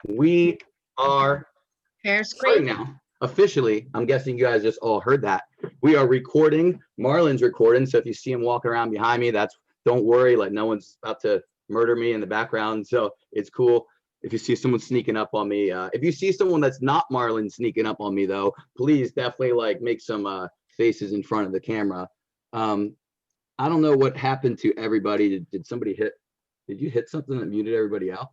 We are Share starting screen. now. Officially, I'm guessing you guys just all heard that. We are recording. Marlon's recording. So if you see him walking around behind me, don't worry, like no one's about to murder me in the background. So it's cool. If you see someone sneaking up on me, if you see someone that's not Marlon sneaking up on me though, please definitely like make some faces in front of the camera. I don't know what happened to everybody. Did you hit something that muted everybody out?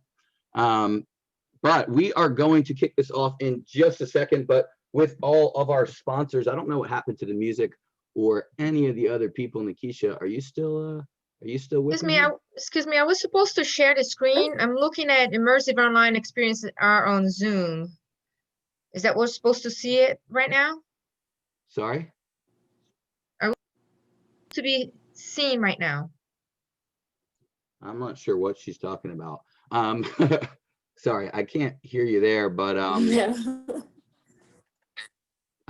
But we are going to kick this off in just a second, but with all of our sponsors, I don't know what happened to the music or any of the other people. Nikisha, are you still with me? Excuse me, I was supposed to share the screen. I'm looking at immersive online experiences are on Zoom. Is that we're supposed to see it right now? Sorry? Are we to be seen right now? I'm not sure what she's talking about. Sorry, I can't hear you there, but Yeah.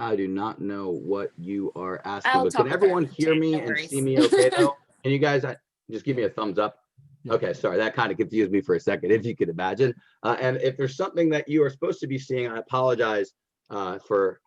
I do not know what you are asking. I'll But talk can to everyone her. hear me No and worries. see me okay though? Can you guys just give me a thumbs up? Okay, sorry, that kind of confused me for a second, if you could imagine. And if there's something that you are supposed to be seeing, I apologize for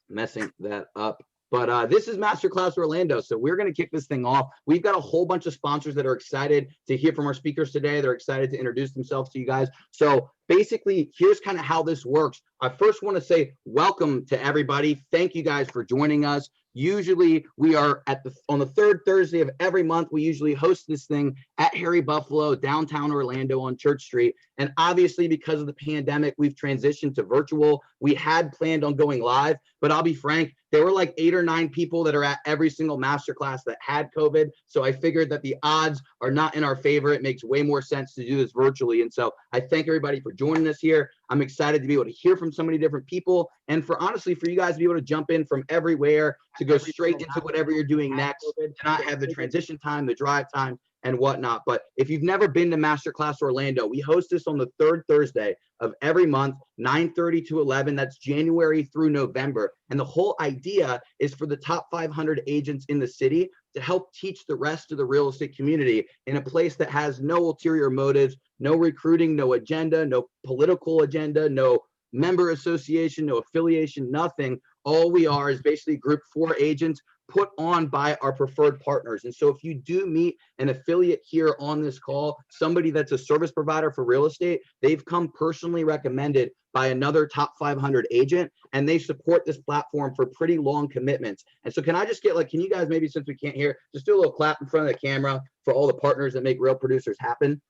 messing that up. But this is Masterclass Orlando. So we're going to kick this thing off. We've got a whole bunch of sponsors that are excited to hear from our speakers today. They're excited to introduce themselves to you guys. So basically, here's kind of how this works. I first want to say welcome to everybody. Thank you guys for joining us. Usually we are on the third Thursday of every month. We usually host this thing at Harry Buffalo, downtown Orlando on Church Street. And obviously, because of the pandemic, we've transitioned to virtual. We had planned on going live, but I'll be frank, there were like 8 or 9 people that are at every single masterclass that had COVID. So I figured that the odds are not in our favor. It makes way more sense to do this virtually. And so I thank everybody for joining us here. I'm excited to be able to hear from so many different people. And for honestly, for you guys to be able to jump in from everywhere to go straight into whatever you're doing next, to not have the transition time, the drive time, and whatnot. But if you've never been to Masterclass Orlando, we host this on the third Thursday of every month, 9:30 to 11. That's January through November. And the whole idea is for the top 500 agents in the city to help teach the rest of the real estate community in a place that has no ulterior motives, no recruiting, no agenda, no political agenda, no member association, no affiliation, nothing. All we are is basically group 4 agents put on by our preferred partners. And so if you do meet an affiliate here on this call, somebody that's a service provider for real estate, they've come personally recommended by another top 500 agent, and they support this platform for pretty long commitments. And so can I just get can you guys maybe, since we can't hear, just do a little clap in front of the camera for all the partners that make Real Producers happen?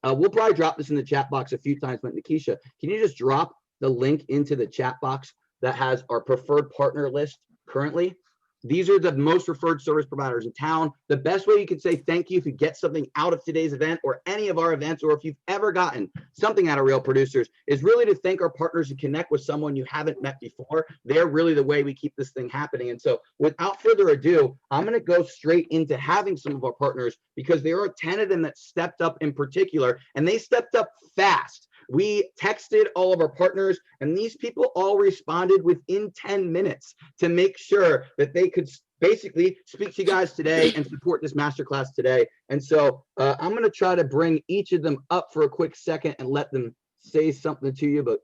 We'll probably drop this in the chat box a few times, but Nikisha, can you just drop the link into the chat box that has our preferred partner list currently? These are the most referred service providers in town. The best way you can say thank you if you get something out of today's event or any of our events, or if you've ever gotten something out of Real Producers, is really to thank our partners and connect with someone you haven't met before. They're really the way we keep this thing happening. And so without further ado, I'm going to go straight into having some of our partners, because there are 10 of them that stepped up in particular, and they stepped up fast. We texted all of our partners, and these people all responded within 10 minutes to make sure that they could basically speak to you guys today and support this masterclass today. And so I'm going to try to bring each of them up for a quick second and let them say something to you. But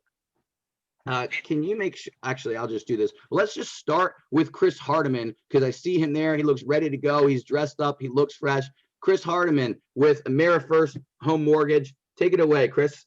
can you make sure, actually, I'll just do this. Let's just start with Chris Hardiman, because I see him there. He looks ready to go. He's dressed up. He looks fresh. Chris Hardiman with AmeriFirst Home Mortgage. Take it away, Chris.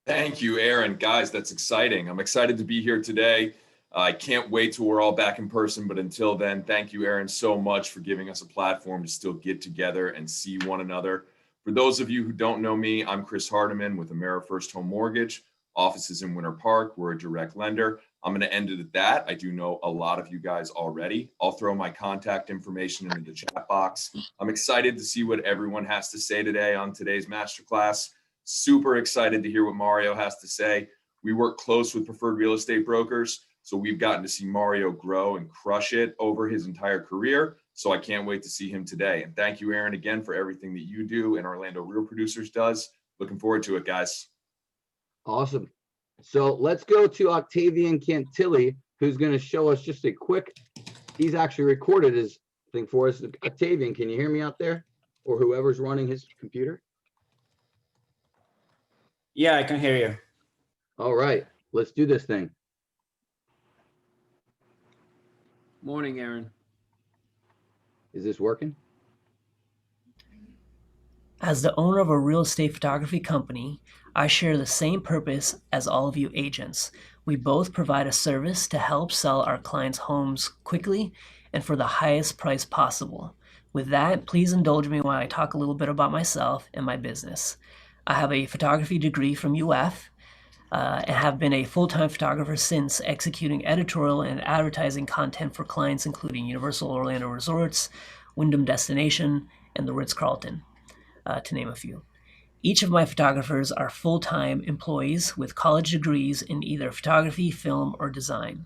Thank you, Aaron. Guys, that's exciting. I'm excited to be here today. I can't wait till we're all back in person. But until then, thank you, Aaron, so much for giving us a platform to still get together and see one another. For those of you who don't know me, I'm Chris Hardiman with AmeriFirst Home Mortgage. Offices in Winter Park. We're a direct lender. I'm going to end it at that. I do know a lot of you guys already. I'll throw my contact information into the chat box. I'm excited to see what everyone has to say today on today's masterclass. Super excited to hear what Mario has to say. We work close with Preferred Real Estate Brokers, so we've gotten to see Mario grow and crush it over his entire career. So I can't wait to see him today. And thank you, Aaron, again for everything that you do and Orlando Real Producers does. Looking forward to it, guys. Awesome. So let's go to Octavian Cantilli, who's going to show us just a quick, he's actually recorded his thing for us. Octavian, can you hear me out there? Or whoever's running his computer? Yeah, I can hear you. All right, let's do this thing. Morning, Aaron. Is this working? As the owner of a real estate photography company, I share the same purpose as all of you agents. We both provide a service to help sell our clients' homes quickly and for the highest price possible. With that, please indulge me while I talk a little bit about myself and my business. I have a photography degree from UF and have been a full-time photographer since, executing editorial and advertising content for clients including Universal Orlando Resorts, Wyndham Destination, and the Ritz-Carlton. To name a few. Each of my photographers are full-time employees with college degrees in either photography, film, or design.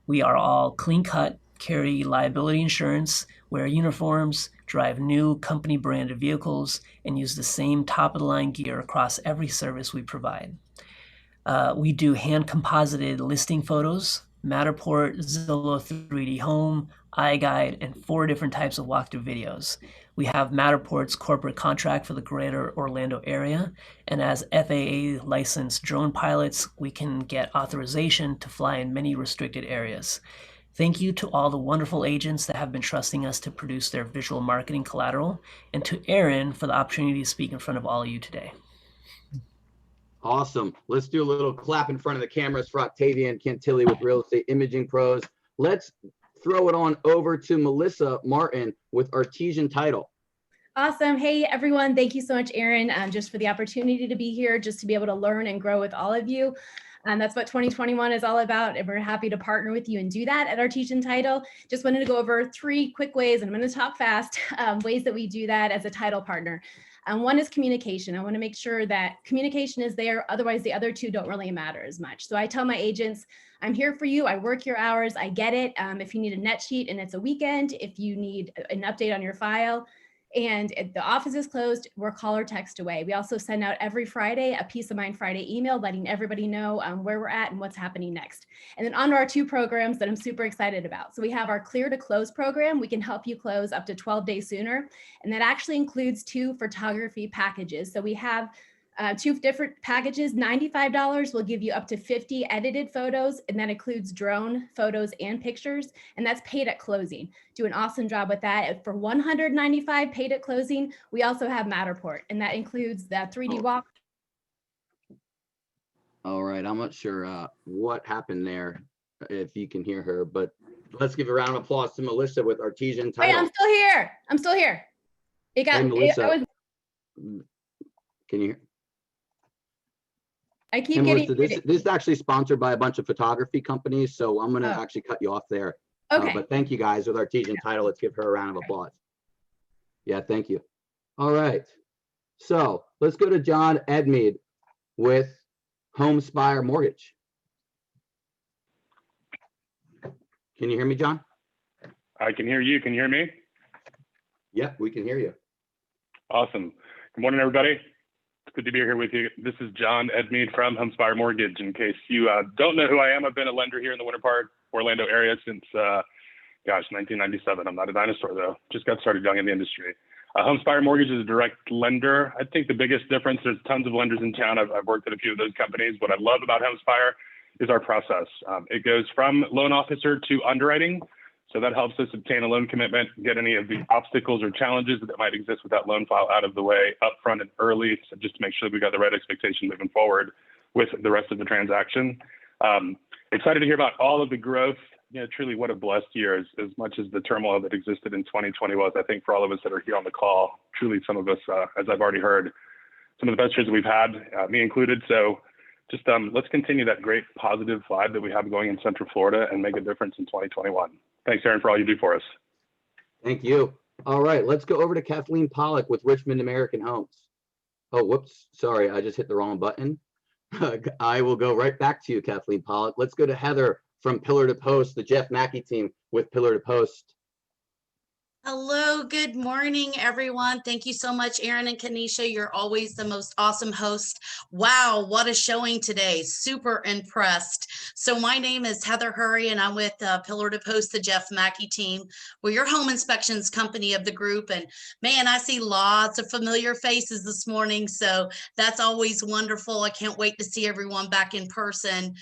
We are all clean-cut, carry liability insurance, wear uniforms, drive new company-branded vehicles, and use the same top-of-the-line gear across every service we provide. We do hand-composited listing photos, Matterport, Zillow 3D Home, iGuide, and 4 different types of walkthrough videos. We have Matterport's corporate contract for the greater Orlando area, and as FAA licensed drone pilots, we can get authorization to fly in many restricted areas. Thank you to all the wonderful agents that have been trusting us to produce their visual marketing collateral, and to Aaron for the opportunity to speak in front of all of you today. Awesome. Let's do a little clap in front of the cameras for Octavian Cantilli with Real Estate Imaging Pros. Let's throw it on over to Melissa Martin with Artesian Title. Awesome. Hey, everyone. Thank you so much, Aaron, just for the opportunity to be here, just to be able to learn and grow with all of you. That's what 2021 is all about, and we're happy to partner with you and do that at Artesian Title. Just wanted to go over 3 quick ways, and I'm going to talk fast, ways that we do that as a title partner. One is communication. I want to make sure that communication is there. Otherwise, the other 2 don't really matter as much. So I tell my agents, I'm here for you. I work your hours. I get it. If you need a net sheet and it's a weekend, if you need an update on your file, and if the office is closed, we're call or text away. We also send out every Friday a Peace of Mind Friday email letting everybody know where we're at and what's happening next. And then on to our 2 programs that I'm super excited about. So we have our Clear to Close program. We can help you close up to 12 days sooner. And that actually includes 2 photography packages. So we have 2 different packages. $95 will give you up to 50 edited photos, and that includes drone photos and pictures, and that's paid at closing. Do an awesome job with that. For $195 paid at closing, we also have Matterport, and that includes the 3D walk. All right, I'm not sure what happened there, if you can hear her, but let's give a round of applause to Melissa with Artesian Title. Wait, I'm still here. I'm still here. It got. Hey, Melissa, can you hear? I keep Hey, getting. Melissa, this is actually sponsored by a bunch of photography companies, so I'm going to actually cut you off there. Okay. But thank you guys with Artesian Title. Let's give her a round of applause. Yeah, thank you. All right. So let's go to John Edmead with Homespire Mortgage. Can you hear me, John? I can hear you. Can you hear me? Yep, we can hear you. Awesome. Good morning, everybody. It's good to be here with you. This is John Edmead from Homespire Mortgage. In case you don't know who I am, I've been a lender here in the Winter Park, Orlando area since, 1997. I'm not a dinosaur, though. Just got started young in the industry. Homespire Mortgage is a direct lender. I think the biggest difference, there's tons of lenders in town. I've worked at a few of those companies. What I love about Homespire is our process. It goes from loan officer to underwriting. So that helps us obtain a loan commitment, get any of the obstacles or challenges that might exist with that loan file out of the way upfront and early, so just to make sure that we got the right expectation moving forward with the rest of the transaction. Excited to hear about all of the growth. You know, truly what a blessed year, as much as the turmoil that existed in 2020 was, I think for all of us that are here on the call, truly some of us, as I've already heard, some of the best years that we've had, me included. So just let's continue that great positive vibe that we have going in Central Florida and make a difference in 2021. Thanks, Aaron, for all you do for us. Thank you. All right, let's go over to Kathleen Pollock with Richmond American Homes. Oh, whoops. Sorry, I just hit the wrong button. I will go right back to you, Kathleen Pollock. Let's go to Heather from Pillar to Post, the Jeff Mackey team with Pillar to Post. Hello, good morning, everyone. Thank you so much, Aaron and Kanisha. You're always the most awesome host. Wow, what a showing today. Super impressed. So my name is Heather Hurry, and I'm with Pillar to Post, the Jeff Mackey team. We're your home inspections company of the group. And man, I see lots of familiar faces this morning. So that's always wonderful. I can't wait to see everyone back in person.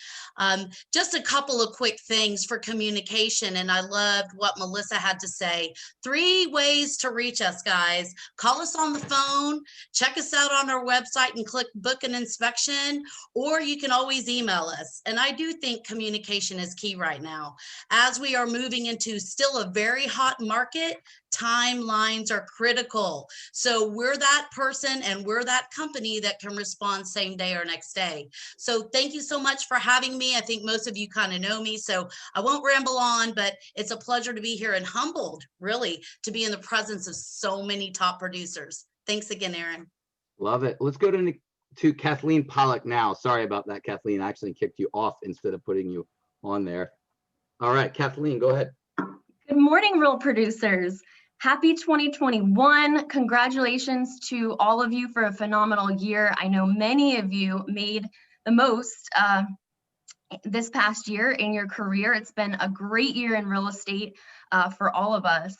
Just a couple of quick things for communication. And I loved what Melissa had to say. 3 ways to reach us, guys. Call us on the phone, check us out on our website and click book an inspection, or you can always email us. And I do think communication is key right now. As we are moving into still a very hot market, timelines are critical. So we're that person and we're that company that can respond same day or next day. So thank you so much for having me. I think most of you kind of know me, so I won't ramble on, but it's a pleasure to be here and humbled, really, to be in the presence of so many top producers. Thanks again, Aaron. Love it. Let's go to Kathleen Pollock now. Sorry about that, Kathleen. I actually kicked you off instead of putting you on there. All right, Kathleen, go ahead. Good morning, Real Producers. Happy 2021. Congratulations to all of you for a phenomenal year. I know many of you made the most this past year in your career. It's been a great year in real estate for all of us.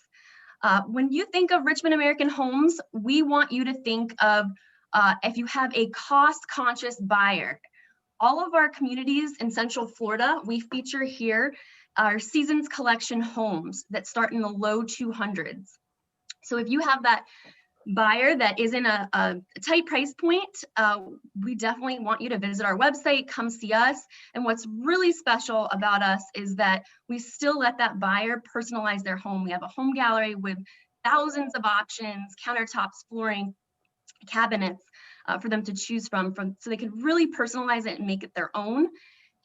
When you think of Richmond American Homes, we want you to think of if you have a cost-conscious buyer. All of our communities in Central Florida, we feature here our Seasons Collection homes that start in the low 200s. So if you have that buyer that is in a tight price point, we definitely want you to visit our website, come see us. And what's really special about us is that we still let that buyer personalize their home. We have a home gallery with thousands of options, countertops, flooring, cabinets for them to choose from so they can really personalize it and make it their own.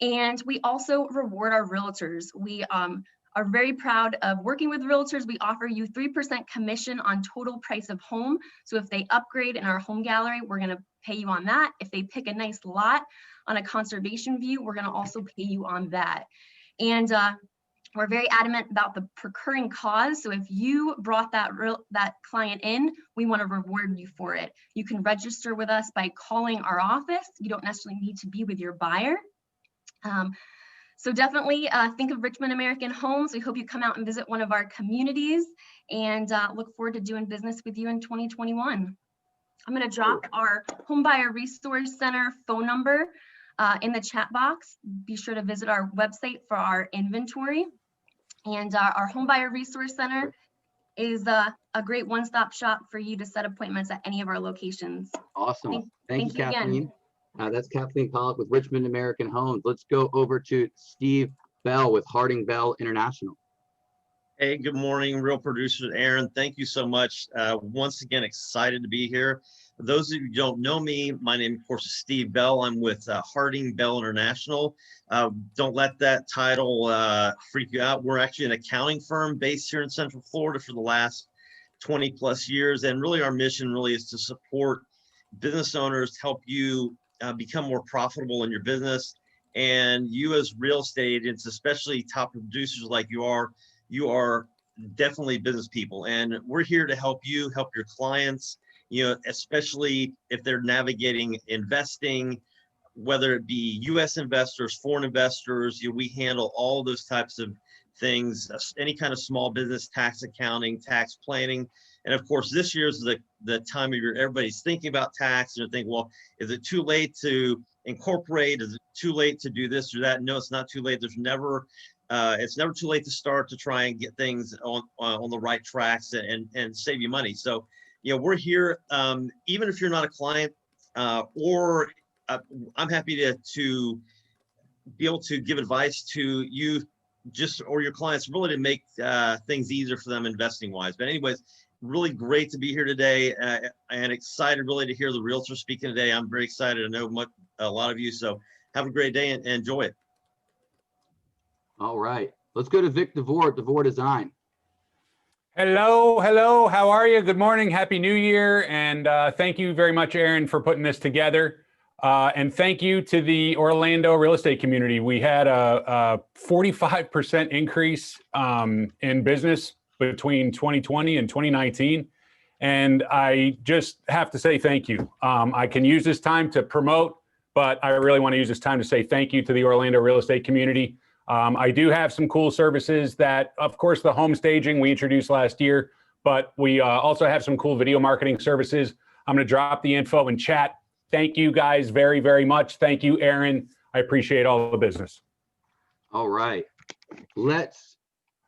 And we also reward our realtors. We are very proud of working with realtors. We offer you 3% commission on total price of home. So if they upgrade in our home gallery, we're gonna pay you on that. If they pick a nice lot on a conservation view, we're gonna also pay you on that. And we're very adamant about the procuring cause. So if you brought that client in, we want to reward you for it. You can register with us by calling our office. You don't necessarily need to be with your buyer. So definitely think of Richmond American Homes. We hope you come out and visit one of our communities, and look forward to doing business with you in 2021. I'm going to drop our Homebuyer Resource Center phone number in the chat box. Be sure to visit our website for our inventory. And our Homebuyer Resource Center is a great one-stop shop for you to set appointments at any of our locations. Awesome. Thank you, Kathleen. Again. That's Kathleen Pollock with Richmond American Homes. Let's go over to Steve Bell with Harding Bell International. Hey, good morning, Real Producers. Aaron, thank you so much. Once again, excited to be here. For those of you who don't know me, my name, of course, is Steve Bell. I'm with Harding Bell International. Don't let that title freak you out. We're actually an accounting firm based here in Central Florida for the last 20 plus years. And really our mission really is to support business owners, help you become more profitable in your business. And you as real estate agents, especially top producers like you are definitely business people. And we're here to help you, help your clients, you know, especially if they're navigating investing, whether it be US investors, foreign investors. You know, we handle all those types of things, any kind of small business, tax accounting, tax planning. And of course, this year is the time of year everybody's thinking about tax, and they're thinking, well, is it too late to incorporate? Is it too late to do this or that? No, it's not too late. It's never too late to start to try and get things on the right tracks and save you money. So, you know, we're here, even if you're not a client, or I'm happy to be able to give advice to you or your clients, really to make things easier for them investing wise. But anyways, really great to be here today, and excited really to hear the realtor speaking today. I'm very excited. I know a lot of you, so have a great day and enjoy it. All right, let's go to Vic DeVore at DeVore Design. Hello, hello, how are you? Good morning, Happy New Year, and thank you very much, Aaron, for putting this together. And thank you to the Orlando real estate community. We had a 45% increase in business between 2020 and 2019. And I just have to say thank you. I can use this time to promote, but I really want to use this time to say thank you to the Orlando real estate community. I do have some cool services that, of course, the home staging we introduced last year, but we also have some cool video marketing services. I'm going to drop the info in chat. Thank you guys very, very much. Thank you, Aaron. I appreciate all the business. All right, let's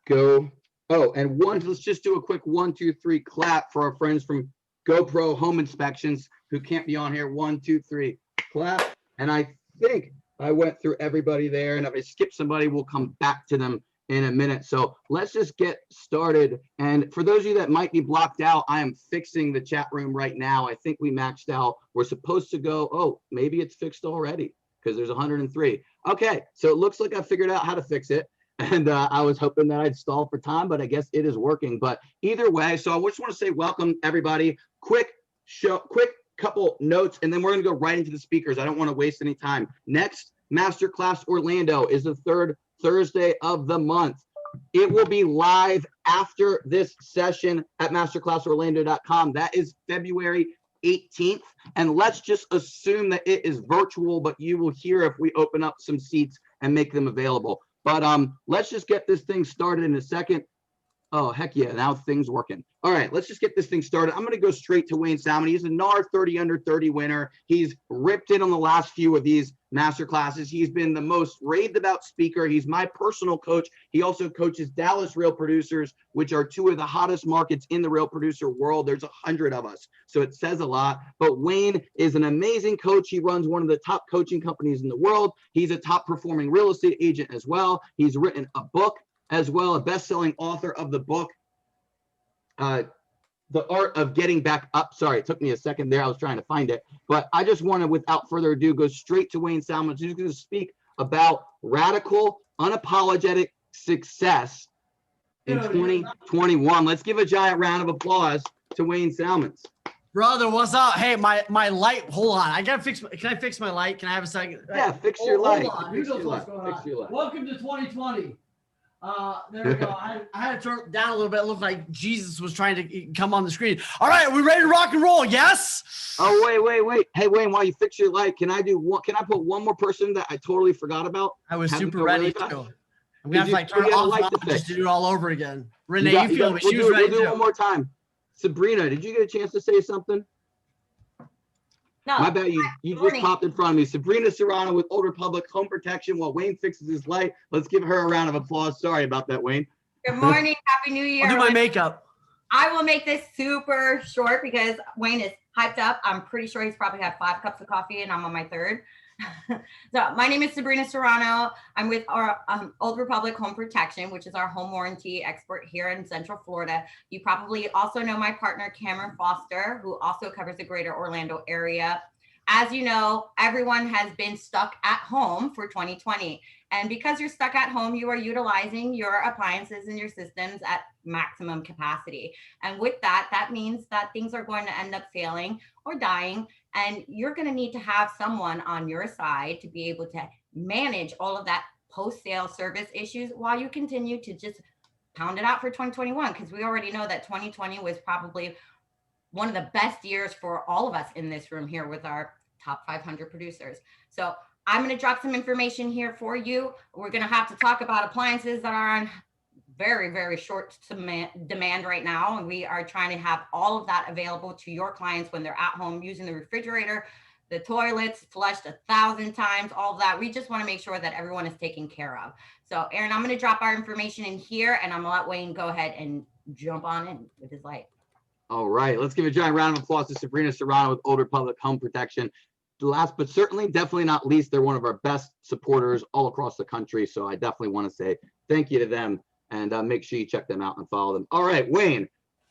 go. Oh, and let's just do a quick 1, 2, 3 clap for our friends from GoPro Home Inspections who can't be on here. 1, 2, 3 clap. And I think I went through everybody there, and if I skip somebody, we'll come back to them in a minute. So let's just get started. And for those of you that might be blocked out, I am fixing the chat room right now. I think we maxed out. We're supposed to go, oh, maybe it's fixed already because there's 103. Okay, so it looks like I figured out how to fix it. And I was hoping that I'd stall for time, but I guess it is working. But either way, so I just want to say welcome, everybody. Quick couple notes, and then we're going to go right into the speakers. I don't want to waste any time. Next, Masterclass Orlando is the third Thursday of the month. It will be live after this session at masterclassorlando.com. That is February 18th. And let's just assume that it is virtual, but you will hear if we open up some seats and make them available. But let's just get this thing started in a second. Oh, heck yeah, now things working. All right, let's just get this thing started. I'm going to go straight to Wayne Salmon. He's a NAR 30 under 30 winner. He's ripped in on the last few of these master classes. He's been the most raved about speaker. He's my personal coach. He also coaches Dallas Real Producers, which are two of the hottest markets in the real producer world. There's 100 of us, so it says a lot. But Wayne is an amazing coach. He runs one of the top coaching companies in the world. He's a top performing real estate agent as well. He's written a book as well, a best-selling author of the book, The Art of Getting Back Up. Sorry, it took me a second there. I was trying to find it. But I just want to, without further ado, go straight to Wayne Salmon, who's going to speak about radical, unapologetic success in 2021. Let's give a giant round of applause to Wayne Salmons. Brother, what's up? Hey, my light, hold on. I gotta fix, can I fix my light? Can I have a second? Yeah, fix your light. Hold on. Who knows what's going on? Welcome to 2020. There we go. I had to turn it down a little bit. It looked like Jesus was trying to come on the screen. All right, we ready to rock and roll? Yes. Oh, wait. Hey, Wayne, while you fix your light, can I put one more person that I totally forgot about? I was super ready to. I'm gonna have to like turn it off just to do it all over again. Renee, you feel me? She was ready to. We'll do it one more time. Sabrina, did you get a chance to say something? No. My bad, you just popped in front of me. Sabrina Serrano with Old Republic Home Protection while Wayne fixes his light. Let's give her a round of applause. Sorry about that, Wayne. Good morning. Happy New Year. I'll do my makeup. I will make this super short because Wayne is hyped up. I'm pretty sure he's probably had 5 cups of coffee and I'm on my 3rd. So my name is Sabrina Serrano. I'm with our Old Republic Home Protection, which is our home warranty expert here in Central Florida. You probably also know my partner, Cameron Foster, who also covers the greater Orlando area. As you know, everyone has been stuck at home for 2020. And because you're stuck at home, you are utilizing your appliances and your systems at maximum capacity. And with that, that means that things are going to end up failing or dying. And you're going to need to have someone on your side to be able to manage all of that post-sale service issues while you continue to just pound it out for 2021. Because we already know that 2020 was probably one of the best years for all of us in this room here with our top 500 producers. So I'm going to drop some information here for you. We're going to have to talk about appliances that are on very, very short demand right now. And we are trying to have all of that available to your clients when they're at home using the refrigerator, the toilets flushed 1,000 times, all of that. We just want to make sure that everyone is taken care of. So Aaron, I'm going to drop our information in here and I'm going to let Wayne go ahead and jump on in with his light. All right, let's give a giant round of applause to Sabrina Serrano with Old Republic Home Protection. Last but certainly, definitely not least, they're one of our best supporters all across the country. So I definitely want to say thank you to them and make sure you check them out and follow them. All right, Wayne,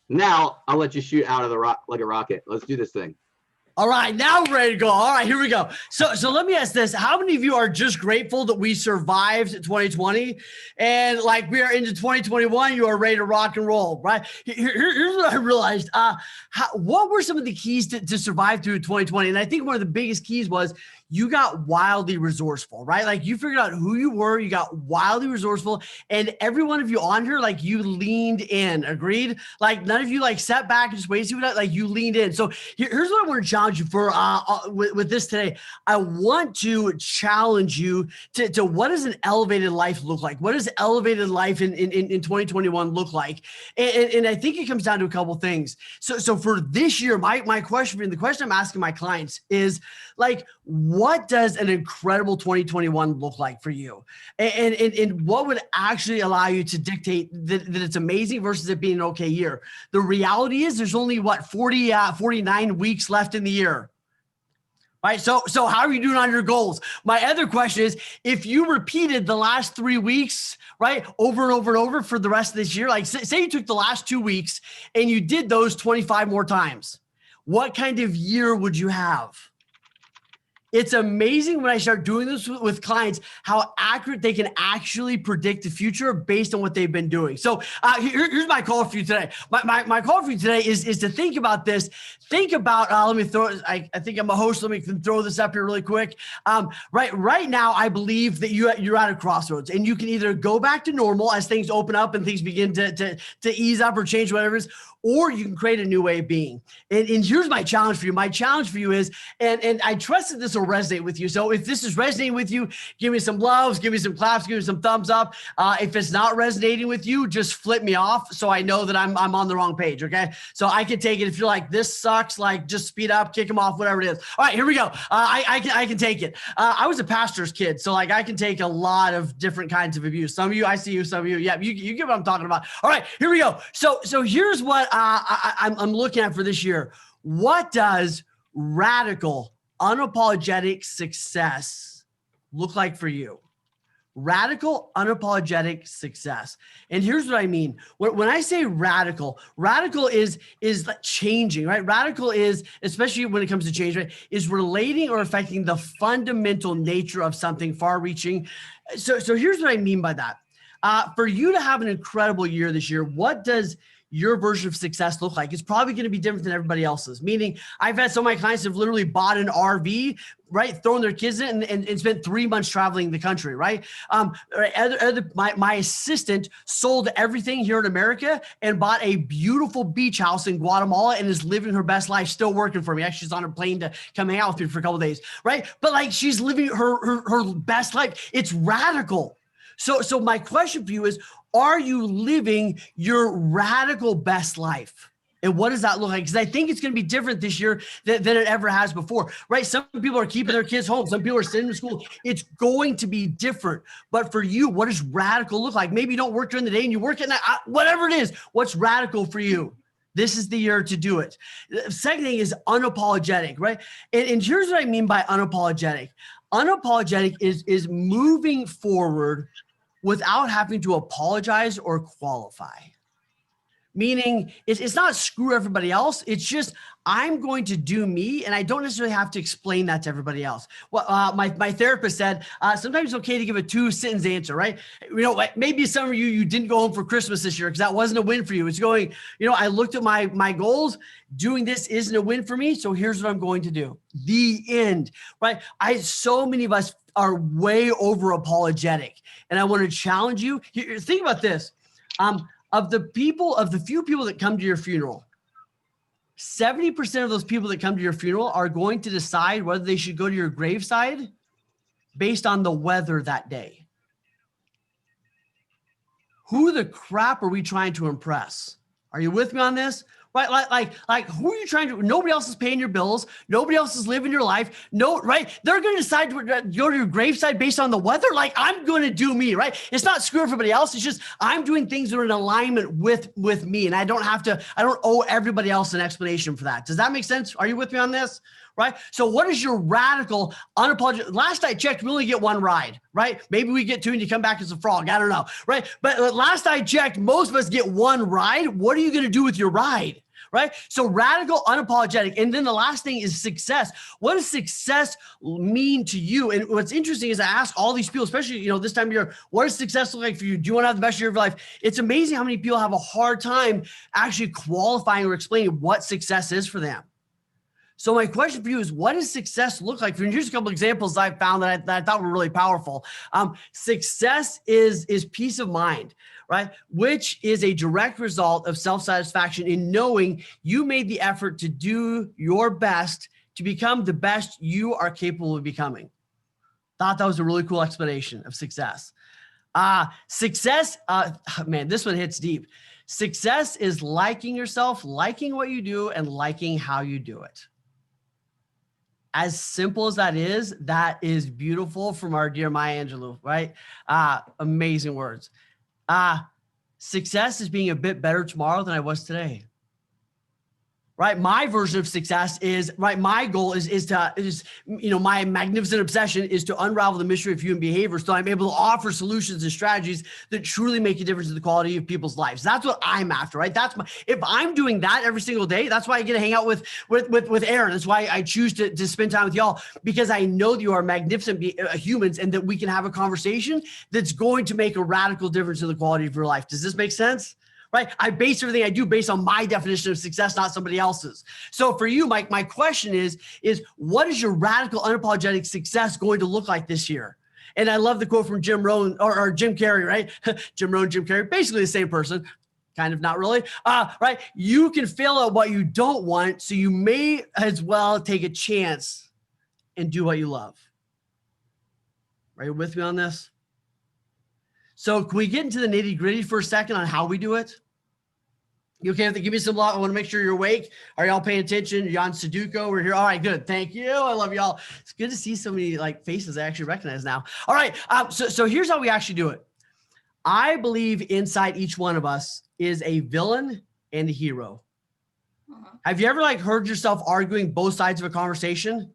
now I'll let you shoot out of the like a rocket. Let's do this thing. All right, now we're ready to go. All right, here we go. So let me ask this. How many of you are just grateful that we survived 2020 and like we are into 2021, you are ready to rock and roll, right? Here's what I realized. What were some of the keys to survive through 2020? And I think one of the biggest keys was you got wildly resourceful, right? Like you figured out who you were, you got wildly resourceful, and every one of you on here, like you leaned in, agreed? Like none of you like sat back and just waited to see what that, like you leaned in. So here's what I want to challenge you for with this today. I want to challenge you to what does an elevated life look like? What does elevated life in 2021 look like? And I think it comes down to a couple things. So for this year, my question for you, the question I'm asking my clients is like, what does an incredible 2021 look like for you? And what would actually allow you to dictate that it's amazing versus it being an okay year? The reality is there's only 49 weeks left in the year. Right. So how are you doing on your goals? My other question is, if you repeated the last 3 weeks, right, over and over and over for the rest of this year, like say you took the last 2 weeks and you did those 25 more times, what kind of year would you have? It's amazing when I start doing this with clients, how accurate they can actually predict the future based on what they've been doing. So here's my call for you today. My call for you today is to think about this. Think about, let me throw it. I think I'm a host. Let me throw this up here really quick. Right now, I believe that you're at a crossroads and you can either go back to normal as things open up and things begin to ease up or change, whatever it is, or you can create a new way of being. And here's my challenge for you. My challenge for you is, and I trust that this will resonate with you. So if this is resonating with you, give me some loves, give me some claps, give me some thumbs up. If it's not resonating with you, just flip me off so I know that I'm on the wrong page, okay? So I can take it. If you're like, this sucks, like just speed up, kick them off, whatever it is. All right, here we go. I can take it. I was a pastor's kid, so like I can take a lot of different kinds of abuse. Some of you, I see you, some of you, yeah, you get what I'm talking about. All right, here we go. So here's what I'm looking at for this year. What does radical, unapologetic success look like for you? Radical, unapologetic success. And here's what I mean. When I say radical is changing, right? Radical is, especially when it comes to change, right, is relating or affecting the fundamental nature of something far-reaching. So here's what I mean by that. For you to have an incredible year this year, what does your version of success look like? It's probably going to be different than everybody else's. Meaning, I've had some of my clients have literally bought an RV, right, thrown their kids in and spent 3 months traveling the country, right? My assistant sold everything here in America and bought a beautiful beach house in Guatemala and is living her best life, still working for me. Actually, she's on a plane to come hang out with me for a couple of days, right? But like she's living her best life. It's radical. So my question for you is, are you living your radical best life? And what does that look like? Because I think it's going to be different this year than it ever has before, right? Some people are keeping their kids home. Some people are sending them to school. It's going to be different. But for you, what does radical look like? Maybe you don't work during the day and you work at night, whatever it is. What's radical for you? This is the year to do it. The second thing is unapologetic, right? And here's what I mean by unapologetic. Unapologetic is moving forward without having to apologize or qualify. Meaning it's not screw everybody else. It's just, I'm going to do me, and I don't necessarily have to explain that to everybody else. Well, my therapist said, sometimes it's okay to give a 2-sentence answer, right? You know, maybe some of you didn't go home for Christmas this year because that wasn't a win for you. It's going, you know, I looked at my goals. Doing this isn't a win for me, so here's what I'm going to do. The end, right? So many of us are way over apologetic, and I want to challenge you. Think about this. Of the few people that come to your funeral, 70% of those people that come to your funeral are going to decide whether they should go to your graveside based on the weather that day. Who the crap are we trying to impress? Are you with me on this? Right? Like who are you trying to, nobody else is paying your bills. Nobody else is living your life. No, right? They're going to decide to go to your graveside based on the weather. Like, I'm going to do me, right? It's not screw everybody else. It's just, I'm doing things that are in alignment with me. And I don't owe everybody else an explanation for that. Does that make sense? Are you with me on this? Right? So what is your radical, unapologetic? Last I checked, we only get one ride, right? Maybe we get two and you come back as a frog. I don't know, right? But last I checked, most of us get one ride. What are you going to do with your ride? right? So radical, unapologetic. And then the last thing is success. What does success mean to you? And what's interesting is I ask all these people, especially, this time of year, what does success look like for you? Do you want to have the best year of your life? It's amazing how many people have a hard time actually qualifying or explaining what success is for them. So my question for you is, what does success look like for you? And here's a couple examples I found that I thought were really powerful. Success is peace of mind, right? Which is a direct result of self-satisfaction in knowing you made the effort to do your best to become the best you are capable of becoming. Thought that was a really cool explanation of success. Success, man, this one hits deep. Success is liking yourself, liking what you do, and liking how you do it. As simple as that is beautiful from our dear Maya Angelou, right? Amazing words. Success is being a bit better tomorrow than I was today. Right. My version of success is, right, my goal is my magnificent obsession is to unravel the mystery of human behavior so I'm able to offer solutions and strategies that truly make a difference in the quality of people's lives. That's what I'm after, right? If I'm doing that every single day, that's why I get to hang out with Aaron. That's why I choose to spend time with y'all, because I know that you are magnificent humans and that we can have a conversation that's going to make a radical difference in the quality of your life. Does this make sense? Right? I base everything I do based on my definition of success, not somebody else's. So for you, Mike, my question is what is your radical, unapologetic success going to look like this year? And I love the quote from Jim Rohn or Jim Carrey, right? Jim Rohn, Jim Carrey, basically the same person. Kind of, not really. Right? You can fail at what you don't want, so you may as well take a chance and do what you love. Are you with me on this? So can we get into the nitty gritty for a second on how we do it? You okay with it? Give me some luck. I want to make sure you're awake. Are y'all paying attention? You're on Sudoku. We're here. All right, good. Thank you. I love y'all. It's good to see so many faces I actually recognize now. All right. So here's how we actually do it. I believe inside each one of us is a villain and a hero. Have you ever heard yourself arguing both sides of a conversation?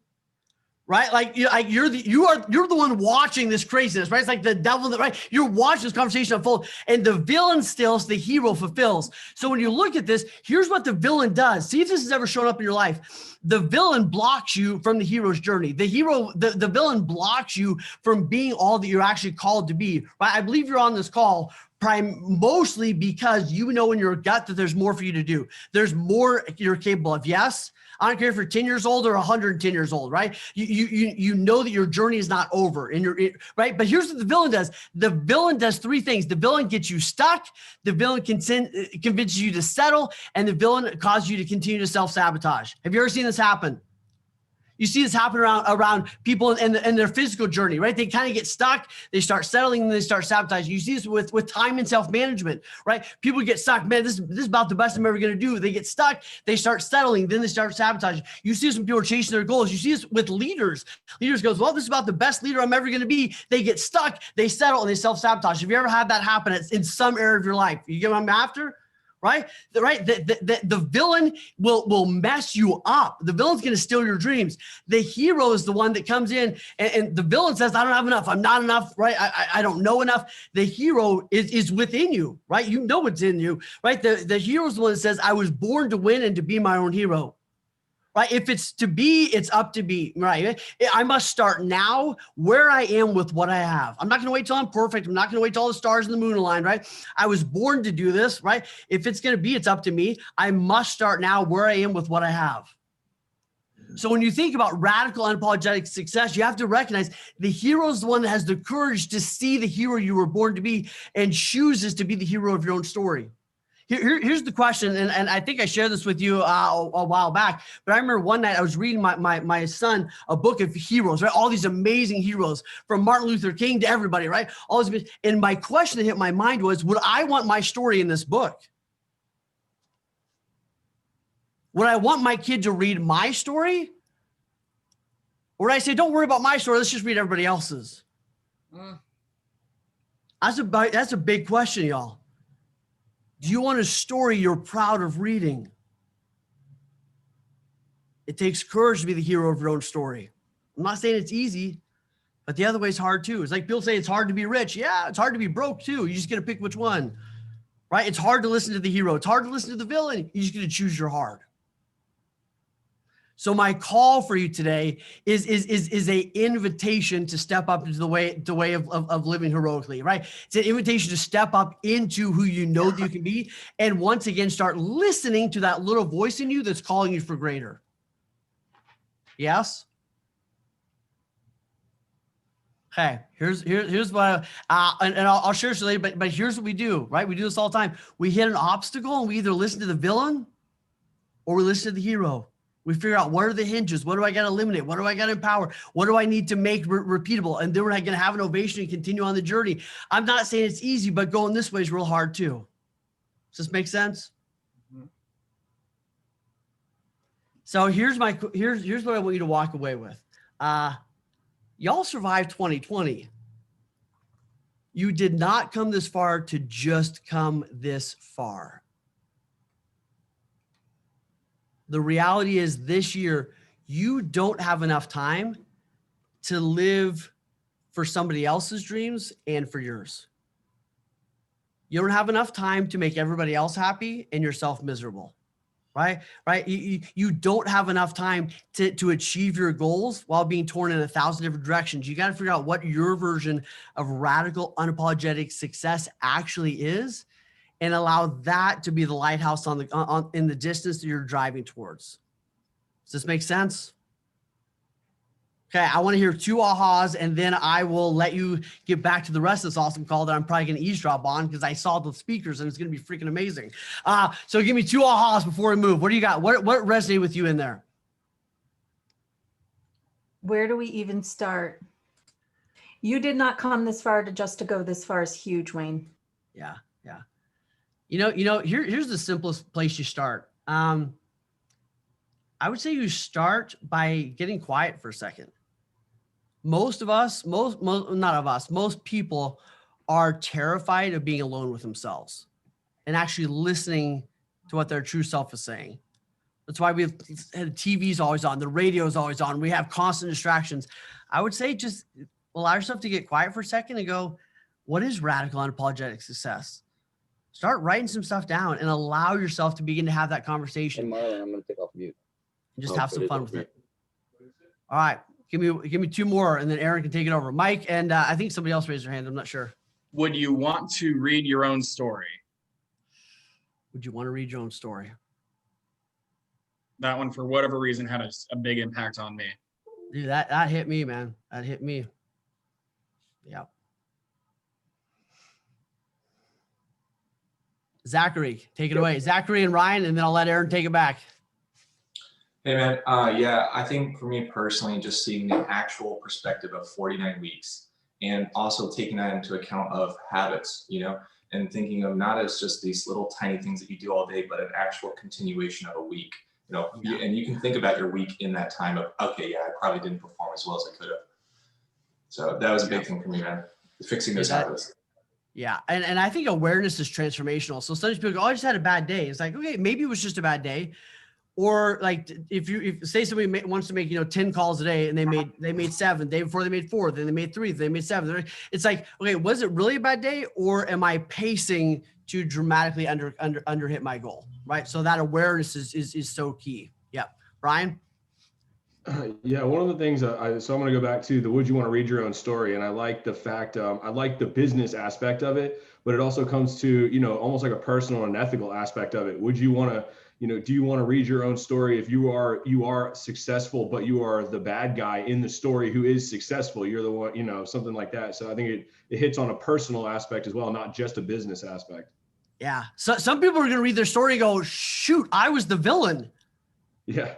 Right? You're the one watching this craziness, right? It's like the devil that, right? You're watching this conversation unfold, and the villain steals, the hero fulfills. So when you look at this, here's what the villain does. See if this has ever shown up in your life. The villain blocks you from the hero's journey. The villain blocks you from being all that you're actually called to be, right? I believe you're on this call mostly because you know in your gut that there's more for you to do. There's more you're capable of. Yes. I don't care if you're 10 years old or 110 years old, right? You know that your journey is not over, right? But here's what the villain does. The villain does three things. The villain gets you stuck. The villain convinces you to settle, and the villain causes you to continue to self-sabotage. Have you ever seen this happen? You see this happen around people in their physical journey, right? They kind of get stuck, they start settling, and they start sabotaging. You see this with time and self-management, right? People get stuck. Man, this is about the best I'm ever going to do. They get stuck, they start settling, then they start sabotaging. You see this when people are chasing their goals. You see this with leaders. Leaders goes, well, this is about the best leader I'm ever going to be. They get stuck, they settle, and they self-sabotage. Have you ever had that happen in some area of your life? You get what I'm after? Right? The villain will mess you up. The villain's going to steal your dreams. The hero is the one that comes in and the villain says, I don't have enough. I'm not enough, right? I don't know enough. The hero is within you, right? You know what's in you, right? The hero is the one that says, I was born to win and to be my own hero. Right? If it's to be, it's up to be, right? I must start now where I am with what I have. I'm not going to wait till I'm perfect. I'm not going to wait till all the stars and the moon align, right? I was born to do this, right? If it's going to be, it's up to me. I must start now where I am with what I have. So when you think about radical, unapologetic success, you have to recognize the hero is the one that has the courage to see the hero you were born to be and chooses to be the hero of your own story. Here's the question, and I think I shared this with you a while back, but I remember one night I was reading my son a book of heroes, right? All these amazing heroes from Martin Luther King to everybody, right? All these, and my question that hit my mind was, would I want my story in this book? Would I want my kid to read my story? Or would I say, don't worry about my story, let's just read everybody else's? That's a big question, y'all. Do you want a story you're proud of reading? It takes courage to be the hero of your own story. I'm not saying it's easy, but the other way is hard too. It's like people say it's hard to be rich. Yeah, it's hard to be broke too. You just got to pick which one. right? It's hard to listen to the hero. It's hard to listen to the villain. You're just going to choose your heart. So my call for you today is a invitation to step up into the way of living heroically, right? It's an invitation to step up into who you know that you can be, and once again start listening to that little voice in you that's calling you for greater. Yes. Okay. Here's what I'll share this later. But here's what we do, right? We do this all the time. We hit an obstacle and we either listen to the villain or we listen to the hero. We figure out what are the hinges? What do I got to eliminate? What do I got to empower? What do I need to make repeatable? And then we're going to have an ovation and continue on the journey. I'm not saying it's easy, but going this way is real hard too. Does this make sense? Mm-hmm. So here's what I want you to walk away with. Y'all survived 2020. You did not come this far to just come this far. The reality is this year, you don't have enough time to live for somebody else's dreams and for yours. You don't have enough time to make everybody else happy and yourself miserable, right? You don't have enough time to achieve your goals while being torn in 1,000 different directions. You got to figure out what your version of radical, unapologetic success actually is, and allow that to be the lighthouse in the distance that you're driving towards. Does this make sense? Okay, I want to hear 2 ahas, and then I will let you get back to the rest of this awesome call that I'm probably going to eavesdrop on because I saw the speakers and it's going to be freaking amazing. So give me 2 ahas before we move. What do you got? What resonated with you in there? Where do we even start? You did not come this far to go this far is huge, Wayne. Yeah. Here's the simplest place you start. I would say you start by getting quiet for a second. Most people are terrified of being alone with themselves and actually listening to what their true self is saying. That's why we have TV's always on, the radio is always on. We have constant distractions. I would say just allow yourself to get quiet for a second and go, what is radical unapologetic success? Start writing some stuff down and allow yourself to begin to have that conversation. Hey, Marlon, I'm going to take off mute. Just have some fun with it. All right. Give me 2 more and then Aaron can take it over. Mike, and I think somebody else raised their hand. I'm not sure. Would you want to read your own story? Would you want to read your own story? That one, for whatever reason, had a big impact on me. Dude, that hit me, man. That hit me. Yeah. Zachary, take it away. Zachary and Ryan, and then I'll let Aaron take it back. Hey, man. Yeah, I think for me personally, just seeing the actual perspective of 49 weeks and also taking that into account of habits, and thinking of not as just these little tiny things that you do all day, but an actual continuation of a week, and you can think about your week in that time of, okay, yeah, I probably didn't perform as well as I could have. So that was a big thing for me, man, fixing those habits. Yeah. And I think awareness is transformational. So sometimes people go, oh, I just had a bad day. It's like, okay, maybe it was just a bad day. Or like if say somebody wants to make 10 calls a day and they made 7, the day before they made 4, then they made 3, then they made 7. It's like, okay, was it really a bad day, or am I pacing to dramatically under hit my goal? Right. So that awareness is so key. Yeah. Brian. Yeah, one of the things so I'm going to go back to the would you want to read your own story, and I like the fact I like the business aspect of it, but it also comes to almost like a personal and ethical aspect of it. Would you want to do you want to read your own story if you are successful, but you are the bad guy in the story who is successful? You're the one, something like that. So I think it hits on a personal aspect as well, not just a business aspect. Yeah. So some people are going to read their story and go, shoot, I was the villain. Yeah.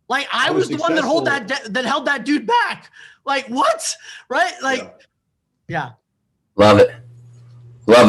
Like I was the one that held that dude back. Like what? Right? Like, yeah. Love it.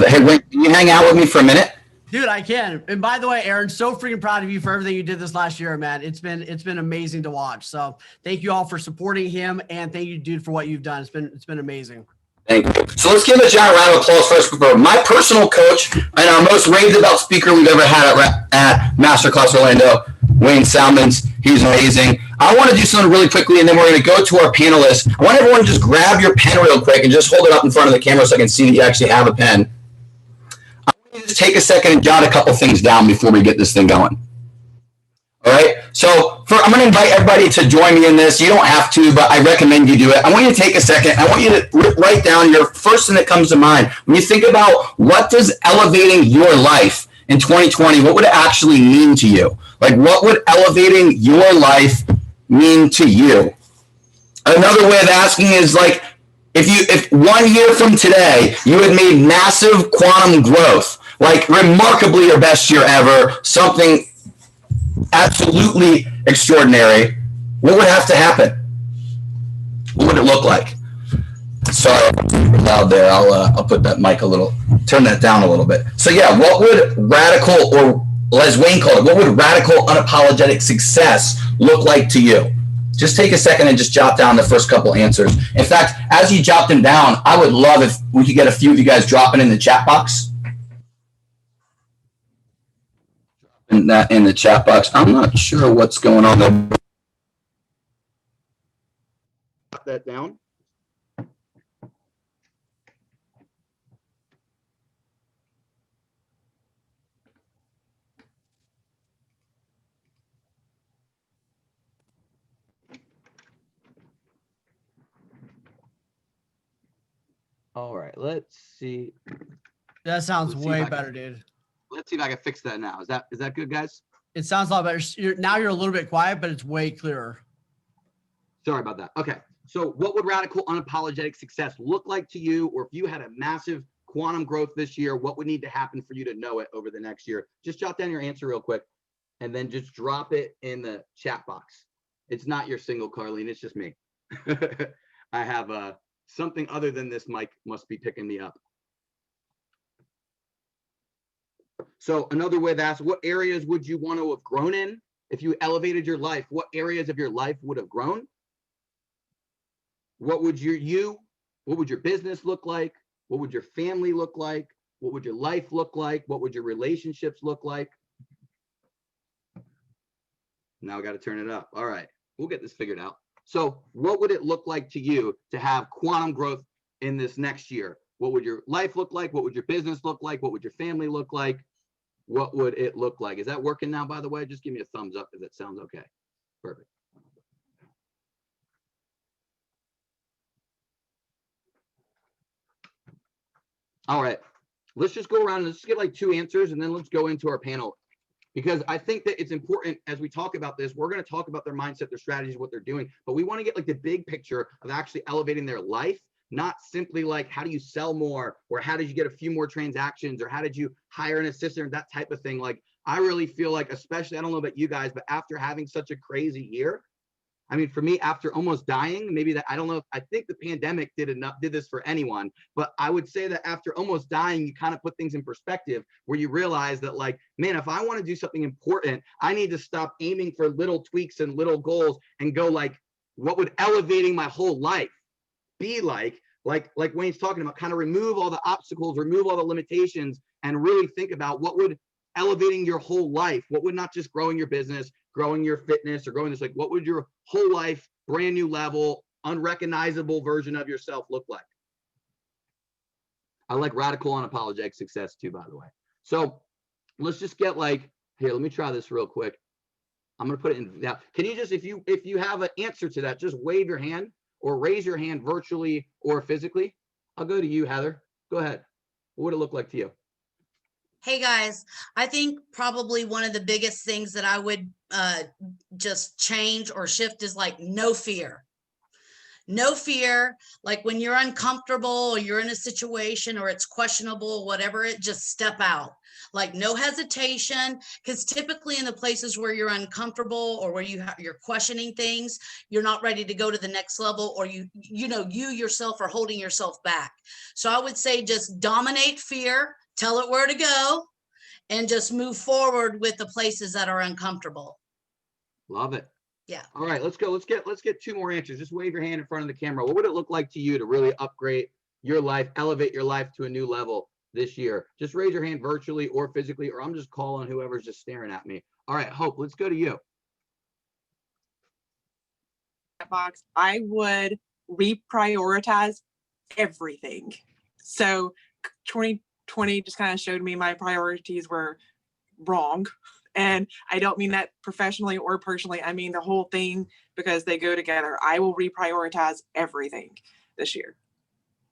Hey, wait, can you hang out with me for a minute? Dude, I can. And by the way, Aaron, so freaking proud of you for everything you did this last year, man. It's been amazing to watch. So thank you all for supporting him, and thank you, dude, for what you've done. It's been amazing. Thank you. So let's give a giant round of applause first for my personal coach and our most raved about speaker we've ever had at Masterclass Orlando, Wayne Salmons. He's amazing. I want to do something really quickly, and then we're going to go to our panelists. I want everyone to just grab your pen real quick and just hold it up in front of the camera so I can see that you actually have a pen. I want you to just take a second and jot a couple things down before we get this thing going. All right. So I'm going to invite everybody to join me in this. You don't have to, but I recommend you do it. I want you to take a second. I want you to write down your first thing that comes to mind. When you think about what does elevating your life in 2020, what would it actually mean to you? Like, what would elevating your life mean to you? Another way of asking is like, if 1 year from today, you had made massive quantum growth, like remarkably your best year ever, something absolutely extraordinary, what would have to happen? What would it look like? Sorry, I'm loud there. I'll put that mic turn that down a little bit. So yeah, what would radical, or as Wayne called it, what would radical unapologetic success look like to you? Just take a second and just jot down the first couple answers. In fact, as you jot them down, I would love if we could get a few of you guys dropping in the chat box. In the chat box. I'm not sure what's going on there. Jot that down. All right, let's see. That sounds way better, dude. Let's see if I can fix that now. Is that good, guys? It sounds a lot better. Now you're a little bit quiet, but it's way clearer. Sorry about that. Okay. So what would radical unapologetic success look like to you? Or if you had a massive quantum growth this year, what would need to happen for you to know it over the next year? Just jot down your answer real quick and then just drop it in the chat box. It's not your single, Carlene. It's just me. I have something other than this mic must be picking me up. So another way to ask, what areas would you want to have grown in? If you elevated your life, what areas of your life would have grown? What would what would your business look like? What would your family look like? What would your life look like? What would your relationships look like? Now I got to turn it up. All right, we'll get this figured out. So what would it look like to you to have quantum growth in this next year? What would your life look like? What would your business look like? What would your family look like? What would it look like? Is that working now, by the way? Just give me a thumbs up if that sounds okay. Perfect. All right, let's just go around and let's get like 2 answers and then let's go into our panel. Because I think that it's important as we talk about this, we're going to talk about their mindset, their strategies, what they're doing, but we want to get like the big picture of actually elevating their life, not simply like, how do you sell more, or how did you get a few more transactions, or how did you hire an assistant, that type of thing. Like, I really feel like, especially, I don't know about you guys, but after having such a crazy year, I mean, for me, after almost dying, maybe that, I don't know, I think the pandemic did this for anyone, but I would say that after almost dying, you kind of put things in perspective where you realize that, like, man, if I want to do something important, I need to stop aiming for little tweaks and little goals and go like, what would elevating my whole life be like Wayne's talking about, kind of remove all the obstacles, remove all the limitations, and really think about what would elevating your whole life, what would not just growing your business, growing your fitness, or growing this, like, what would your whole life, brand new level, unrecognizable version of yourself look like? I like radical unapologetic success too, by the way. So let's just get like, here, let me try this real quick. I'm going to put it in now. Can you just, if you have an answer to that, just wave your hand or raise your hand virtually or physically. I'll go to you, Heather. Go ahead. What would it look like to you? Hey guys, I think probably one of the biggest things that I would just change or shift is like no fear. No fear, like when you're uncomfortable or you're in a situation or it's questionable, whatever, it just step out. Like no hesitation, because typically in the places where you're uncomfortable or where you're questioning things, you're not ready to go to the next level, or you yourself are holding yourself back. So I would say just dominate fear, tell it where to go, and just move forward with the places that are uncomfortable. Love it. Yeah. All right, let's go. Let's get 2 more answers. Just wave your hand in front of the camera. What would it look like to you to really upgrade your life, elevate your life to a new level this year? Just raise your hand virtually or physically, or I'm just calling whoever's just staring at me. All right, Hope, let's go to you. Box, I would reprioritize everything. So 2020 just kind of showed me my priorities were wrong. And I don't mean that professionally or personally. I mean the whole thing, because they go together. I will reprioritize everything this year.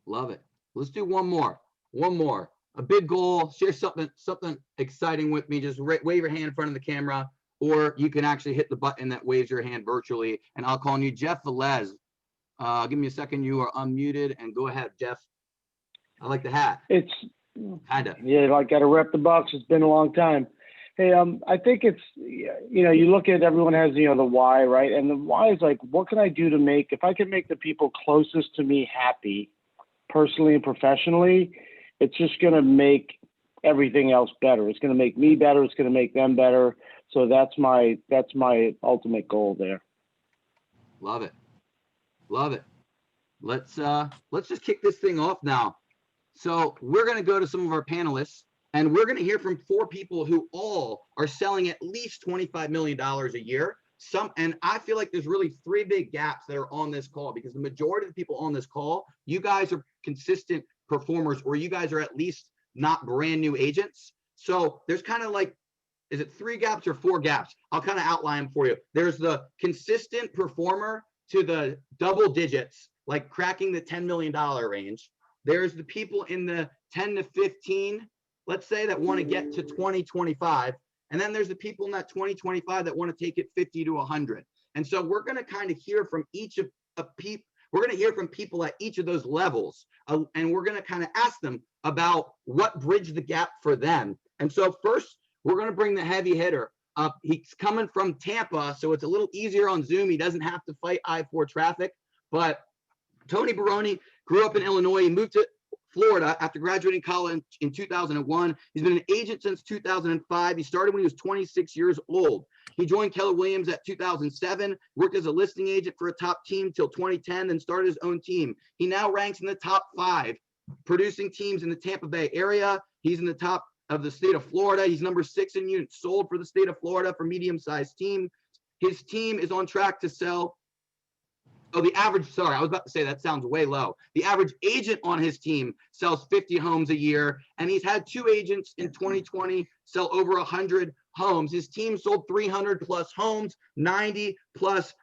Love it. Let's do one more. One more. A big goal. Share something exciting with me. Just wave your hand in front of the camera, or you can actually hit the button that waves your hand virtually, and I'll call on you. Jeff Velez. Give me a second. You are unmuted, and go ahead, Jeff. I like the hat. It's kind of. Yeah, like got to rep the Bucks. It's been a long time. Hey, I think it's, you know, you look at everyone has, you know, the why, right? And the why is like, what can I do to make, if I can make the people closest to me happy, personally and professionally, it's just going to make everything else better. It's going to make me better. It's going to make them better. So that's my ultimate goal there. Love it. Love it. Let's just kick this thing off now. So we're going to go to some of our panelists, and we're going to hear from 4 people who all are selling at least $25 million a year. And I feel like there's really 3 big gaps that are on this call, because the majority of the people on this call, you guys are consistent performers, or you guys are at least not brand new agents. So there's kind of like, is it 3 gaps or 4 gaps? I'll kind of outline them for you. There's the consistent performer to the double digits, like cracking the $10 million range. There's the people in the 10 to 15, let's say, that want to get to 2025. And then there's the people in that 2025 that want to take it 50 to 100. And so we're going to kind of hear from each of people. We're going to hear from people at each of those levels. And we're going to kind of ask them about what bridged the gap for them. And so first, we're going to bring the heavy hitter up. He's coming from Tampa, so it's a little easier on Zoom. He doesn't have to fight I-4 traffic. But Tony Baroni grew up in Illinois. He moved to Florida after graduating college in 2001. He's been an agent since 2005. He started when he was 26 years old. He joined Keller Williams at 2007, worked as a listing agent for a top team till 2010, then started his own team. He now ranks in the top 5 producing teams in the Tampa Bay area. He's in the top of the state of Florida. He's number 6 in units sold for the state of Florida for medium-sized team. His team is on track to sell. Oh, the average, sorry, I was about to say that sounds way low. The average agent on his team sells 50 homes a year, and he's had 2 agents in 2020 sell over 100 homes. His team sold 300 plus homes, $90+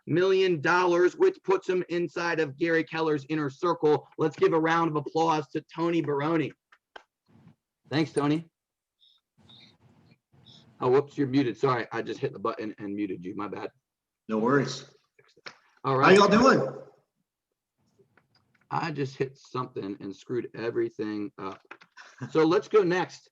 million, which puts him inside of Gary Keller's inner circle. Let's give a round of applause to Tony Baroni. Thanks, Tony. Oh, whoops, you're muted. Sorry, I just hit the button and muted you. My bad. No worries. All right. How y'all doing? I just hit something and screwed everything up. So let's go next.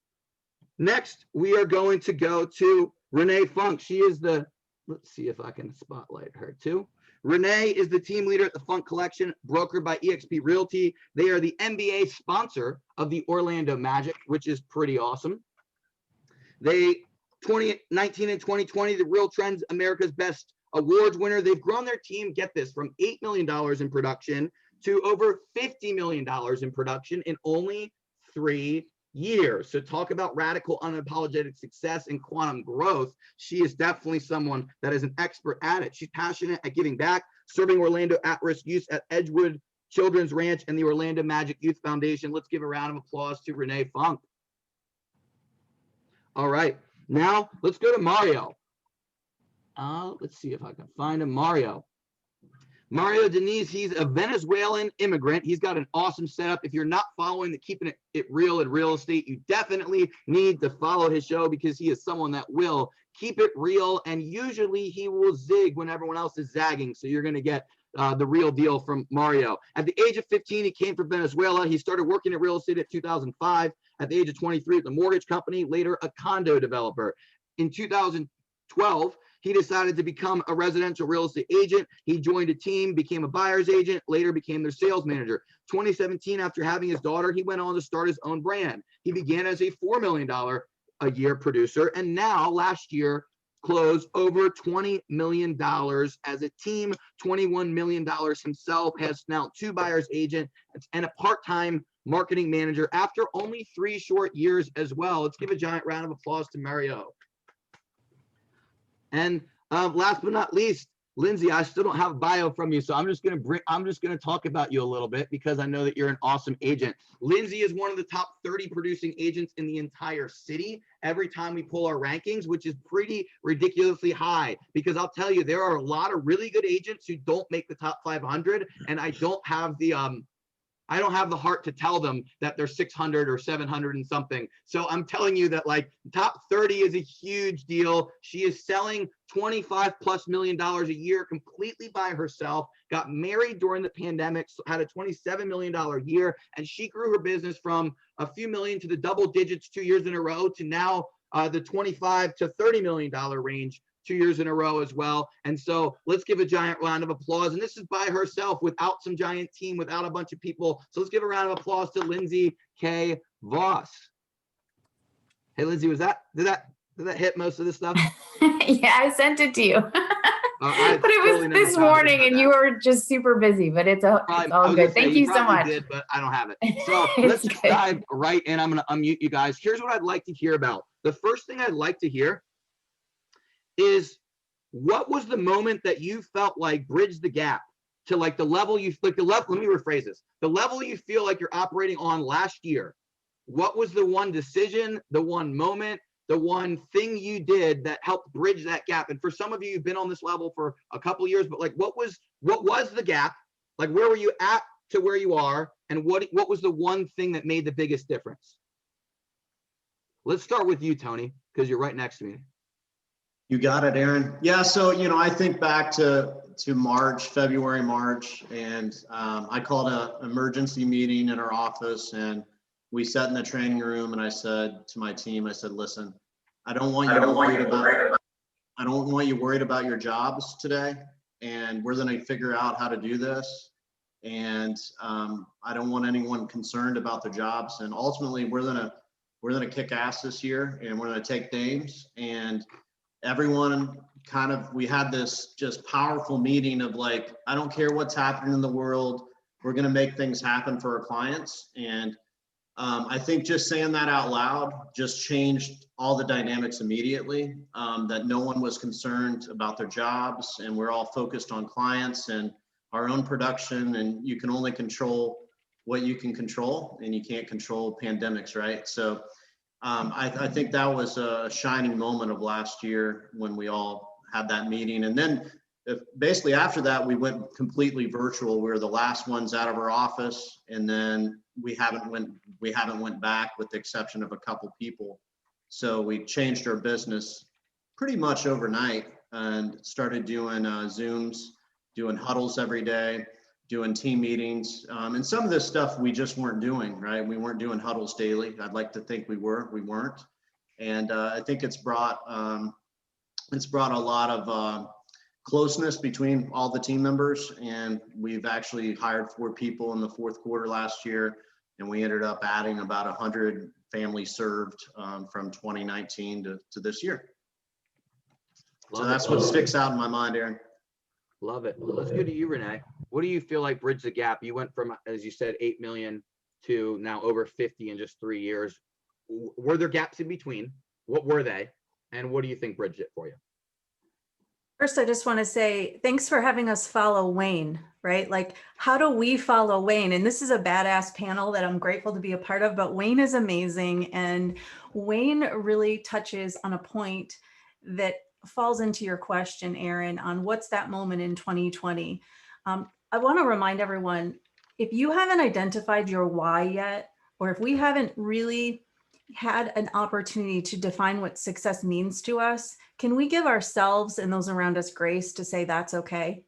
Next, we are going to go to Renee Funk. She is the, let's see if I can spotlight her too. Renee is the team leader at the Funk Collection, brokered by eXp Realty. They are the NBA sponsor of the Orlando Magic, which is pretty awesome. They 2019 and 2020, the Real Trends America's Best Awards winner. They've grown their team, get this, from $8 million in production to over $50 million in production in only 3 years. So talk about radical, unapologetic success and quantum growth. She is definitely someone that is an expert at it. She's passionate at giving back, serving Orlando at-risk youth at Edgewood Children's Ranch and the Orlando Magic Youth Foundation. Let's give a round of applause to Renee Funk. All right, now let's go to Mario. Let's see if I can find him. Mario Diniz, he's a Venezuelan immigrant. He's got an awesome setup. If you're not following the Keeping It Real in Real Estate, you definitely need to follow his show, because he is someone that will keep it real, and usually he will zig when everyone else is zagging. So you're going to get the real deal from Mario. At the age of 15, he came from Venezuela. He started working in real estate at 2005. At the age of 23, at the mortgage company, later a condo developer. In 2012, he decided to become a residential real estate agent. He joined a team, became a buyer's agent, later became their sales manager. 2017, after having his daughter, he went on to start his own brand. He began as a $4 million a year producer, and now last year closed over $20 million as a team, $21 million himself, has now 2 buyer's agents and a part-time marketing manager after only 3 short years as well. Let's give a giant round of applause to Mario. And last but not least, Lindsay, I still don't have a bio from you, so I'm just gonna talk about you a little bit because I know that you're an awesome agent. Lindsay is one of the top 30 producing agents in the entire city every time we pull our rankings, which is pretty ridiculously high, because I'll tell you, there are a lot of really good agents who don't make the top 500, and I don't have the heart to tell them that they're 600 or 700 and something. So I'm telling you that like top 30 is a huge deal. She is selling $25+ million a year completely by herself, got married during the pandemic, had a $27 million year, and she grew her business from a few million to the double digits 2 years in a row to now the $25 to $30 million range 2 years in a row as well. And so let's give a giant round of applause. And this is by herself, without some giant team, without a bunch of people. So let's give a round of applause to Lindsay K. Voss. Hey, Lindsay, did that hit most of this stuff? Yeah, I sent it to you. But it totally was never this found it morning about and that. you were just super busy, but it's all I was gonna good. say, Thank you so probably much. did, but I don't have it. So It's let's just good. dive right in. I'm going to unmute you guys. Here's what I'd like to hear about. The first thing I'd like to hear is, what was the moment that you felt like bridged the gap to like the level you like the level? Let me rephrase this. The level you feel like you're operating on last year. What was the one decision, the one moment, the one thing you did that helped bridge that gap? And for some of you, you've been on this level for a couple of years, but like, what was the gap? Like, where were you at to where you are? And what was the one thing that made the biggest difference? Let's start with you, Tony, because you're right next to me. You got it, Aaron. Yeah, so, I think back to February, March, and I called an emergency meeting in our office, and we sat in the training room, and I said to my team, I said, listen, I don't want you worried about your jobs today, and we're going to figure out how to do this. And I don't want anyone concerned about their jobs. And ultimately, we're gonna kick ass this year, and we're gonna take names. And everyone we had this just powerful meeting of like, I don't care what's happening in the world, we're gonna make things happen for our clients. And I think just saying that out loud just changed all the dynamics immediately, that no one was concerned about their jobs, and we're all focused on clients and our own production. And you can only control what you can control, and you can't control pandemics, right? So I think that was a shining moment of last year when we all had that meeting. And then basically after that, we went completely virtual. We were the last ones out of our office, and then we haven't went back with the exception of a couple people. So we changed our business pretty much overnight and started doing Zooms, doing huddles every day, doing team meetings. And some of this stuff we just weren't doing, right? We weren't doing huddles daily. I'd like to think we weren't. And I think it's brought a lot of closeness between all the team members. And we've actually hired 4 people in the fourth quarter last year. And we ended up adding about 100 families served from 2019 to this year. So that's what sticks out in my mind, Aaron. Love it. Let's go to you, Renee. What do you feel like bridged the gap? You went from, as you said, 8 million to now over 50 in just 3 years. Were there gaps in between? What were they? And what do you think bridged it for you? First, I just want to say thanks for having us follow Wayne, right? Like, how do we follow Wayne? And this is a badass panel that I'm grateful to be a part of, but Wayne is amazing. And Wayne really touches on a point that falls into your question, Aaron, on what's that moment in 2020. I want to remind everyone, if you haven't identified your why yet, or if we haven't really had an opportunity to define what success means to us, can we give ourselves and those around us grace to say that's okay?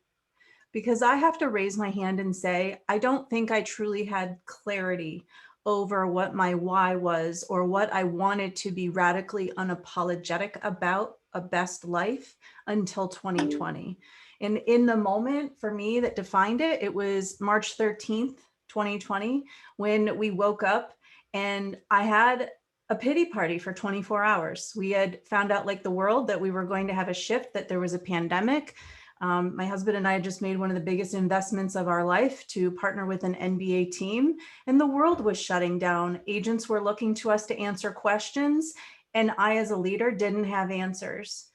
Because I have to raise my hand and say, I don't think I truly had clarity over what my why was or what I wanted to be radically unapologetic about a best life until 2020. And in the moment for me that defined it, it was March 13th, 2020, when we woke up and I had a pity party for 24 hours. We had found out, like the world, that we were going to have a shift, that there was a pandemic. My husband and I had just made one of the biggest investments of our life to partner with an NBA team, and the world was shutting down. Agents were looking to us to answer questions, and I, as a leader, didn't have answers.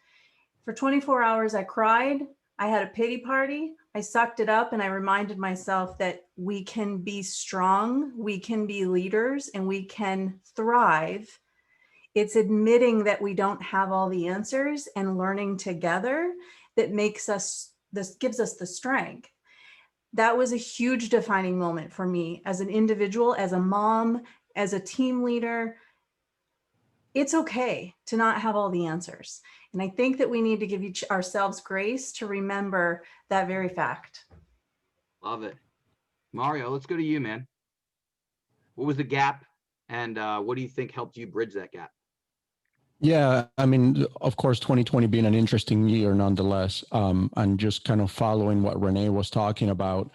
For 24 hours, I cried, I had a pity party. I sucked it up and I reminded myself that we can be strong, we can be leaders, and we can thrive. It's admitting that we don't have all the answers and learning together that makes us, this gives us the strength. That was a huge defining moment for me as an individual, as a mom, as a team leader. It's okay to not have all the answers. And I think that we need to give ourselves grace to remember that very fact. Love it. Mario, let's go to you, man. What was the gap, and what do you think helped you bridge that gap? Yeah, I mean, of course, 2020 being an interesting year nonetheless, and just kind of following what Renee was talking about.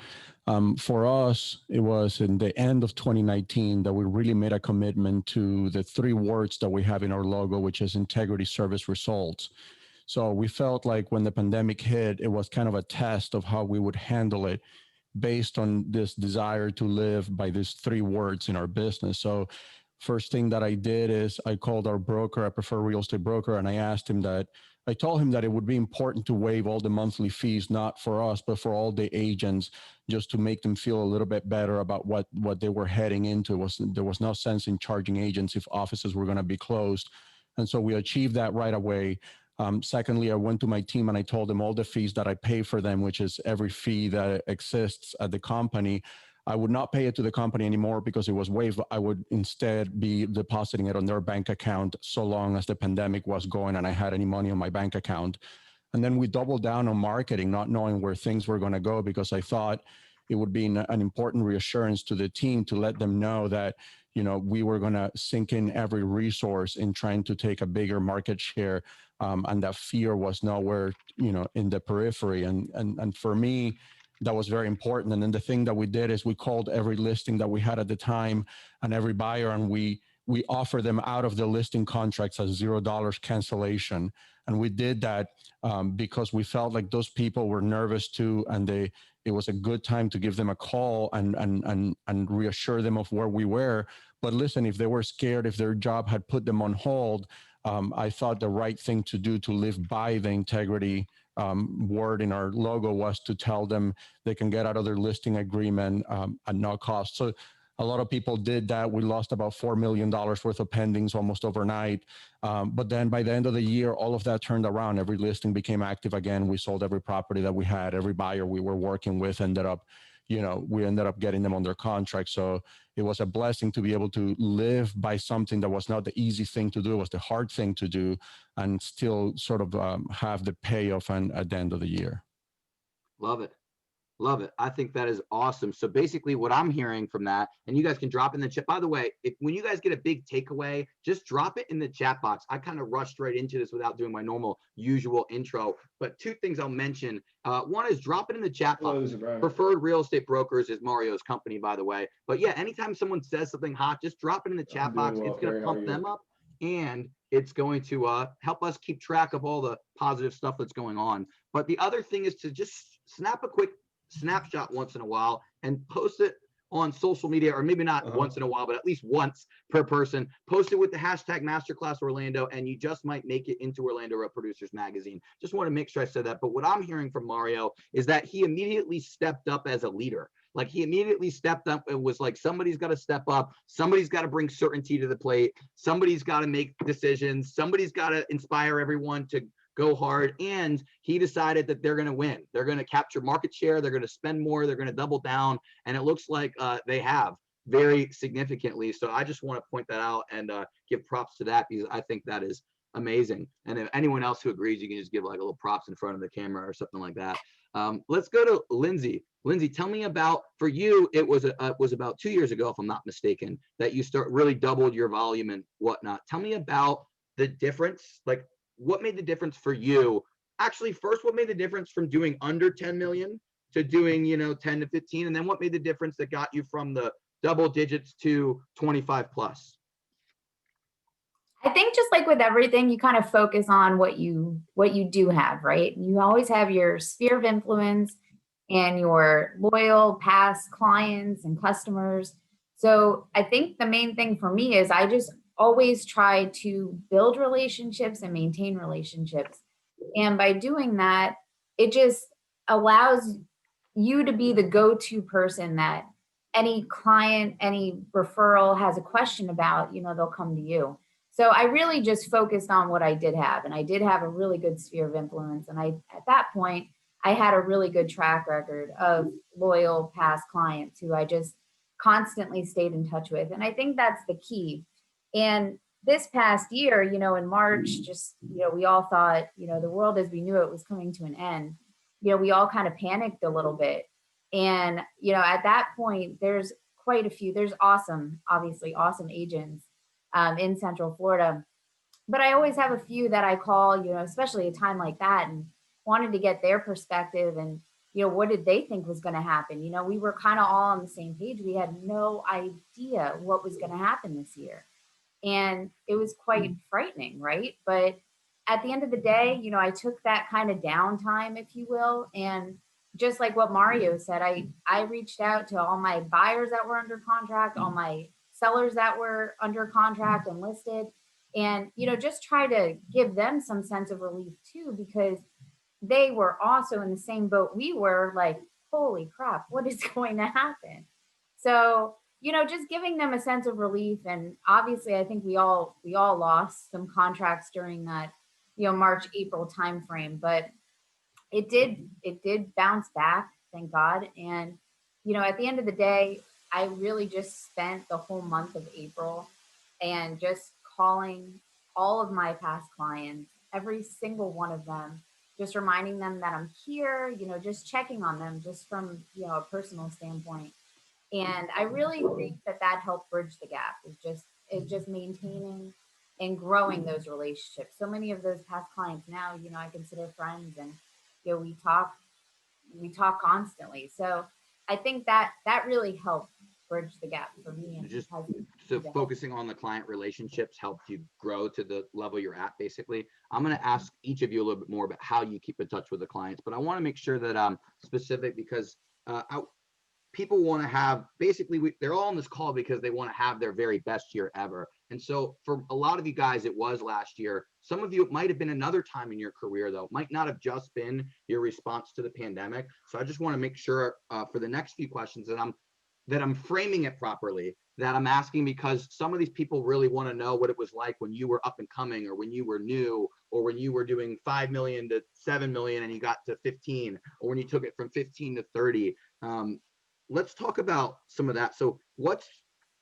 For us, it was in the end of 2019 that we really made a commitment to the 3 words that we have in our logo, which is integrity, service, results. So we felt like when the pandemic hit, it was kind of a test of how we would handle it based on this desire to live by these 3 words in our business. So first thing that I did is I called our broker, I prefer real estate broker, and I asked him that, I told him that it would be important to waive all the monthly fees, not for us, but for all the agents, just to make them feel a little bit better about what they were heading into. There was no sense in charging agents if offices were going to be closed. And so we achieved that right away. Secondly, I went to my team and I told them all the fees that I pay for them, which is every fee that exists at the company. I would not pay it to the company anymore because it was waived. I would instead be depositing it on their bank account so long as the pandemic was going and I had any money on my bank account. And then we doubled down on marketing, not knowing where things were going to go, because I thought it would be an important reassurance to the team to let them know that, you know, we were going to sink in every resource in trying to take a bigger market share, and that fear was nowhere, you know, in the periphery. And for me, that was very important. And then the thing that we did is we called every listing that we had at the time and every buyer, and we offer them out of the listing contracts as $0 cancellation. And we did that because we felt like those people were nervous too, and it was a good time to give them a call and reassure them of where we were. But listen, if they were scared, if their job had put them on hold, I thought the right thing to do to live by the integrity word in our logo was to tell them they can get out of their listing agreement at no cost. So a lot of people did that. We lost about $4 million worth of pendings almost overnight. But then by the end of the year, all of that turned around. Every listing became active again. We sold every property that we had. Every buyer we were working with ended up, you know, we ended up getting them under contract. So it was a blessing to be able to live by something that was not the easy thing to do, it was the hard thing to do, and still sort of have the payoff at the end of the year. Love it. Love it. I think that is awesome. So basically what I'm hearing from that, and you guys can drop in the chat, by the way, when you guys get a big takeaway, just drop it in the chat box. I kind of rushed right into this without doing my normal usual intro, but 2 things I'll mention. One is drop it in the chat box. Preferred Real Estate Brokers is Mario's company, by the way. But yeah, anytime someone says something hot, just drop it in the chat box. It's going to pump them up, and it's going to help us keep track of all the positive stuff that's going on. But the other thing is to just snap a quick snapshot once in a while and post it on social media, or maybe not once in a while, but at least once per person. Post it with the hashtag Masterclass Orlando, and you just might make it into Orlando Real Producers Magazine. Just want to make sure I said that. But what I'm hearing from Mario is that he immediately stepped up as a leader. Like, he immediately stepped up and was like, somebody's got to step up. Somebody's got to bring certainty to the plate. Somebody's got to make decisions. Somebody's got to inspire everyone to go hard. And he decided that they're going to win. They're going to capture market share. They're going to spend more. They're going to double down. And it looks like they have very significantly. So I just want to point that out and give props to that, because I think that is amazing. And if anyone else who agrees, you can just give like a little props in front of the camera or something like that. Let's go to Lindsay. Lindsay, tell me about, for you, it was about 2 years ago, if I'm not mistaken, that you really doubled your volume and whatnot. Tell me about the difference. Like, what made the difference for you? Actually, first, what made the difference from doing under 10 million to doing, 10 to 15? And then what made the difference that got you from the double digits to 25 plus? I think just like with everything, you kind of focus on what you do have, right? You always have your sphere of influence and your loyal past clients and customers. So I think the main thing for me is I just always try to build relationships and maintain relationships. And by doing that, allows you to be the go-to person that any client, any referral has a question about, they'll come to you. So I really just focused on what I did have, and I did have a really good sphere of influence. And at that point, I had a really good track record of loyal past clients who I just constantly stayed in touch with. And I think that's the key. And this past year, in March, just, we all thought, the world as we knew it was coming to an end. We all kind of panicked a little bit. And, at that point, there's quite a few, there's obviously awesome agents in Central Florida. But I always have a few that I call, especially a time like that, and wanted to get their perspective and, what did they think was going to happen? We were kind of all on the same page. We had no idea what was going to happen this year. And it was quite frightening, right? But at the end of the day, I took that kind of downtime, if you will. And just like what Mario said, I reached out to all my buyers that were under contract, all my sellers that were under contract and listed, and, just try to give them some sense of relief too, because they were also in the same boat we were, like, holy crap, what is going to happen? So, just giving them a sense of relief. And obviously, I think we all lost some contracts during that, March, April timeframe, but it did bounce back, thank God. And, at the end of the day, I really just spent the whole month of April and just calling all of my past clients, every single one of them, just reminding them that I'm here, just checking on them just from, a personal standpoint. And I really think that helped bridge the gap, is just maintaining and growing those relationships. So many of those past clients now, I consider friends, and, we talk constantly. So I think that really helped bridge the gap for me. And So focusing on the client relationships helped you grow to the level you're at, basically. I'm going to ask each of you a little bit more about how you keep in touch with the clients, but I want to make sure that I'm specific, because people want to have, basically, they're all on this call because they want to have their very best year ever. And so for a lot of you guys, it was last year. Some of you, it might have been another time in your career, though. It might not have just been your response to the pandemic. So I just want to make sure for the next few questions that I'm framing it properly, that I'm asking, because some of these people really want to know what it was like when you were up and coming, or when you were new, or when you were doing 5 million to 7 million and you got to 15, or when you took it from 15 to 30. Let's talk about some of that. So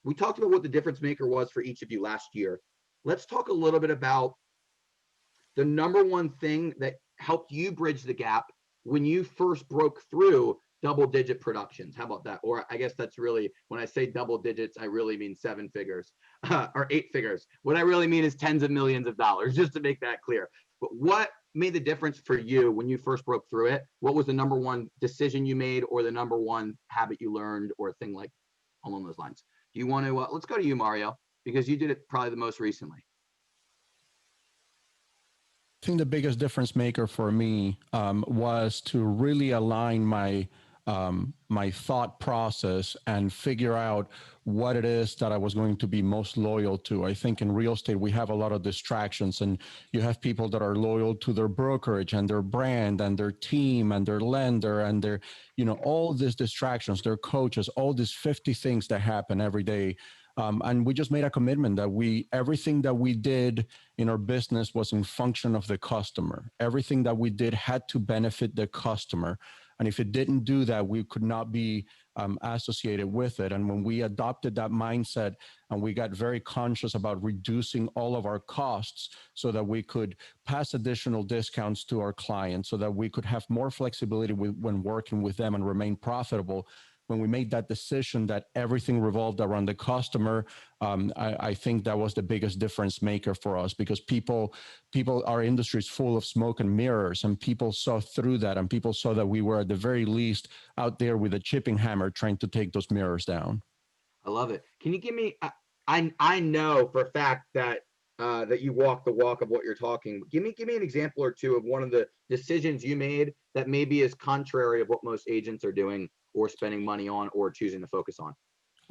we talked about what the difference maker was for each of you last year. Let's talk a little bit about the number one thing that helped you bridge the gap when you first broke through double-digit productions. How about that? Or I guess that's really, when I say double digits, I really mean 7 figures or 8 figures. What I really mean is tens of millions of dollars, just to make that clear. But what made the difference for you when you first broke through it? What was the number one decision you made, or the number one habit you learned, or a thing like along those lines? Do you want to, let's go to you, Mario, because you did it probably the most recently. I think the biggest difference maker for me was to really align my thought process and figure out what it is that I was going to be most loyal to. I think in real estate, we have a lot of distractions, and you have people that are loyal to their brokerage and their brand and their team and their lender and their, all these distractions, their coaches, all these 50 things that happen every day. And we just made a commitment that everything that we did in our business was in function of the customer. Everything that we did had to benefit the customer. And if it didn't do that, we could not be associated with it. And when we adopted that mindset and we got very conscious about reducing all of our costs so that we could pass additional discounts to our clients, so that we could have more flexibility when working with them and remain profitable, when we made that decision that everything revolved around the customer, I think that was the biggest difference maker for us, because our industry is full of smoke and mirrors, and people saw through that, and people saw that we were at the very least out there with a chipping hammer trying to take those mirrors down. I love it. Can you give me, I know for a fact that that you walk the walk of what you're talking. Give me an example or two of one of the decisions you made that maybe is contrary of what most agents are doing or spending money on or choosing to focus on.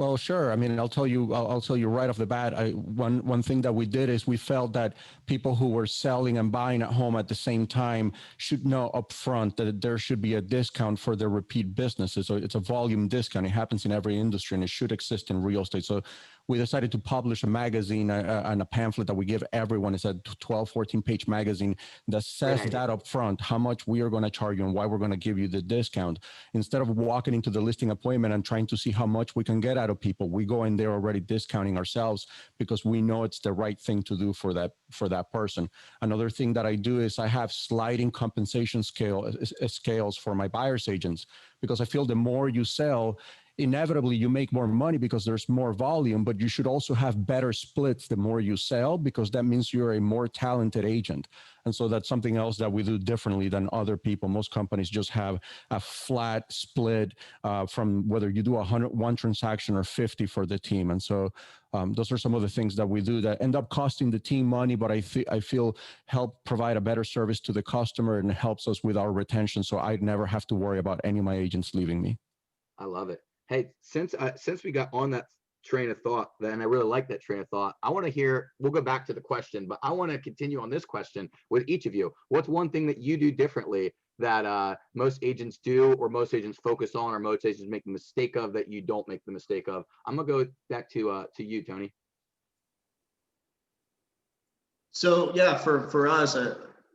Well, sure. I mean, I'll tell you right off the bat. One thing that we did is we felt that people who were selling and buying at home at the same time should know upfront that there should be a discount for their repeat businesses. So it's a volume discount. It happens in every industry, and it should exist in real estate. So we decided to publish a magazine and a pamphlet that we give everyone. It's a 12, 14-page magazine that says that up front, how much we are going to charge you and why we're going to give you the discount. Instead of walking into the listing appointment and trying to see how much we can get out of people, we go in there already discounting ourselves because we know it's the right thing to do for that person. Another thing that I do is I have sliding compensation scales for my buyer's agents, because I feel the more you sell, inevitably you make more money because there's more volume, but you should also have better splits the more you sell, because that means you're a more talented agent. And so that's something else that we do differently than other people. Most companies just have a flat split from whether you do 101 transaction or 50 for the team. And so those are some of the things that we do that end up costing the team money, but I feel help provide a better service to the customer and helps us with our retention. So I never have to worry about any of my agents leaving me. I love it. Hey, since we got on that train of thought, and I really like that train of thought, I want to hear, we'll go back to the question, but I want to continue on this question with each of you. What's one thing that you do differently that most agents do, or most agents focus on, or most agents make the mistake of that you don't make the mistake of? I'm gonna go back to you, Tony. So yeah, for us,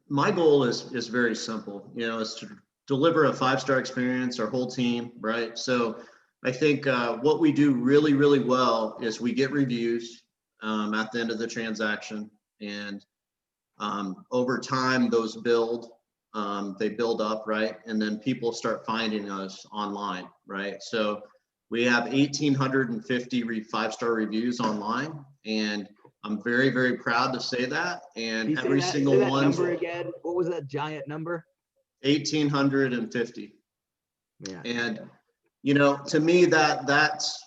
my goal is very simple. You know, is to deliver a 5-star experience, our whole team, right? So I think what we do really, really well is we get reviews at the end of the transaction, and over time those build, they build up, right? And then people start finding us online, right? So we have 1,850 5-star reviews online, and I'm very, very proud to say that. And every single one. Number again? What was that giant number? 1,850. Yeah. And you know, to me, that's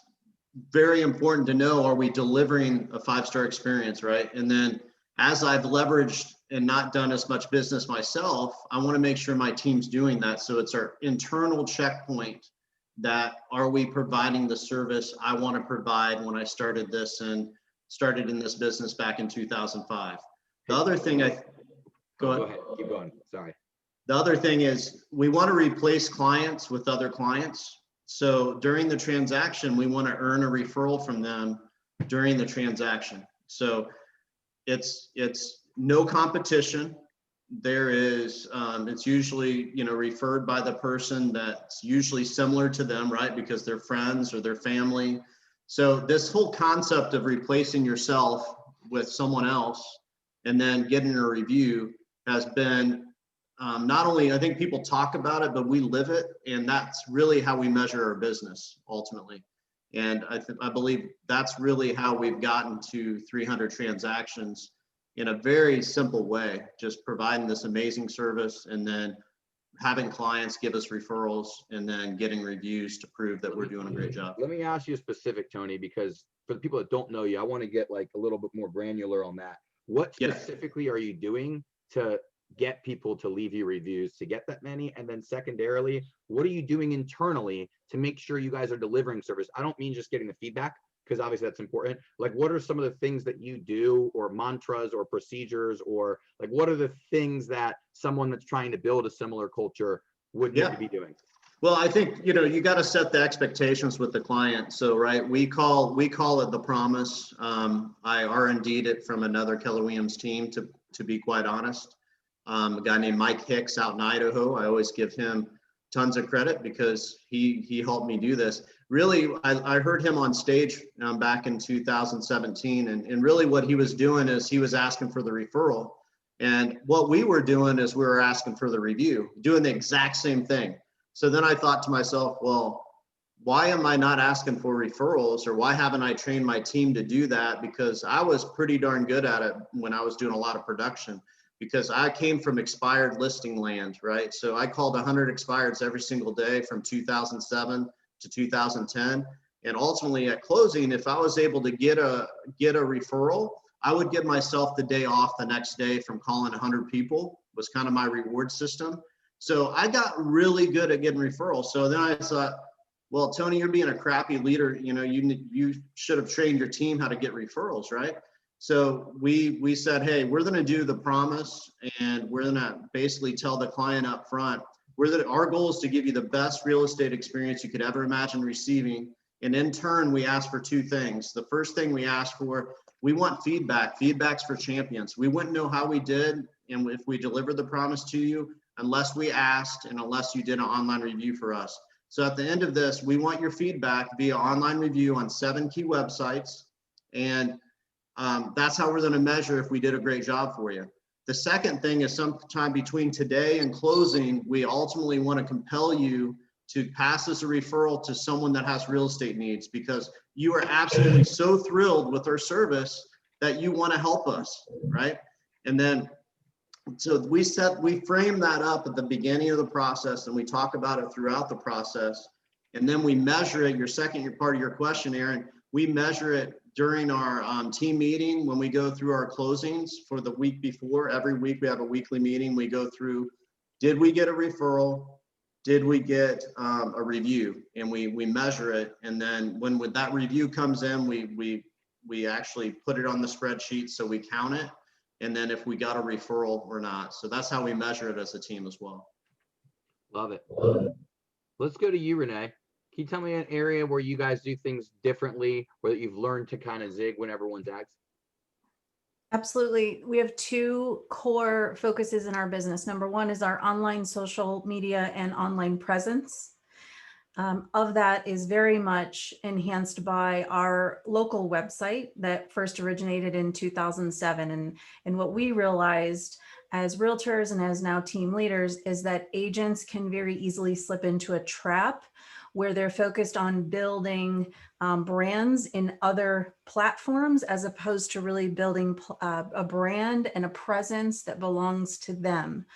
very important to know. Are we delivering a 5-star experience, right? And then as I've leveraged and not done as much business myself, I want to make sure my team's doing that. So it's our internal checkpoint that, are we providing the service I want to provide when I started in this business back in 2005. The other thing go ahead, keep going, sorry. The other thing is we want to replace clients with other clients. So during the transaction, we want to earn a referral from them during the transaction. So it's no competition. There is, it's usually, you know, referred by the person that's usually similar to them, right? Because they're friends or their family. So this whole concept of replacing yourself with someone else and then getting a review has been not only, I think people talk about it, but we live it. And that's really how we measure our business ultimately. And I believe that's really how we've gotten to 300 transactions in a very simple way, just providing this amazing service and then having clients give us referrals and then getting reviews to prove that we're doing a great job. Let me ask you a specific, Tony, because for the people that don't know you, I want to get like a little bit more granular on that. What specifically are you doing to get people to leave you reviews, to get that many? And then secondarily, what are you doing internally to make sure you guys are delivering service? I don't mean just getting the feedback, because obviously that's important. Like, what are some of the things that you do, or mantras or procedures, or like, what are the things that someone that's trying to build a similar culture would need to be doing? Well, I think, you know, you got to set the expectations with the client. So, right, we call it the promise. I R&D'd it from another Keller Williams team, to be quite honest. A guy named Mike Hicks out in Idaho. I always give him tons of credit because he helped me do this. Really, I heard him on stage back in 2017, and really what he was doing is he was asking for the referral. And what we were doing is we were asking for the review, doing the exact same thing. So then I thought to myself, well, why am I not asking for referrals, or why haven't I trained my team to do that? Because I was pretty darn good at it when I was doing a lot of production, because I came from expired listing land, right? So I called 100 expireds every single day from 2007 to 2010. And ultimately at closing, if I was able to get a referral, I would give myself the day off the next day from calling 100 people, was kind of my reward system. So I got really good at getting referrals. So then I thought, Well, Tony, you're being a crappy leader. You know, you should have trained your team how to get referrals, right? So we said, hey, we're going to do the promise, and we're going to basically tell the client up front, our goal is to give you the best real estate experience you could ever imagine receiving. And in turn, we ask for two things. The first thing we ask for, we want feedback. Feedback's for champions. We wouldn't know how we did, and if we delivered the promise to you, unless we asked and unless you did an online review for us. So at the end of this, we want your feedback via online review on 7 key websites. And that's how we're going to measure if we did a great job for you. The second thing is sometime between today and closing, we ultimately want to compel you to pass us a referral to someone that has real estate needs, because you are absolutely so thrilled with our service that you want to help us, right? And then, so we frame that up at the beginning of the process, and we talk about it throughout the process. And then we measure it. Your part of your question, Aaron, we measure it during our team meeting when we go through our closings for the week before. Every week we have a weekly meeting. We go through, did we get a referral? Did we get a review? And we measure it. And then when that review comes in, we actually put it on the spreadsheet, so we count it. And then if we got a referral or not. So that's how we measure it as a team as well. Love it. Let's go to you, Renee. Can you tell me an area where you guys do things differently, or that you've learned to kind of zig when everyone zags? Absolutely. We have 2 core focuses in our business. Number 1 is our online social media and online presence. Of that is very much enhanced by our local website that first originated in 2007. And what we realized as realtors and as now team leaders is that agents can very easily slip into a trap where they're focused on building brands in other platforms, as opposed to really building a brand and a presence that belongs to them.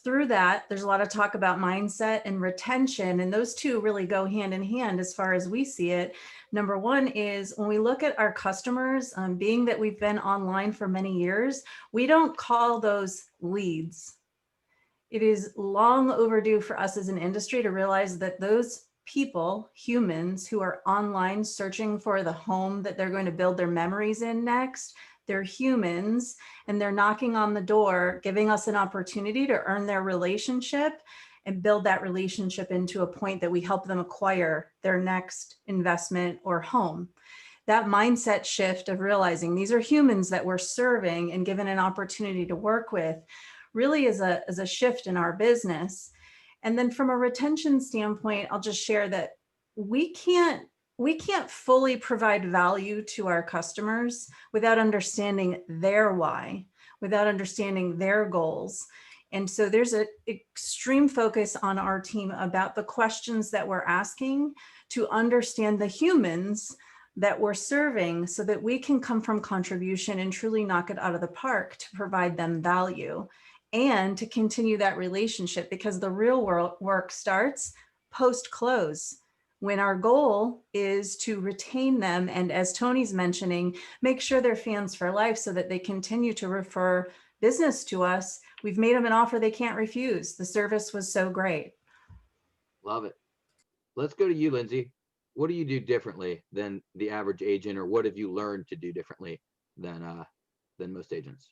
Through that, there's a lot of talk about mindset and retention, and those two really go hand in hand as far as we see it. Number 1 is when we look at our customers, being that we've been online for many years, we don't call those leads. It is long overdue for us as an industry to realize that those people, humans who are online searching for the home that they're going to build their memories in next, they're humans, and they're knocking on the door, giving us an opportunity to earn their relationship and build that relationship into a point that we help them acquire their next investment or home. That mindset shift of realizing these are humans that we're serving and given an opportunity to work with really is a shift in our business. And then from a retention standpoint, I'll just share that we can't fully provide value to our customers without understanding their why, without understanding their goals. And so there's an extreme focus on our team about the questions that we're asking to understand the humans that we're serving, so that we can come from contribution and truly knock it out of the park to provide them value and to continue that relationship, because the real work starts post-close, when our goal is to retain them. And as Tony's mentioning, make sure they're fans for life so that they continue to refer business to us. We've made them an offer they can't refuse. The service was so great. Love it. Let's go to you, Lindsay. What do you do differently than the average agent, or what have you learned to do differently than most agents?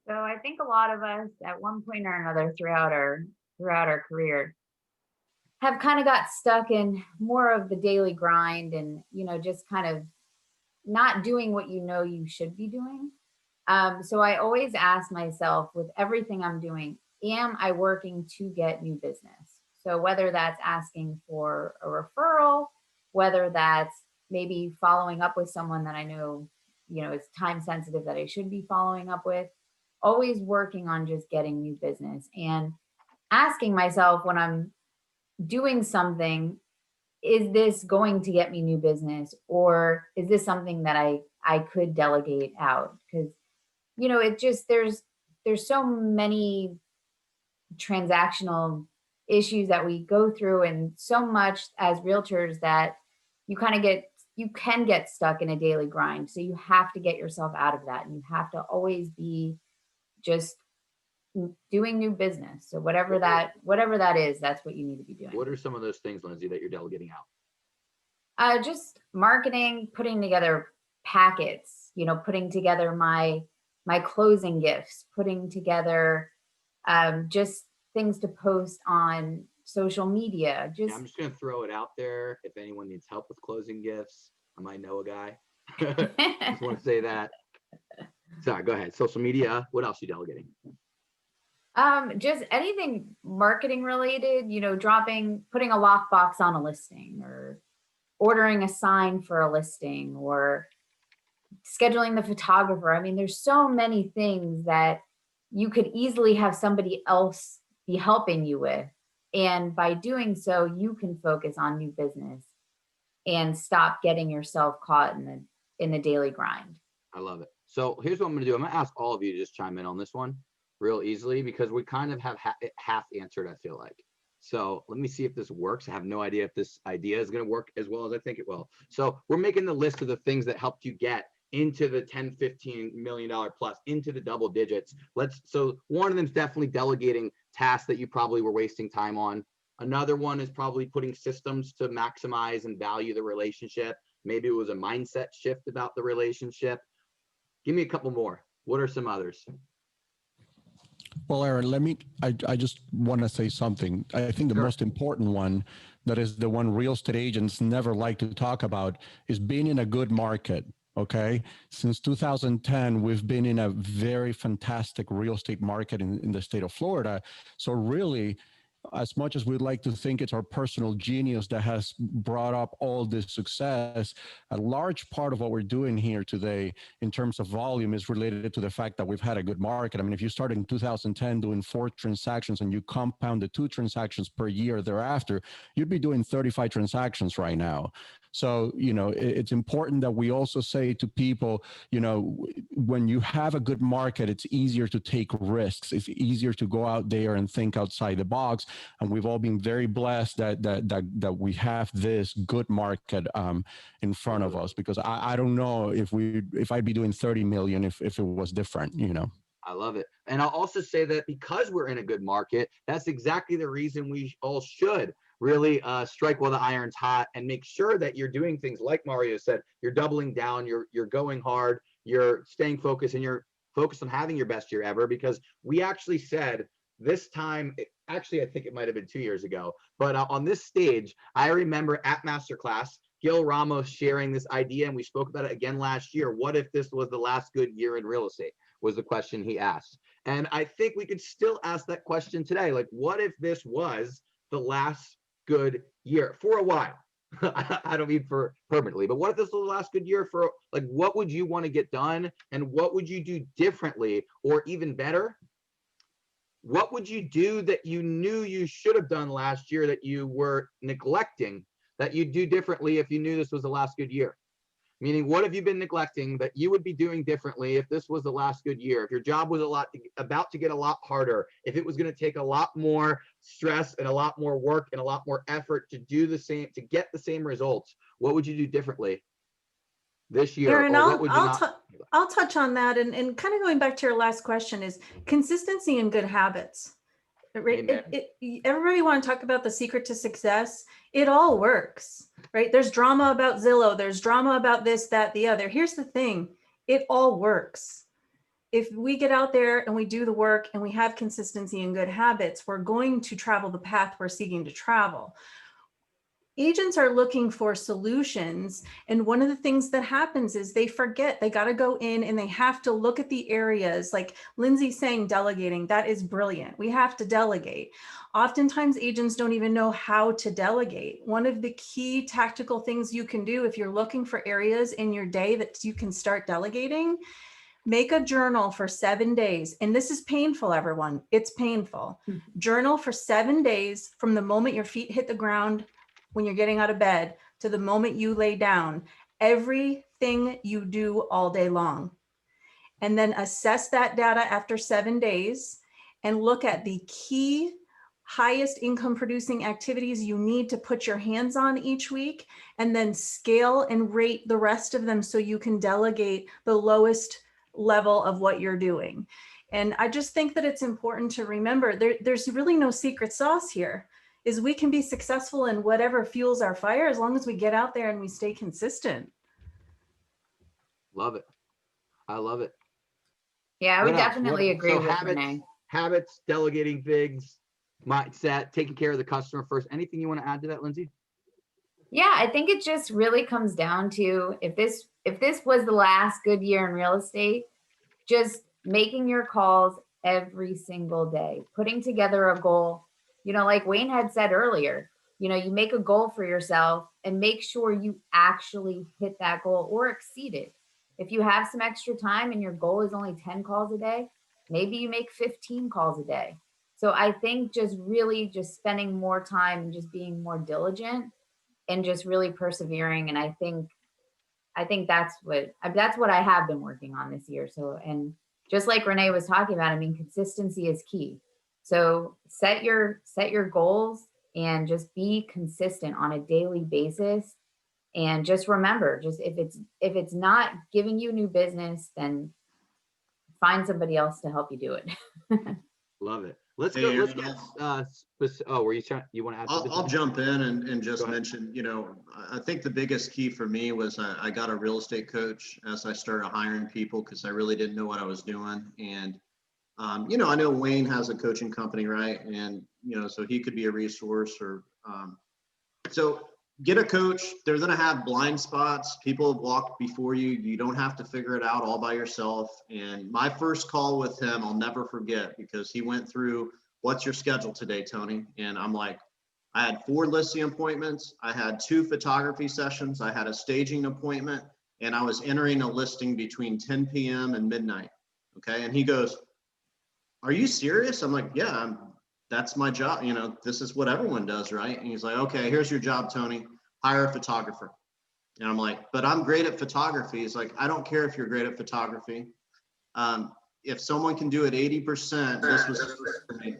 So I think a lot of us at one point or another throughout our career have kind of got stuck in more of the daily grind and, just kind of not doing what you should be doing. So I always ask myself, with everything I'm doing, am I working to get new business? So whether that's asking for a referral, whether that's maybe following up with someone that I know, is time sensitive that I should be following up with, always working on just getting new business and asking myself when I'm doing something, is this going to get me new business, or is this something that I could delegate out? Because, it just, there's so many transactional issues that we go through, and so much as realtors that you can get stuck in a daily grind. So you have to get yourself out of that, and you have to always be just, doing new business. So whatever that is, that's what you need to be doing. What are some of those things, Lindsay, that you're delegating out? Just marketing, putting together packets, putting together my closing gifts, putting together just things to post on social media. Yeah, I'm just going to throw it out there. If anyone needs help with closing gifts, I might know a guy. Just want to say that. Sorry, go ahead. Social media. What else are you delegating? Just anything marketing related, putting a lockbox on a listing, or ordering a sign for a listing, or scheduling the photographer. I mean, there's so many things that you could easily have somebody else be helping you with. And by doing so, you can focus on new business and stop getting yourself caught in the daily grind. I love it. So here's what I'm going to do. I'm going to ask all of you to just chime in on this one real easily, because we kind of have half answered, I feel like. So let me see if this works. I have no idea if this idea is going to work as well as I think it will. So we're making the list of the things that helped you get into the 10, $15 million plus, into the double digits. So one of them is definitely delegating tasks that you probably were wasting time on. Another one is probably putting systems to maximize and value the relationship. Maybe it was a mindset shift about the relationship. Give me a couple more. What are some others? Well, Aaron, I just want to say something. I think the most important one, that is the one real estate agents never like to talk about, is being in a good market. Okay. Since 2010, we've been in a very fantastic real estate market in the state of Florida. So really, as much as we'd like to think it's our personal genius that has brought up all this success, a large part of what we're doing here today in terms of volume is related to the fact that we've had a good market. I mean, if you started in 2010 doing 4 transactions and you compounded 2 transactions per year thereafter, you'd be doing 35 transactions right now. So, it's important that we also say to people, when you have a good market, it's easier to take risks. It's easier to go out there and think outside the box. And we've all been very blessed that we have this good market in front of us, because I don't know if I'd be doing 30 million if it was different, I love it. And I'll also say that because we're in a good market, that's exactly the reason we all should really strike while the iron's hot and make sure that you're doing things like Mario said. You're doubling down, you're going hard, you're staying focused, and you're focused on having your best year ever, because we actually said this time, actually, I think it might have been 2 years ago, but on this stage, I remember at Masterclass, Gil Ramos sharing this idea, and we spoke about it again last year. What if this was the last good year in real estate? Was the question he asked. And I think we could still ask that question today. Like, what if this was the last good year for a while? I don't mean for permanently, but what if this was the last good year for, like, what would you want to get done? And what would you do differently, or even better? What would you do that you knew you should have done last year that you were neglecting, that you'd do differently if you knew this was the last good year? Meaning, what have you been neglecting that you would be doing differently if this was the last good year? If your job was about to get a lot harder, if it was going to take a lot more stress and a lot more work and a lot more effort to do the same, to get the same results, what would you do differently this year? Aaron, or what would you not? I'll touch on that, and kind of going back to your last question is consistency and good habits. Right? Everybody want to talk about the secret to success. It all works, right? There's drama about Zillow. There's drama about this, that, the other. Here's the thing. It all works. If we get out there and we do the work and we have consistency and good habits, we're going to travel the path we're seeking to travel. Agents are looking for solutions. And one of the things that happens is they forget, they got to go in and they have to look at the areas like Lindsay's saying, delegating. That is brilliant. We have to delegate. Oftentimes agents don't even know how to delegate. One of the key tactical things you can do if you're looking for areas in your day that you can start delegating, make a journal for 7 days. And this is painful, everyone. It's painful. Journal for 7 days from the moment your feet hit the ground when you're getting out of bed to the moment you lay down, everything you do all day long. And then assess that data after 7 days and look at the key highest income producing activities you need to put your hands on each week, and then scale and rate the rest of them so you can delegate the lowest level of what you're doing. And I just think that it's important to remember there's really no secret sauce here. Is we can be successful in whatever fuels our fire as long as we get out there and we stay consistent. Love it. I love it. Yeah, I would What else? definitely agree So with Renee. habits, delegating things, mindset, taking care of the customer first. Anything you want to add to that, Lindsay? Yeah, I think it just really comes down to if this was the last good year in real estate, just making your calls every single day, putting together a goal. You know, like Wayne had said earlier, you know, you make a goal for yourself and make sure you actually hit that goal or exceed it. If you have some extra time and your goal is only 10 calls a day, maybe you make 15 calls a day. So I think just really just spending more time and just being more diligent and just really persevering. And I think that's what I have been working on this year. So, and just like Renee was talking about, I mean, consistency is key. So set your goals and just be consistent on a daily basis. And just remember, just if it's not giving you new business, then find somebody else to help you do it. Love it. Let's Hey, go. Aaron, Let's get. Were you want to add something? I'll jump in and just mention, you know, I think the biggest key for me was I got a real estate coach as I started hiring people because I really didn't know what I was doing. And, you know, I know Wayne has a coaching company, right? And, you know, so he could be a resource or, so get a coach. They're going to have blind spots. People have walked before you. You don't have to figure it out all by yourself. And my first call with him, I'll never forget because he went through, what's your schedule today, Tony? And I'm like, I had 4 listing appointments. I had 2 photography sessions. I had a staging appointment and I was entering a listing between 10 p.m. and midnight. Okay. And he goes, are you serious? I'm like, yeah, that's my job. You know, this is what everyone does, right? And he's like, okay, here's your job, Tony. Hire a photographer. And I'm like, but I'm great at photography. He's like, I don't care if you're great at photography. If someone can do it 80%, this was for me.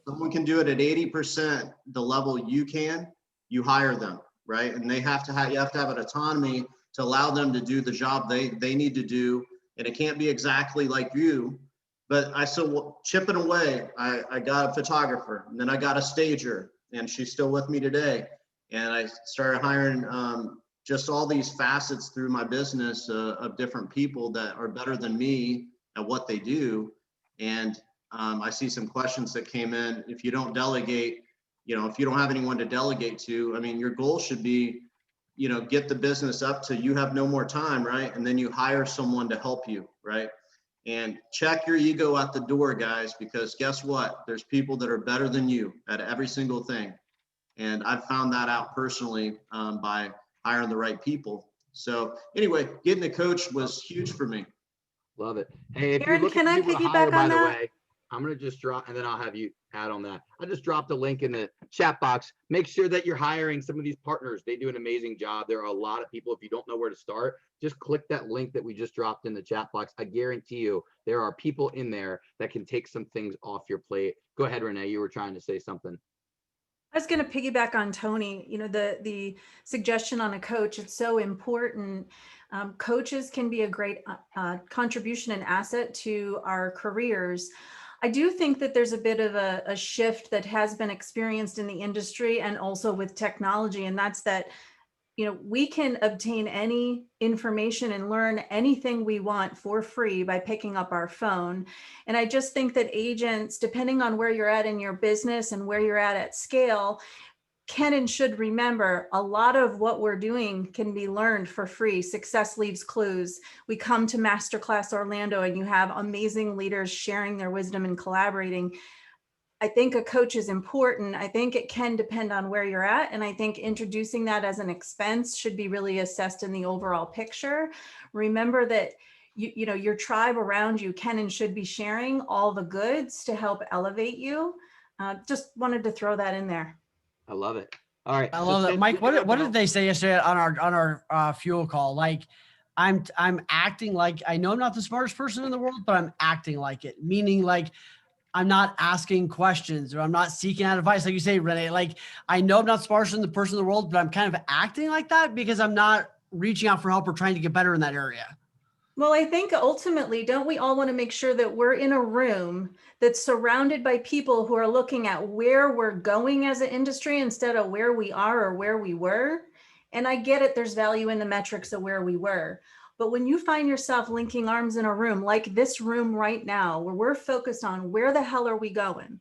Someone can do it at 80% the level you can, you hire them, right? And they have to have, you have to have an autonomy to allow them to do the job they need to do. And it can't be exactly like you. But I still chipping away. I got a photographer and then I got a stager and she's still with me today. And I started hiring just all these facets through my business of different people that are better than me at what they do. And I see some questions that came in. If you don't delegate, you know, if you don't have anyone to delegate to, I mean, your goal should be, you know, get the business up to you have no more time, right? And then you hire someone to help you, right? And check your ego at the door, guys, because guess what? There's people that are better than you at every single thing. And I've found that out personally by hiring the right people. So anyway, getting a coach was huge for me. Love it. Hey, if Aaron, you're looking can I for people to piggyback hire, by on the that? way, I'm going to just drop, and then I'll have you add on that. I just dropped a link in the chat box. Make sure that you're hiring some of these partners. They do an amazing job. There are a lot of people. If you don't know where to start, just click that link that we just dropped in the chat box. I guarantee you there are people in there that can take some things off your plate. Go ahead, Renee. You were trying to say something. I was going to piggyback on Tony, you know, the suggestion on a coach. It's so important. Coaches can be a great contribution and asset to our careers. I do think that there's a bit of a shift that has been experienced in the industry and also with technology. And that's that, you know, we can obtain any information and learn anything we want for free by picking up our phone. And I just think that agents, depending on where you're at in your business and where you're at scale, can and should remember a lot of what we're doing can be learned for free. Success leaves clues. We come to Masterclass Orlando and you have amazing leaders sharing their wisdom and collaborating. I think a coach is important. I think it can depend on where you're at. And I think introducing that as an expense should be really assessed in the overall picture. Remember that you know, your tribe around you can and should be sharing all the goods to help elevate you. Just wanted to throw that in there. I love it. All right. I love that, Mike. What did they say yesterday on our fuel call? Like, I'm acting like I know I'm not the smartest person in the world, but I'm acting like it. Meaning, like, I'm not asking questions or I'm not seeking out advice, like you say, Renee. Like, I know I'm not the smartest person in the world, but I'm kind of acting like that because I'm not reaching out for help or trying to get better in that area. Well, I think ultimately, don't we all want to make sure that we're in a room that's surrounded by people who are looking at where we're going as an industry instead of where we are or where we were? And I get it, there's value in the metrics of where we were. But when you find yourself linking arms in a room like this room right now, where we're focused on where the hell are we going?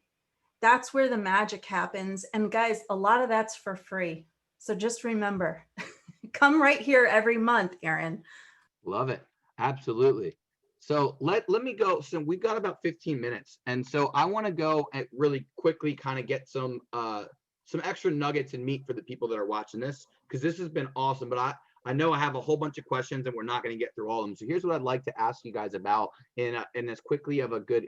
That's where the magic happens. And guys, a lot of that's for free. So just remember, come right here every month, Aaron. Love it. Absolutely. So let me go. So we've got about 15 minutes. And so I want to go and really quickly kind of get some extra nuggets and meat for the people that are watching this, because this has been awesome. But I know I have a whole bunch of questions and we're not going to get through all of them. So here's what I'd like to ask you guys about in as quickly of a good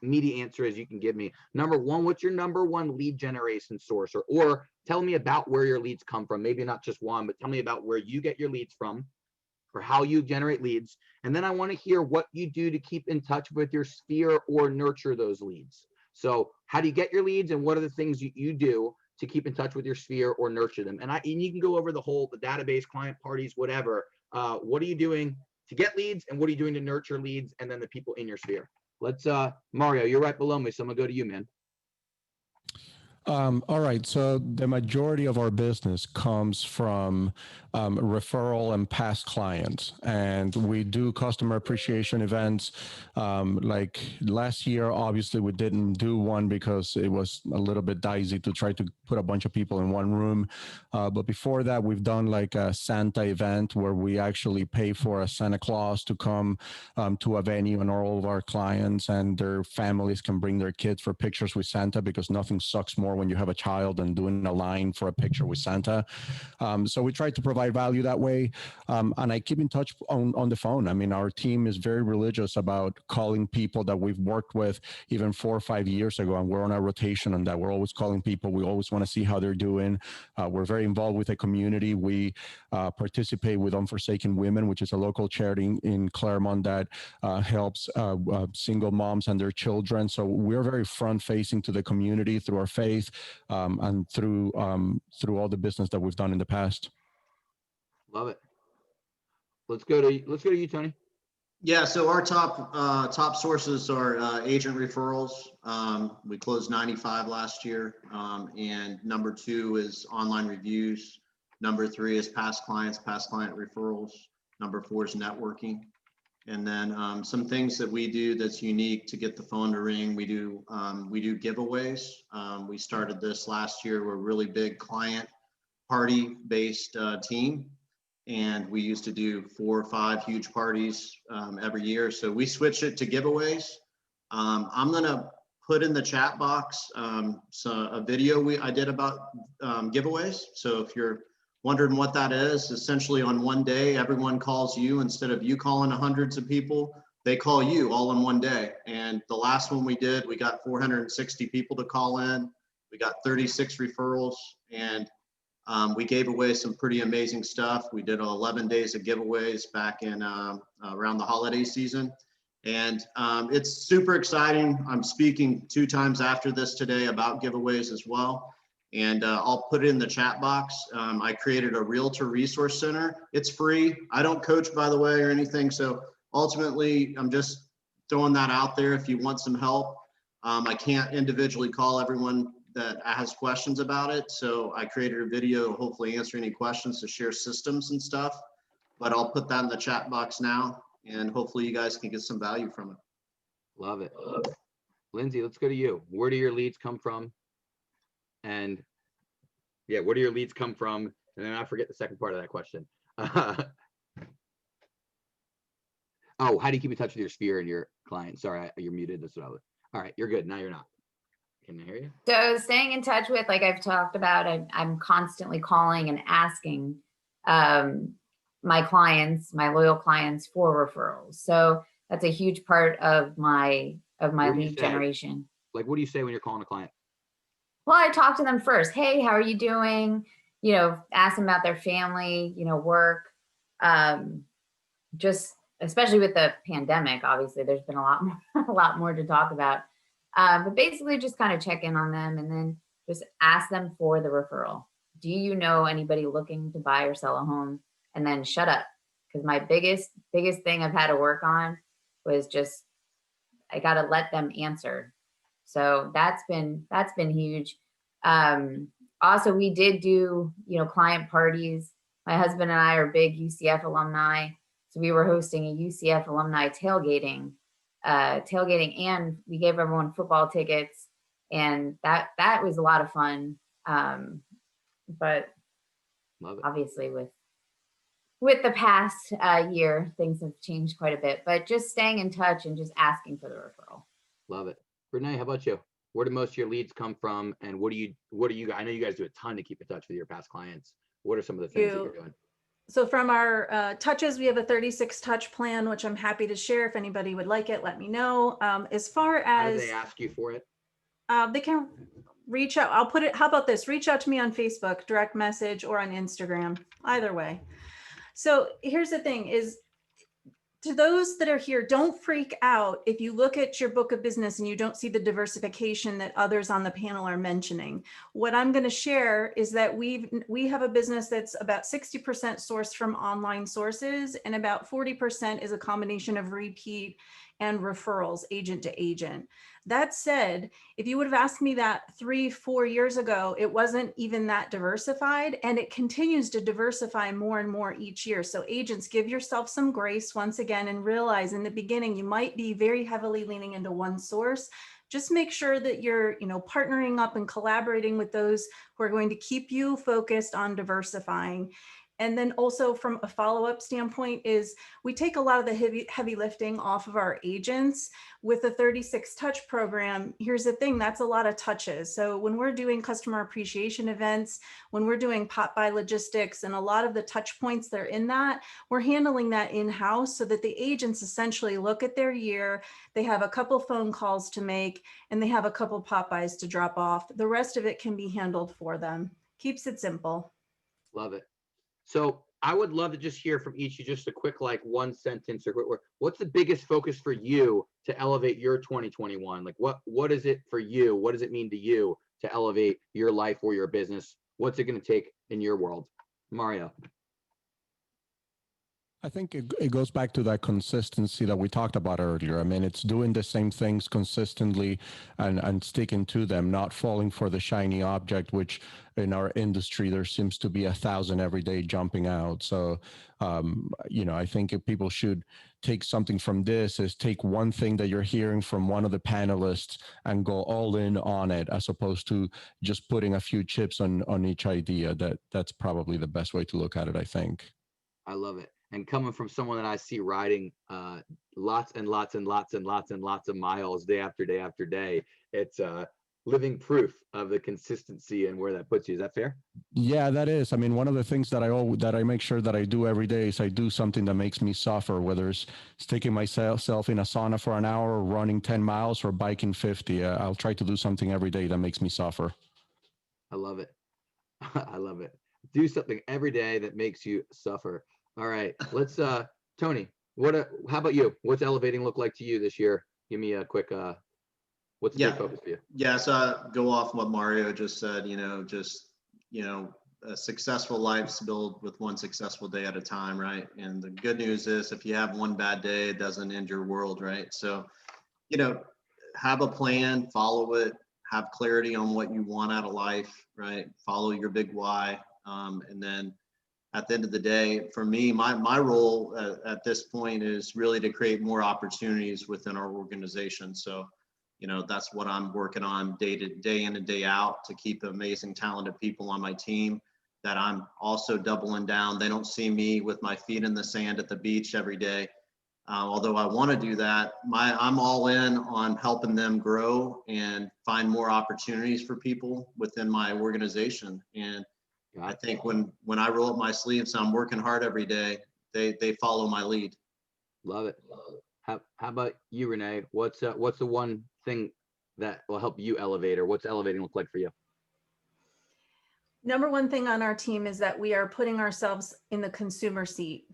meaty answer as you can give me. Number one, what's your number one lead generation source? Or tell me about where your leads come from. Maybe not just one, but tell me about where you get your leads from, or how you generate leads. And then I want to hear what you do to keep in touch with your sphere or nurture those leads. So how do you get your leads, and what are the things you do to keep in touch with your sphere or nurture them? And you can go over the database, client parties, whatever. What are you doing to get leads, and what are you doing to nurture leads, and then the people in your sphere? Let's Mario, you're right below me, so I'm gonna go to you, man. All right. So the majority of our business comes from referral and past clients, and we do customer appreciation events. Like last year, obviously we didn't do one because it was a little bit dicey to try to put a bunch of people in one room. But before that, we've done like a Santa event where we actually pay for a Santa Claus to come to a venue, and all of our clients and their families can bring their kids for pictures with Santa, because nothing sucks more when you have a child and doing a line for a picture with Santa. So we try to provide value that way. And I keep in touch on the phone. I mean, our team is very religious about calling people that we've worked with even 4 or 5 years ago. And we're on a rotation on that. We're always calling people. We always want to see how they're doing. We're very involved with the community. We participate with Unforsaken Women, which is a local charity in Claremont that helps single moms and their children. So we're very front facing to the community through our faith, and through all the business that we've done in the past. Love it. Let's go to you, Tony. Yeah, so our top sources are agent referrals. We closed 95 last year, and number 2 is online reviews. Number 3 is past client referrals. Number 4 is networking. And then some things that we do that's unique to get the phone to ring. We do giveaways. We started this last year. We're a really big client party based team, and we used to do 4 or 5 huge parties every year. So we switched it to giveaways. I'm gonna put in the chat box a video I did about giveaways. So if you're wondering what that is, essentially on one day, everyone calls you. Instead of you calling hundreds of people, they call you all in one day. And the last one we did, we got 460 people to call in. We got 36 referrals, and we gave away some pretty amazing stuff. We did 11 days of giveaways back in around the holiday season. And it's super exciting. I'm speaking 2 times after this today about giveaways as well. And I'll put it in the chat box. I created a realtor resource center. It's free. I don't coach, by the way, or anything. So ultimately, I'm just throwing that out there if you want some help. I can't individually call everyone that has questions about it. So I created a video, hopefully answer any questions to share systems and stuff. But I'll put that in the chat box now, and hopefully you guys can get some value from it. Love it. Lindsay, let's go to you. Where do your leads come from? And yeah, where do your leads come from? And then I forget the second part of that question. Oh, how do you keep in touch with your sphere and your clients? Sorry, you're muted. That's what I was. All right, you're good. Now you're not. Can I hear you? So staying in touch with, like I've talked about, I'm constantly calling and asking my clients, my loyal clients, for referrals. So that's a huge part of my lead generation. Like, what do you say when you're calling a client? Well, I talk to them first. Hey, how are you doing? You know, ask them about their family, you know, work. Just especially with the pandemic, obviously, there's been a lot more to talk about. But basically, just kind of check in on them, and then just ask them for the referral. Do you know anybody looking to buy or sell a home? And then shut up, because my biggest thing I've had to work on was just, I got to let them answer. So that's been huge. Also, we did do, client parties. My husband and I are big UCF alumni. So we were hosting a UCF alumni tailgating, and we gave everyone football tickets, and that was a lot of fun. But obviously with the past year, things have changed quite a bit, but just staying in touch and just asking for the referral. Love it. Renee, how about you? Where do most of your leads come from? And what do you, I know you guys do a ton to keep in touch with your past clients. What are some of the things that you're doing? So from our touches, we have a 36 touch plan, which I'm happy to share. If anybody would like it, let me know. As far as how do they ask you for it? They can reach out. I'll put it, how about this? Reach out to me on Facebook, direct message, or on Instagram, either way. So here's the thing is, to those that are here, don't freak out if you look at your book of business and you don't see the diversification that others on the panel are mentioning. What I'm going to share is that we have a business that's about 60% sourced from online sources, and about 40% is a combination of repeat and referrals, agent to agent. That said, if you would have asked me that 3-4 years ago, it wasn't even that diversified, and it continues to diversify more and more each year. So agents, give yourself some grace once again, and realize in the beginning, you might be very heavily leaning into one source. Just make sure that you're, partnering up and collaborating with those who are going to keep you focused on diversifying. And then also from a follow-up standpoint is we take a lot of the heavy lifting off of our agents with the 36 touch program. Here's the thing, that's a lot of touches. So when we're doing customer appreciation events, when we're doing pop by logistics, and a lot of the touch points that are in that, we're handling that in-house so that the agents essentially look at their year, they have a couple phone calls to make, and they have a couple pop bys to drop off. The rest of it can be handled for them. Keeps it simple. Love it. So I would love to just hear from each of you, just a quick, like, one sentence or what's the biggest focus for you to elevate your 2021? Like, what is it for you? What does it mean to you to elevate your life or your business? What's it going to take in your world? Mario. I think it goes back to that consistency that we talked about earlier. I mean, it's doing the same things consistently and sticking to them, not falling for the shiny object, which in our industry, there seems to be 1,000 every day jumping out. So, I think if people should take something from this, is take one thing that you're hearing from one of the panelists and go all in on it, as opposed to just putting a few chips on each idea. That's probably the best way to look at it, I think. I love it. And coming from someone that I see riding lots and lots and lots and lots and lots of miles day after day after day, it's living proof of the consistency and where that puts you. Is that fair? Yeah, that is. I mean, one of the things that I make sure that I do every day is I do something that makes me suffer, whether it's sticking myself in a sauna for an hour, or running 10 miles, or biking 50. I'll try to do something every day that makes me suffer. I love it. I love it. Do something every day that makes you suffer. All right, let's Tony, how about you? What's elevating look like to you this year? Give me a quick what's the big focus for you? Yeah, so go off what Mario just said, a successful life's built with one successful day at a time, right? And the good news is if you have one bad day, it doesn't end your world, right? So, have a plan, follow it, have clarity on what you want out of life, right? Follow your big why. And then at the end of the day, for me, my role at this point is really to create more opportunities within our organization. So, that's what I'm working on day in and day out, to keep amazing, talented people on my team that I'm also doubling down. They don't see me with my feet in the sand at the beach every day. Although I want to do that, I'm all in on helping them grow and find more opportunities for people within my organization. And I think when I roll up my sleeves, I'm working hard every day, they follow my lead. Love it. How about you, Renee? What's the one thing that will help you elevate, or what's elevating look like for you? Number one thing on our team is that we are putting ourselves in the consumer seat.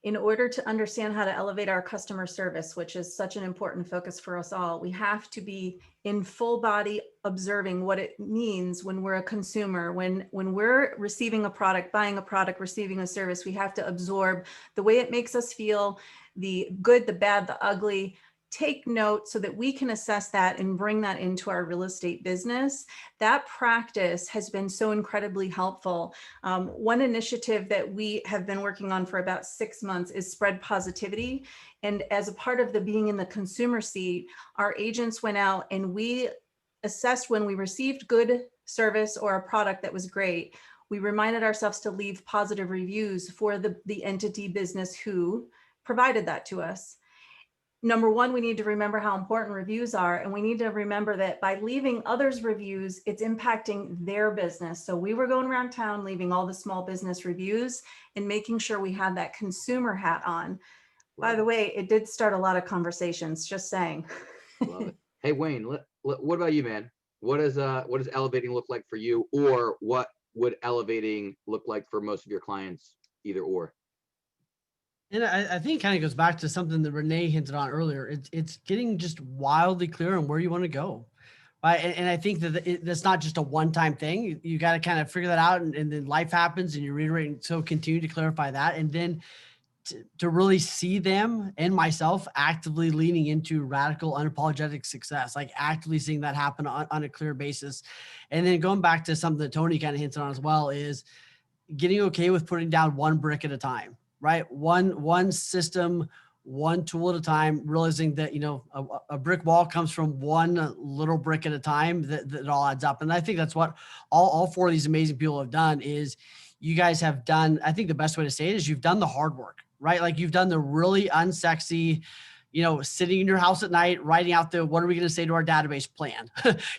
in order to understand how to elevate our customer service, which is such an important focus for us all, we have to be in full body observing what it means when we're a consumer, when we're receiving a product, buying a product, receiving a service. We have to absorb the way it makes us feel, the good, the bad, the ugly. Take note so that we can assess that and bring that into our real estate business. That practice has been so incredibly helpful. One initiative that we have been working on for about 6 months is spread positivity. And as a part of the being in the consumer seat, our agents went out and we assessed when we received good service or a product that was great. We reminded ourselves to leave positive reviews for the entity business who provided that to us. Number one, we need to remember how important reviews are, and we need to remember that by leaving others reviews, it's impacting their business. So we were going around town, leaving all the small business reviews and making sure we had that consumer hat on. By the way, it did start a lot of conversations, just saying. Love it. Hey, Wayne, what about you, man? What does elevating look like for you, or what would elevating look like for most of your clients, either or? And I think it kind of goes back to something that Renee hinted on earlier. It's getting just wildly clear on where you want to go. Right. And I think that that's not just a one-time thing. You got to kind of figure that out, and then life happens and you reiterate. And so continue to clarify that. And then to really see them and myself actively leaning into radical, unapologetic success, like actively seeing that happen on a clear basis. And then going back to something that Tony kind of hinted on as well is getting okay with putting down one brick at a time. Right? One system, one tool at a time, realizing that, a brick wall comes from one little brick at a time, that all adds up. And I think that's what all four of these amazing people have done is you guys have done, I think the best way to say it is you've done the hard work, right? Like you've done the really unsexy, sitting in your house at night, writing out what are we going to say to our database plan?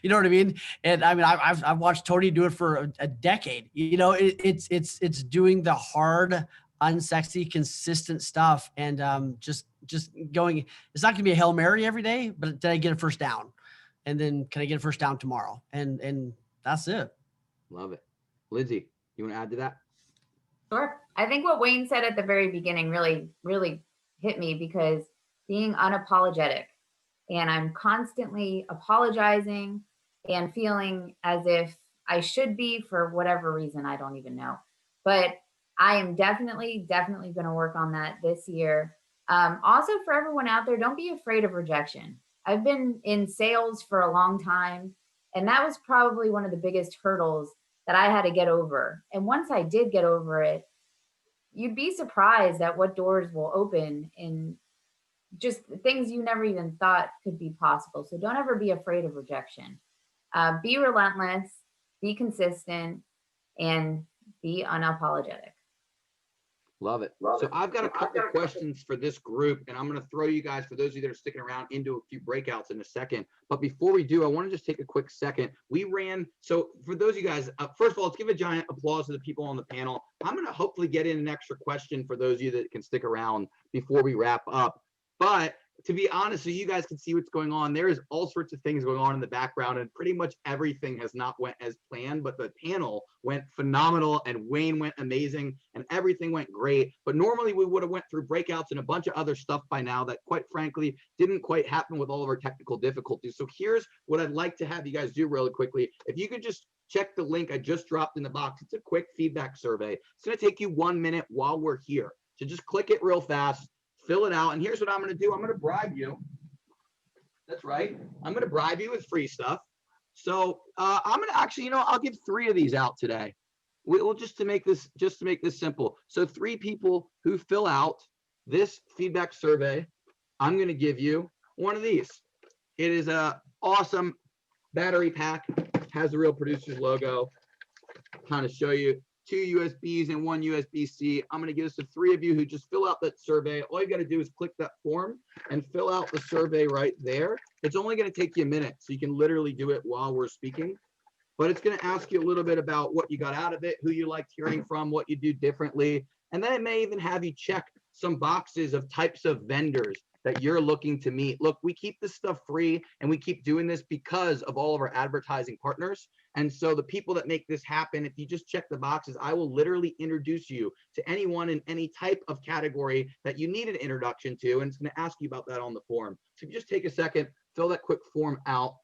You know what I mean? And I mean, I've watched Tony do it for a decade. It's doing the hard, unsexy, consistent stuff, and just going. It's not gonna be a Hail Mary every day, but did I get a first down? And then can I get a first down tomorrow? And that's it. Love it. Lindsay, you want to add to that? Sure. I think what Wayne said at the very beginning really, really hit me, because being unapologetic, and I'm constantly apologizing and feeling as if I should be for whatever reason, I don't even know. But I am definitely going to work on that this year. Also, for everyone out there, don't be afraid of rejection. I've been in sales for a long time, and that was probably one of the biggest hurdles that I had to get over. And once I did get over it, you'd be surprised at what doors will open and just things you never even thought could be possible. So don't ever be afraid of rejection. Be relentless, be consistent, and be unapologetic. Love it. So I've got a couple of questions for this group, and I'm going to throw you guys, for those of you that are sticking around, into a few breakouts in a second. But before we do, I want to just take a quick second. So for those of you guys, first of all, let's give a giant applause to the people on the panel. I'm going to hopefully get in an extra question for those of you that can stick around before we wrap up. But to be honest, so you guys can see what's going on, there is all sorts of things going on in the background, and pretty much everything has not went as planned, but the panel went phenomenal, and Wayne went amazing, and everything went great. But normally we would have went through breakouts and a bunch of other stuff by now that, quite frankly, didn't quite happen with all of our technical difficulties. So here's what I'd like to have you guys do really quickly. If you could just check the link I just dropped in the box. It's a quick feedback survey. It's going to take you 1 minute while we're here. So just click it real fast. Fill it out, and here's what I'm going to do. I'm going to bribe you. That's right. I'm going to bribe you with free stuff. So I'm going to actually, I'll give 3 of these out today. We'll just to make this simple. So 3 people who fill out this feedback survey, I'm going to give you one of these. It is a awesome battery pack. Has the Real Producers logo. Kind of show you 2 USBs and 1 USB-C. I'm going to give this to 3 of you who just fill out that survey. All you got to do is click that form and fill out the survey right there. It's only going to take you a minute, so you can literally do it while we're speaking. But it's going to ask you a little bit about what you got out of it, who you liked hearing from, what you do differently. And then it may even have you check some boxes of types of vendors that you're looking to meet. Look, we keep this stuff free and we keep doing this because of all of our advertising partners. And so the people that make this happen, if you just check the boxes, I will literally introduce you to anyone in any type of category that you need an introduction to. And it's going to ask you about that on the form. So if you just take a second, fill that quick form out.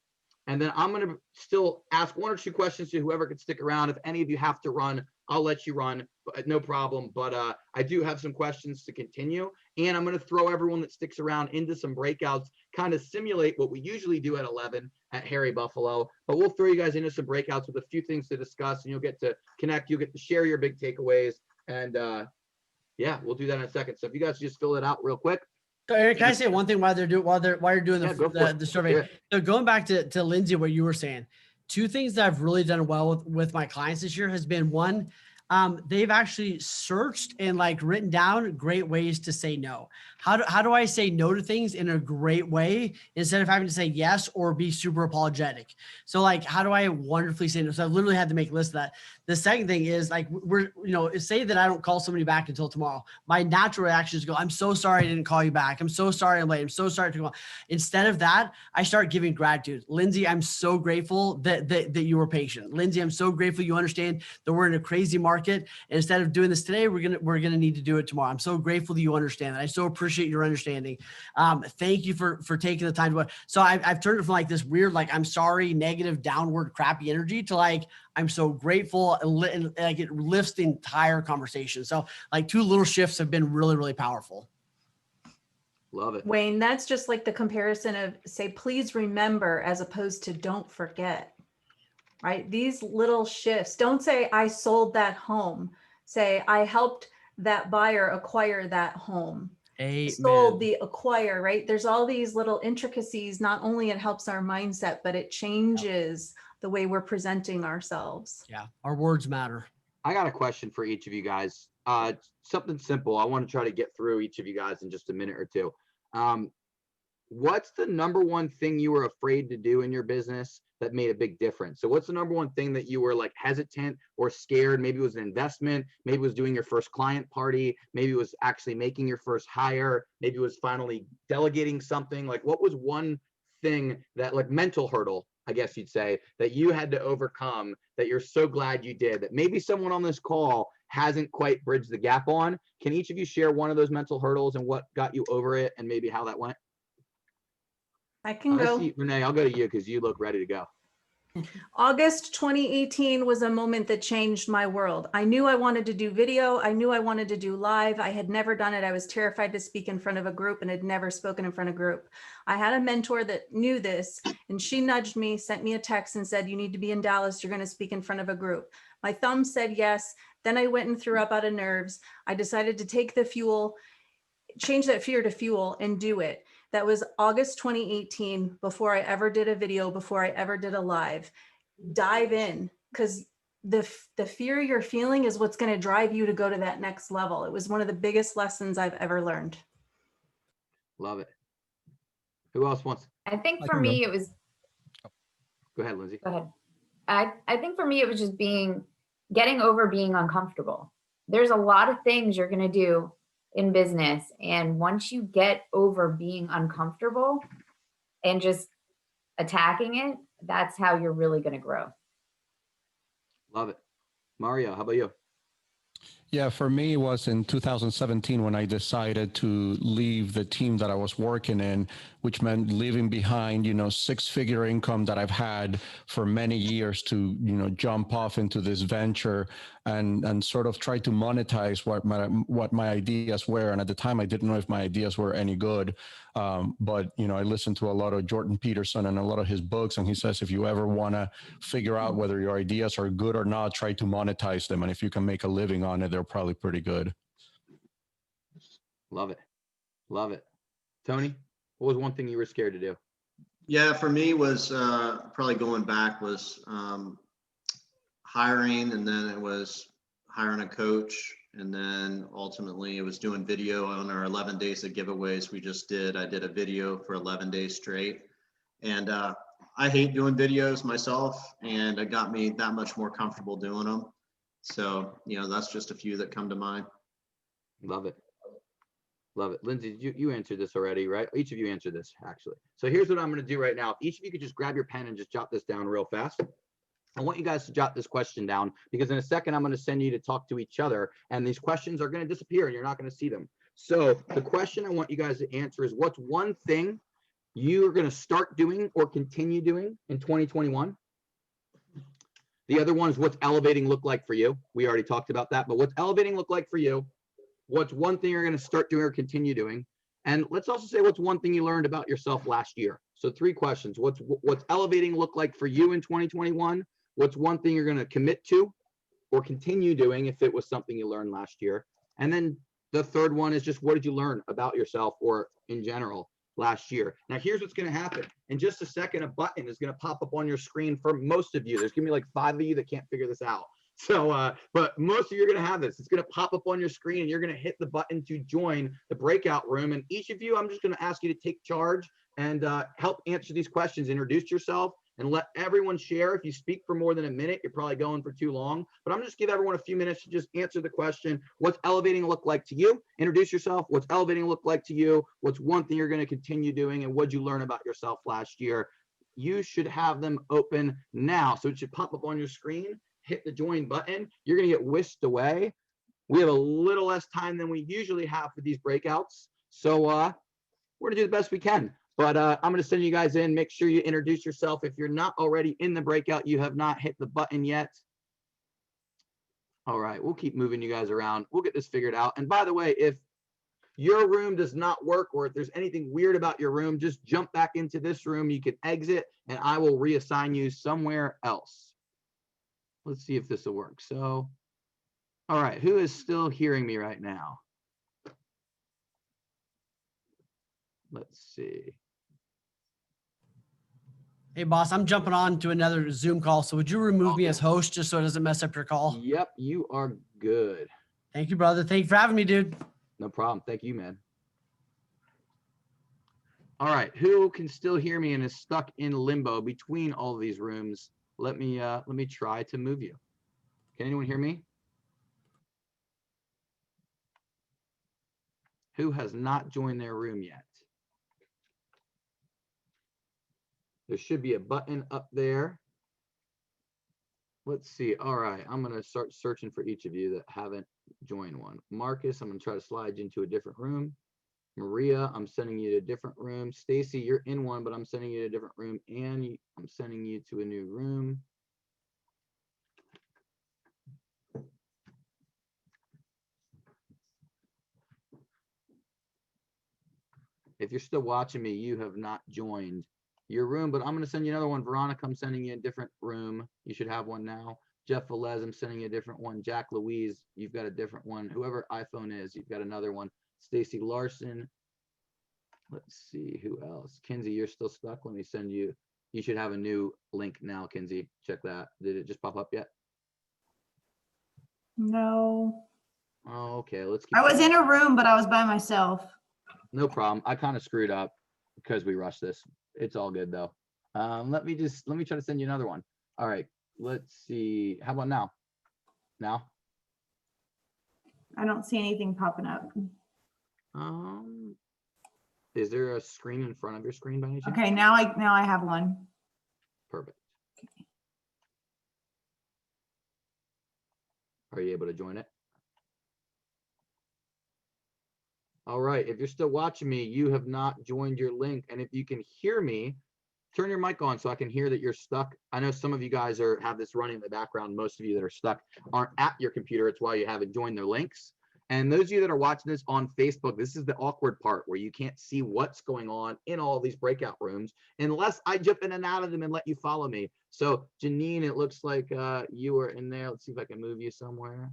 And then I'm going to still ask 1 or 2 questions to whoever could stick around. If any of you have to run, I'll let you run, but no problem. But I do have some questions to continue. And I'm going to throw everyone that sticks around into some breakouts, kind of simulate what we usually do at 11 at Harry Buffalo. But we'll throw you guys into some breakouts with a few things to discuss, and you'll get to connect. You'll get to share your big takeaways. And yeah, we'll do that in a second. So if you guys just fill it out real quick. So Eric, can I say one thing while you're doing the survey? Yeah. So going back to Lindsay, what you were saying, 2 things that I've really done well with my clients this year has been, one, they've actually searched and like written down great ways to say no. How do I say no to things in a great way instead of having to say yes or be super apologetic? So like, how do I wonderfully say no? So I literally had to make a list of that. The second thing is like, say that I don't call somebody back until tomorrow. My natural reaction is to go, I'm so sorry I didn't call you back. I'm so sorry I'm late. I'm so sorry to call. Instead of that, I start giving gratitude. Lindsay, I'm so grateful that you were patient. Lindsay, I'm so grateful you understand that we're in a crazy market. And instead of doing this today, we're gonna need to do it tomorrow. I'm so grateful that you understand that. I so appreciate your understanding. Thank you for taking the time to. So I've turned it from like this weird, like I'm sorry, negative, downward, crappy energy to like I'm so grateful, and like it lifts the entire conversation. So like 2 little shifts have been really, really powerful. Love it. Wayne, that's just like the comparison of say, please remember, as opposed to don't forget, right? These little shifts. Don't say I sold that home. Say I helped that buyer acquire that home. Amen. Sold the acquire, right? There's all these little intricacies. Not only it helps our mindset, but it changes the way we're presenting ourselves. Yeah, our words matter. I got a question for each of you guys. Something simple. I want to try to get through each of you guys in just a minute or two. What's the number one thing you were afraid to do in your business that made a big difference? So what's the number one thing that you were like hesitant or scared? Maybe it was an investment, maybe it was doing your first client party, maybe it was actually making your first hire, maybe it was finally delegating something. Like what was one thing that like mental hurdle, I guess you'd say, that you had to overcome that you're so glad you did, that maybe someone on this call hasn't quite bridged the gap on? Can each of you share one of those mental hurdles and what got you over it and maybe how that went? I can go. Renee, I'll go to you because you look ready to go. August 2018 was a moment that changed my world. I knew I wanted to do video. I knew I wanted to do live. I had never done it. I was terrified to speak in front of a group and had never spoken in front of a group. I had a mentor that knew this, and she nudged me, sent me a text and said, you need to be in Dallas. You're going to speak in front of a group. My thumb said yes. Then I went and threw up out of nerves. I decided to take the fuel, change that fear to fuel and do it. That was August 2018, before I ever did a video, before I ever did a live. Dive in, because the fear you're feeling is what's going to drive you to go to that next level. It was one of the biggest lessons I've ever learned. Love it. Who else wants? I think for me, it was. Go ahead, Lindsay. Go ahead. I think for me, it was just getting over being uncomfortable. There's a lot of things you're going to do in business. And once you get over being uncomfortable and just attacking it, that's how you're really going to grow. Love it. Mario, how about you? Yeah, for me, it was in 2017 when I decided to leave the team that I was working in, which meant leaving behind, 6-figure income that I've had for many years to, jump off into this venture and sort of try to monetize what my ideas were. And at the time, I didn't know if my ideas were any good. But, I listened to a lot of Jordan Peterson and a lot of his books. And he says, if you ever want to figure out whether your ideas are good or not, try to monetize them. And if you can make a living on it, they're probably pretty good. Love it. Love it. Tony, what was one thing you were scared to do? Yeah, for me was probably going back was hiring, and then it was hiring a coach, and then ultimately it was doing video on our 11 days of giveaways we just did. I did a video for 11 days straight, and I hate doing videos myself, and it got me that much more comfortable doing them. So, that's just a few that come to mind. Love it. Love it. Lindsay, you answered this already, right? Each of you answered this, actually. So here's what I'm going to do right now. Each of you could just grab your pen and just jot this down real fast. I want you guys to jot this question down because in a second, I'm going to send you to talk to each other, and these questions are going to disappear and you're not going to see them. So the question I want you guys to answer is, what's one thing you're going to start doing or continue doing in 2021? The other one is, what's elevating look like for you? We already talked about that, but what's elevating look like for you? What's one thing you're going to start doing or continue doing? And let's also say, what's one thing you learned about yourself last year? So 3 questions. What's elevating look like for you in 2021? What's one thing you're going to commit to or continue doing if it was something you learned last year? And then the third one is just, what did you learn about yourself or in general last year? Now, here's what's going to happen. In just a second, a button is going to pop up on your screen for most of you. There's going to be like 5 of you that can't figure this out. So, but most of you are going to have this. It's going to pop up on your screen and you're going to hit the button to join the breakout room. And each of you, I'm just going to ask you to take charge and help answer these questions. Introduce yourself and let everyone share. If you speak for more than a minute, you're probably going for too long, but I'm just give everyone a few minutes to just answer the question. What's elevating look like to you? Introduce yourself. What's elevating look like to you? What's one thing you're going to continue doing? And what'd you learn about yourself last year? You should have them open now. So it should pop up on your screen. Hit the join button. You're going to get whisked away. We have a little less time than we usually have for these breakouts. So we're going to do the best we can. But I'm going to send you guys in. Make sure you introduce yourself. If you're not already in the breakout, you have not hit the button yet. All right, we'll keep moving you guys around. We'll get this figured out. And by the way, if your room does not work or if there's anything weird about your room, just jump back into this room. You can exit and I will reassign you somewhere else. Let's see if this will work. So, all right, who is still hearing me right now? Let's see. Hey, boss, I'm jumping on to another Zoom call. So would you remove me as host just so it doesn't mess up your call? Yep, you are good. Thank you, brother. Thank you for having me, dude. No problem. Thank you, man. All right, who can still hear me and is stuck in limbo between all of these rooms? Let me try to move you. Can anyone hear me? Who has not joined their room yet? There should be a button up there. Let's see. All right, I'm going to start searching for each of you that haven't joined one. Marcus, I'm going to try to slide you into a different room. Maria, I'm sending you to a different room. Stacy, you're in one, but I'm sending you to a different room. Annie, I'm sending you to a new room. If you're still watching me, you have not joined your room, but I'm going to send you another one. Veronica, I'm sending you a different room. You should have one now. Jeff Velez, I'm sending you a different one. Jack Louise, you've got a different one. Whoever iPhone is, you've got another one. Stacy Larson. Let's see who else. Kinsey, you're still stuck. Let me send you. You should have a new link now, Kinsey. Check that. Did it just pop up yet? No. Oh, okay. Let's keep I was going. in a room, but I was by myself. No problem. I kind of screwed up because we rushed this. It's all good though. Let me try to send you another one. All right. Let's see. How about now? Now? I don't see anything popping up. Is there a screen in front of your screen by any chance? Okay, now I have one. Perfect. Are you able to join it? All right, if you're still watching me, you have not joined your link. And if you can hear me, turn your mic on so I can hear that you're stuck. I know some of you guys have this running in the background. Most of you that are stuck aren't at your computer. It's why you haven't joined their links. And those of you that are watching this on Facebook, this is the awkward part where you can't see what's going on in all these breakout rooms unless I jump in and out of them and let you follow me. So Janine, it looks like you are in there. Let's see if I can move you somewhere.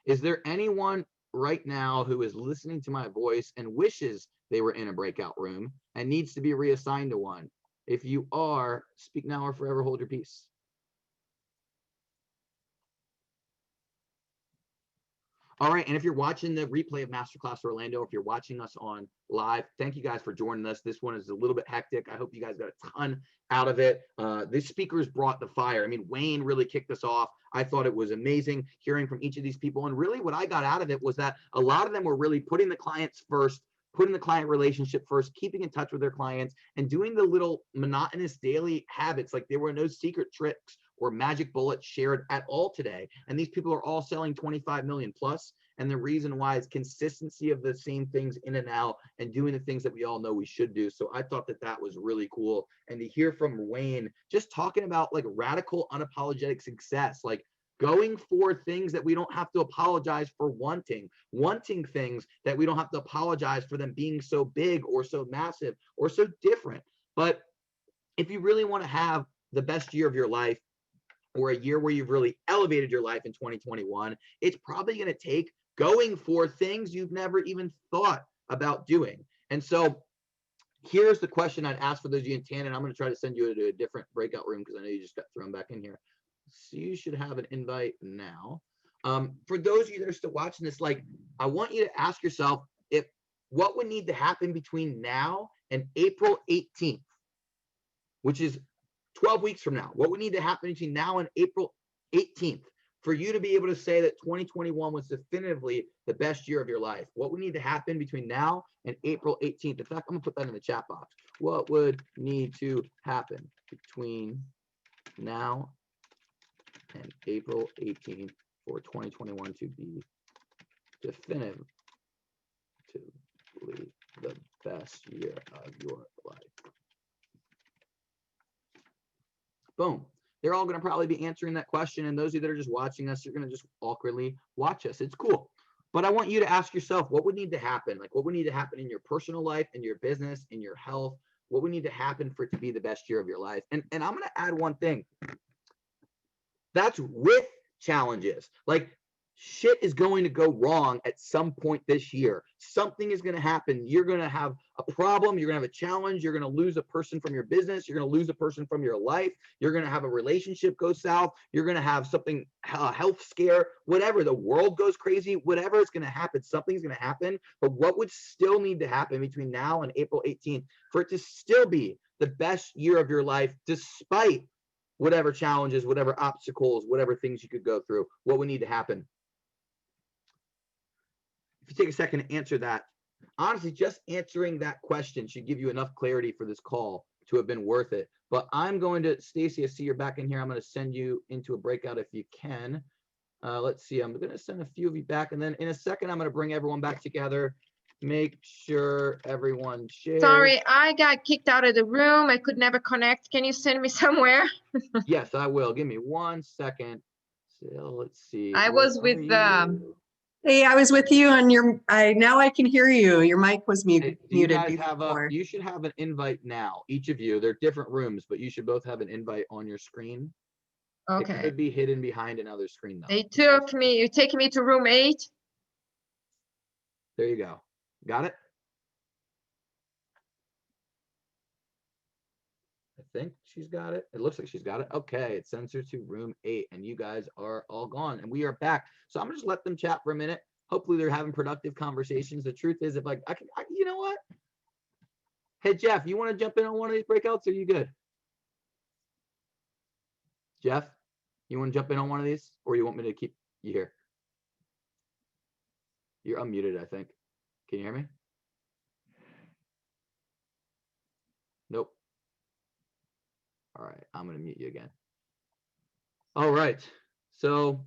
Is there anyone right now who is listening to my voice and wishes they were in a breakout room and needs to be reassigned to one? If you are, speak now or forever hold your peace. All right, and if you're watching the replay of Masterclass Orlando, if you're watching us on live, thank you guys for joining us. This one is a little bit hectic. I hope you guys got a ton out of it. The speakers brought the fire. I mean, Wayne really kicked us off. I thought it was amazing hearing from each of these people. And really what I got out of it was that a lot of them were really putting the clients first, putting the client relationship first, keeping in touch with their clients, and doing the little monotonous daily habits. Like there were no secret tricks or magic bullets shared at all today. And these people are all selling 25 million plus. And the reason why is consistency of the same things in and out and doing the things that we all know we should do. So I thought that that was really cool. And to hear from Wayne, just talking about like radical, unapologetic success, like going for things that we don't have to apologize for wanting things that we don't have to apologize for them being so big or so massive or so different. But if you really want to have the best year of your life, or a year where you've really elevated your life in 2021, it's probably going to take going for things you've never even thought about doing. And so here's the question I'd ask for those of you in Tanner. I'm going to try to send you to a different breakout room because I know you just got thrown back in here. So you should have an invite now. For those of you that are still watching this, like, I want you to ask yourself if what would need to happen between now and April 18th, which is 12 weeks from now. What would need to happen between now and April 18th for you to be able to say that 2021 was definitively the best year of your life? What would need to happen between now and April 18th? In fact, I'm gonna put that in the chat box. What would need to happen between now and April 18th for 2021 to be definitively the best year of your life? Boom. They're all going to probably be answering that question. And those of you that are just watching us, you're going to just awkwardly watch us. It's cool. But I want you to ask yourself, what would need to happen? Like, what would need to happen in your personal life, in your business, in your health? What would need to happen for it to be the best year of your life? And I'm going to add one thing. That's with challenges. Like, shit is going to go wrong at some point this year. Something is going to happen. You're going to have a problem. You're going to have a challenge. You're going to lose a person from your business. You're going to lose a person from your life. You're going to have a relationship go south. You're going to have something, a health scare, whatever. The world goes crazy. Whatever is going to happen, something's going to happen. But what would still need to happen between now and April 18th for it to still be the best year of your life, despite whatever challenges, whatever obstacles, whatever things you could go through? What would need to happen? If you take a second to answer that, honestly, just answering that question should give you enough clarity for this call to have been worth it. But I'm going to, Stacy, I see you're back in here. I'm going to send you into a breakout if you can. Let's see, I'm going to send a few of you back. And then in a second, I'm going to bring everyone back together. Make sure everyone shares. Sorry, I got kicked out of the room. I could never connect. Can you send me somewhere? Yes, I will. Give me 1 second. So let's see. I was with Hey, I was with you on your, now I can hear you. Your mic was muted. You guys have you should have an invite now, each of you. They're different rooms, but you should both have an invite on your screen. Okay. It could be hidden behind another screen though. You're taking me to room 8. There you go. Got it? I think she's got it. It looks like she's got it. Okay, it sends her to room 8 and you guys are all gone and we are back. So I'm gonna just let them chat for a minute. Hopefully they're having productive conversations. The truth is, if like you know what? Hey Jeff, you want to jump in on one of these breakouts or are you good? Jeff, you want to jump in on one of these or you want me to keep you here? You're unmuted, I think. Can you hear me? Nope. All right, I'm gonna mute you again. All right, so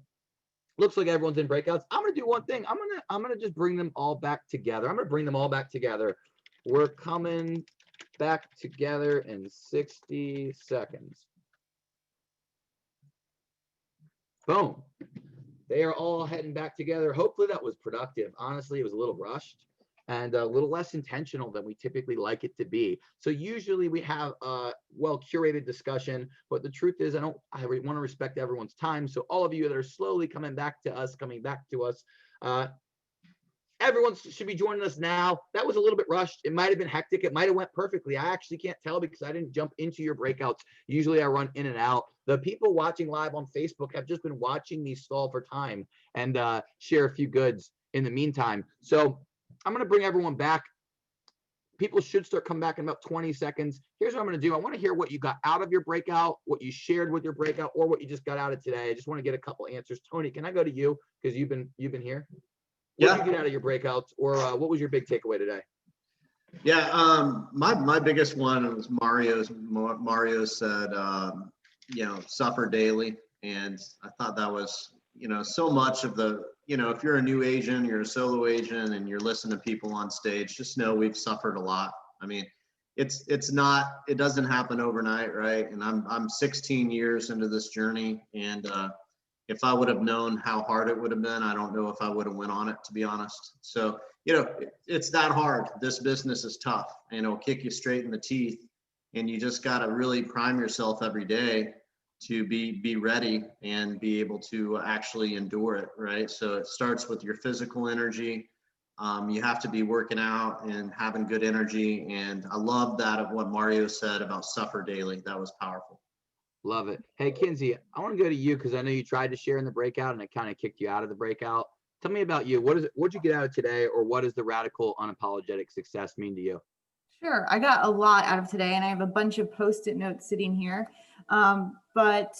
looks like everyone's in breakouts. I'm gonna do one thing. I'm gonna just bring them all back together. I'm gonna bring them all back together. We're coming back together in 60 seconds. Boom. They are all heading back together. Hopefully that was productive. Honestly, it was a little rushed and a little less intentional than we typically like it to be. So usually we have a well-curated discussion, but the truth is I want to respect everyone's time. So all of you that are slowly coming back to us, everyone should be joining us now. That was a little bit rushed. It might have been hectic. It might have went perfectly. I actually can't tell because I didn't jump into your breakouts. Usually I run in and out. The people watching live on Facebook have just been watching me stall for time and share a few goods in the meantime. So I'm going to bring everyone back. People should start coming back in about 20 seconds. Here's what I'm going to do. I want to hear what you got out of your breakout, what you shared with your breakout, or what you just got out of today. I just want to get a couple answers. Tony, can I go to you because you've been here? What did you get out of your breakouts, or what was your big takeaway today? Yeah, my biggest one was Mario's. Mario said, suffer daily, and I thought that was, so much of the, if you're a new agent, you're a solo agent, and you're listening to people on stage, just know we've suffered a lot. I mean, it doesn't happen overnight, right? And I'm 16 years into this journey, and if I would have known how hard it would have been, I don't know if I would have went on it, to be honest. So, it's that hard. This business is tough, and it'll kick you straight in the teeth. And you just got to really prime yourself every day to be ready and be able to actually endure it, right? So it starts with your physical energy. You have to be working out and having good energy. And I love that of what Mario said about suffer daily. That was powerful. Love it. Hey, Kinsey, I want to go to you because I know you tried to share in the breakout and it kind of kicked you out of the breakout. Tell me about you. What'd you get out of today, or what does the radical unapologetic success mean to you? Sure. I got a lot out of today, and I have a bunch of Post-it notes sitting here. But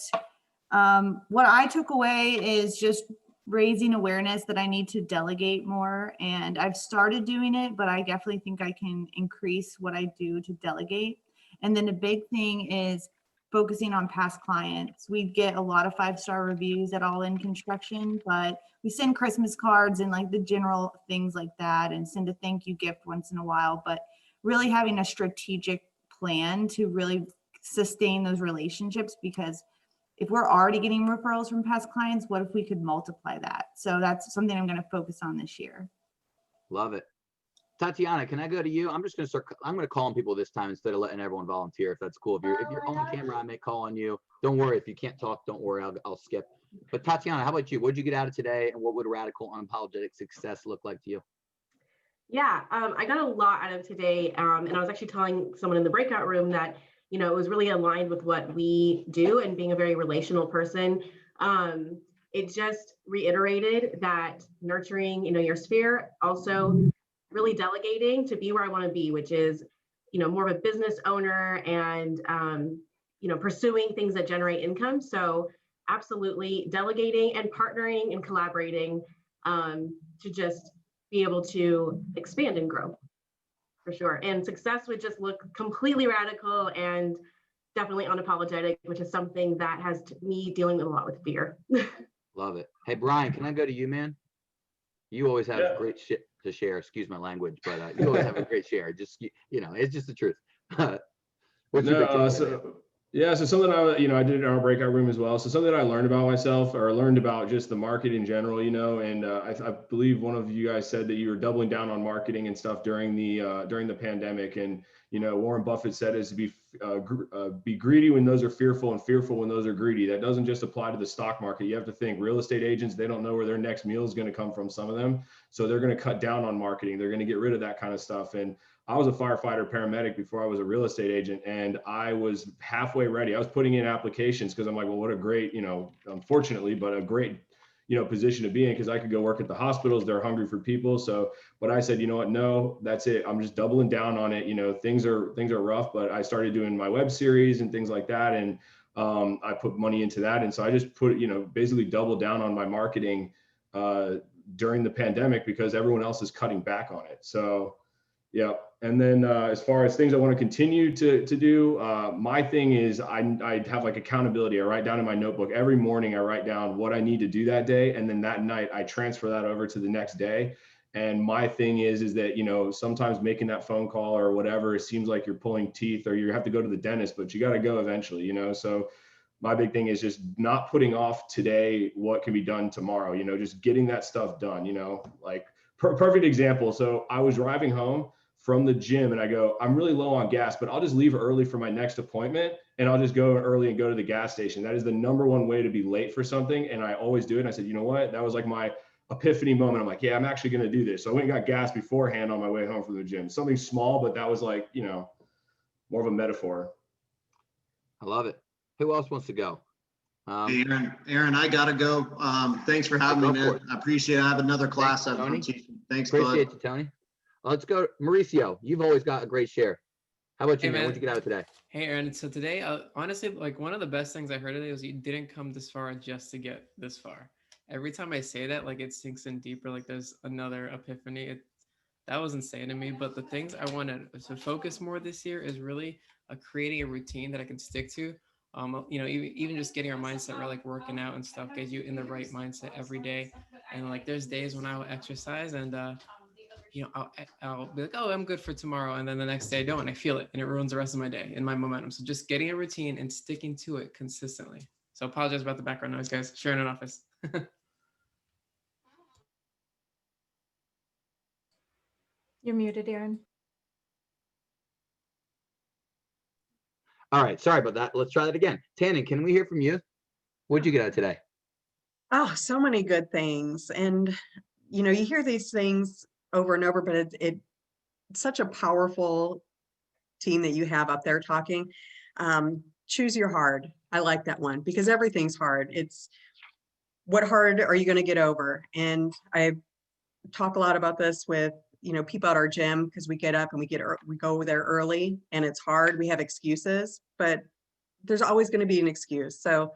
what I took away is just raising awareness that I need to delegate more. And I've started doing it, but I definitely think I can increase what I do to delegate. And then the big thing is focusing on past clients. We get a lot of 5-star reviews at All In Construction, but we send Christmas cards and like the general things like that, and send a thank you gift once in a while. But really having a strategic plan to really sustain those relationships, because if we're already getting referrals from past clients, what if we could multiply that? So that's something I'm going to focus on this year. Love it. Tatiana, can I go to you? I'm going to call on people this time instead of letting everyone volunteer, if that's cool. If you're on camera, I may call on you. Don't worry. If you can't talk, don't worry. I'll skip. But Tatiana, how about you? What did you get out of today, and what would radical unapologetic success look like to you? Yeah, I got a lot out of today. And I was actually telling someone in the breakout room that, it was really aligned with what we do, and being a very relational person. It just reiterated that nurturing, your sphere, also really delegating to be where I want to be, which is, more of a business owner and, pursuing things that generate income. So absolutely delegating and partnering and collaborating to just be able to expand and grow, for sure. And success would just look completely radical and definitely unapologetic, which is something that has me dealing with a lot with fear. Love it. Hey, Brian, can I go to you, man? You always have great shit to share. Excuse my language, but you always have a great share. Just, it's just the truth. What's your big takeaway? So something I did in our breakout room as well. So something that I learned about myself, or learned about just the market in general, and I believe one of you guys said that you were doubling down on marketing and stuff during the pandemic. And, Warren Buffett said is to be greedy when those are fearful, and fearful when those are greedy. That doesn't just apply to the stock market. You have to think real estate agents, they don't know where their next meal is going to come from, some of them. So they're going to cut down on marketing. They're going to get rid of that kind of stuff. And I was a firefighter paramedic before I was a real estate agent, and I was halfway ready. I was putting in applications because I'm like, well, what a great, unfortunately, but a great, position to be in, because I could go work at the hospitals. They're hungry for people. So, but I said, you know what? No, that's it. I'm just doubling down on it. Things are rough, but I started doing my web series and things like that. And I put money into that. And so I just put, basically doubled down on my marketing during the pandemic, because everyone else is cutting back on it. So, yeah. And then as far as things I want to continue to do, my thing is I have like accountability. I write down in my notebook every morning, I write down what I need to do that day. And then that night I transfer that over to the next day. And my thing is that, sometimes making that phone call or whatever, it seems like you're pulling teeth or you have to go to the dentist, but you got to go eventually, So my big thing is just not putting off today what can be done tomorrow, just getting that stuff done, like perfect example. So I was driving home from the gym and I go, I'm really low on gas, but I'll just leave early for my next appointment and I'll just go early and go to the gas station. That is the number one way to be late for something. And I always do it. And I said, you know what? That was like my epiphany moment. I'm like, yeah, I'm actually going to do this. So I went and got gas beforehand on my way home from the gym. Something small, but that was like, you know, more of a metaphor. I love it. Who else wants to go? Hey, Aaron, I gotta go. Thanks for having me, man. I appreciate it. I have another class. Tony. Thanks, Appreciate bud. you, Tony. Let's go, Mauricio. You've always got a great share. How about you, man? What'd you get out of today? Hey, Aaron. So today, honestly, like one of the best things I heard today was you didn't come this far just to get this far. Every time I say that, like it sinks in deeper. Like there's another epiphany. That was insane to me. But the things I wanted to focus more this year is really creating a routine that I can stick to. You know, even just getting our mindset right, like working out and stuff, gets you in the right mindset every day. And like there's days when I will exercise and you know, I'll be like, oh, I'm good for tomorrow. And then the next day I don't, and I feel it and it ruins the rest of my day and my momentum. So just getting a routine and sticking to it consistently. So apologize about the background noise, guys. Sharing an office. You're muted, Aaron. All right. Sorry about that. Let's try that again. Tannen, can we hear from you? What'd you get out of today? Oh, so many good things. And, you know, you hear these things over and over, but it's such a powerful team that you have up there talking. Choose your hard. I like that one because everything's hard. It's what hard are you going to get over? And I talk a lot about this with, you know, people at our gym because we get up and we go there early and it's hard. We have excuses, but there's always going to be an excuse. So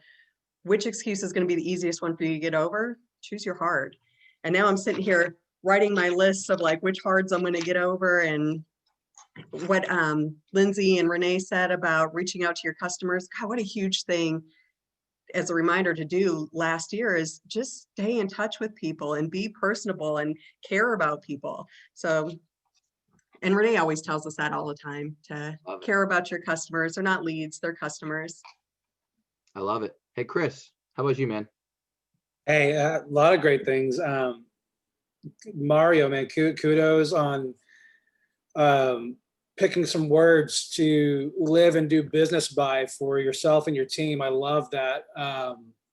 which excuse is going to be the easiest one for you to get over? Choose your hard. And now I'm sitting here writing my list of like which hards I'm going to get over and what Lindsay and Renee said about reaching out to your customers. God, what a huge thing as a reminder to do last year is just stay in touch with people and be personable and care about people. So, and Renee always tells us that all the time to care about your customers. They're not leads, they're customers. I love it. Hey, Chris, how about you, man? Hey, a lot of great things. Mario, man, kudos on picking some words to live and do business by for yourself and your team. I love that